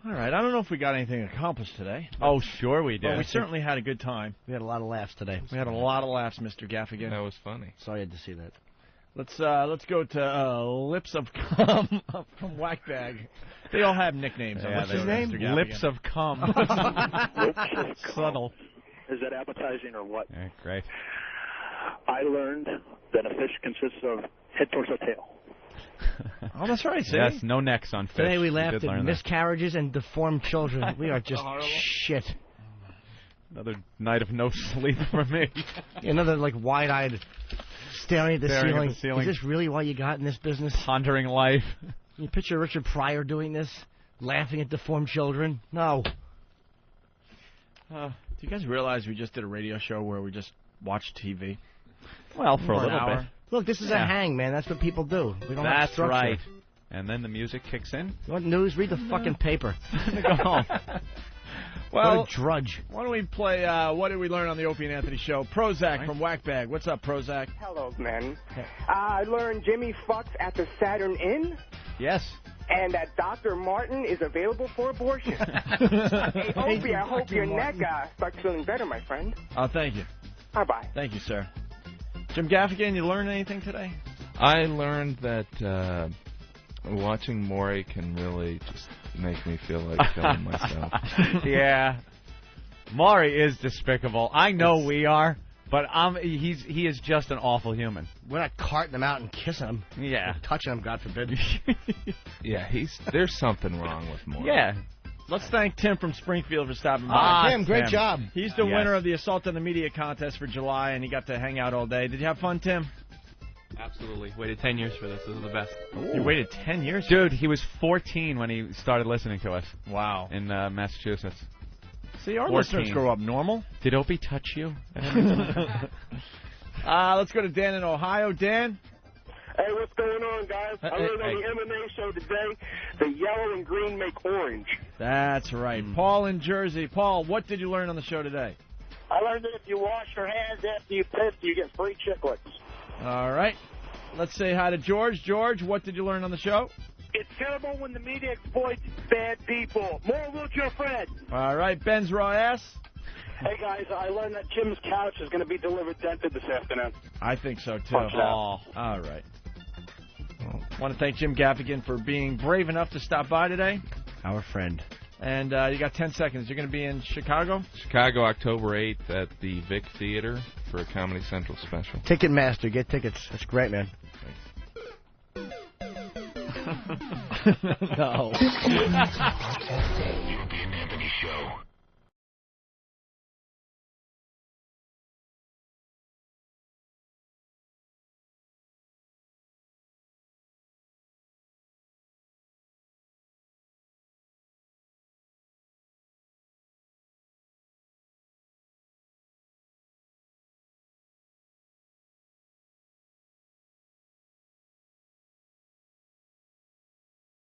All right. I don't know if we got anything accomplished today. Oh, sure we did. But we certainly had a good time. We had a lot of laughs today. We had a lot of laughs, Mr. Gaffigan. That was funny. Sorry you had to see that. Let's go to Lips of Cum from Whackbag. They all have nicknames. Yeah, What's his they- name? Mr. Gaffigan. Lips of Cum. Subtle. Is that appetizing or what? Yeah, great. I learned that a fish consists of head, torso, tail. Oh, that's right. See? Yes, no necks on fish. Today we did laughed at learn that. miscarriages and deformed children. We are just shit. Another night of no sleep for me. Another like wide-eyed Staring at the Staring ceiling. at the ceiling. Is this really why you got in this business? Pondering life. Can you picture Richard Pryor doing this? Laughing at deformed children? No. Do you guys realize we just did a radio show where we just watched TV? Well, for a an little hour. bit. Look, this is a hang, man. That's what people do. We don't have That's structure. right. And then the music kicks in. You want news? Read the fucking paper. Go home. Well, what a drudge. Why don't we play What Did We Learn on the Opie and Anthony Show? Prozac from Whackbag. What's up, Prozac? Hello, men. I learned Jimmy fucks at the Saturn Inn. Yes. And that Dr. Martin is available for abortion. Hey, Opie, I hope your neck starts feeling better, my friend. Oh, thank you. Bye-bye. Thank you, sir. Jim Gaffigan, you learn anything today? I learned that watching Maury can really just make me feel like killing myself. Yeah. Maury is despicable. I know we are, but he is just an awful human. We're not carting him out and kissing him. Yeah. Touching him, God forbid. Yeah, there's something wrong with Maury. Yeah. Let's thank Tim from Springfield for stopping by. Tim, great job. He's the winner of the Assault on the Media contest for July, and he got to hang out all day. Did you have fun, Tim? Absolutely. Waited 10 years for this. This is the best. You waited 10 years? Dude, he was 14 when he started listening to us. Wow. In Massachusetts. See, our 14. listeners grow up normal. Did Opie touch you? Let's go to Dan in Ohio. Dan? Hey, what's going on, guys? I learned on the MMA show today, the yellow and green make orange. That's right. Paul in Jersey. Paul, what did you learn on the show today? I learned that if you wash your hands after you piss, you get free chiclets. All right. Let's say hi to George. George, what did you learn on the show? It's terrible when the media exploits bad people. More wheelchair Fred. All right. Ben's raw ass. Hey, guys, I learned that Jim's couch is going to be delivered dented this afternoon. I think so, too. Punch it out. All right. Want to thank Jim Gaffigan for being brave enough to stop by today. Our friend. And you got 10 seconds. You're going to be in Chicago? Chicago, October 8th at the Vic Theater for a Comedy Central special. Ticketmaster, get tickets. That's great, man. No. Podcast, the Opie and Anthony Show.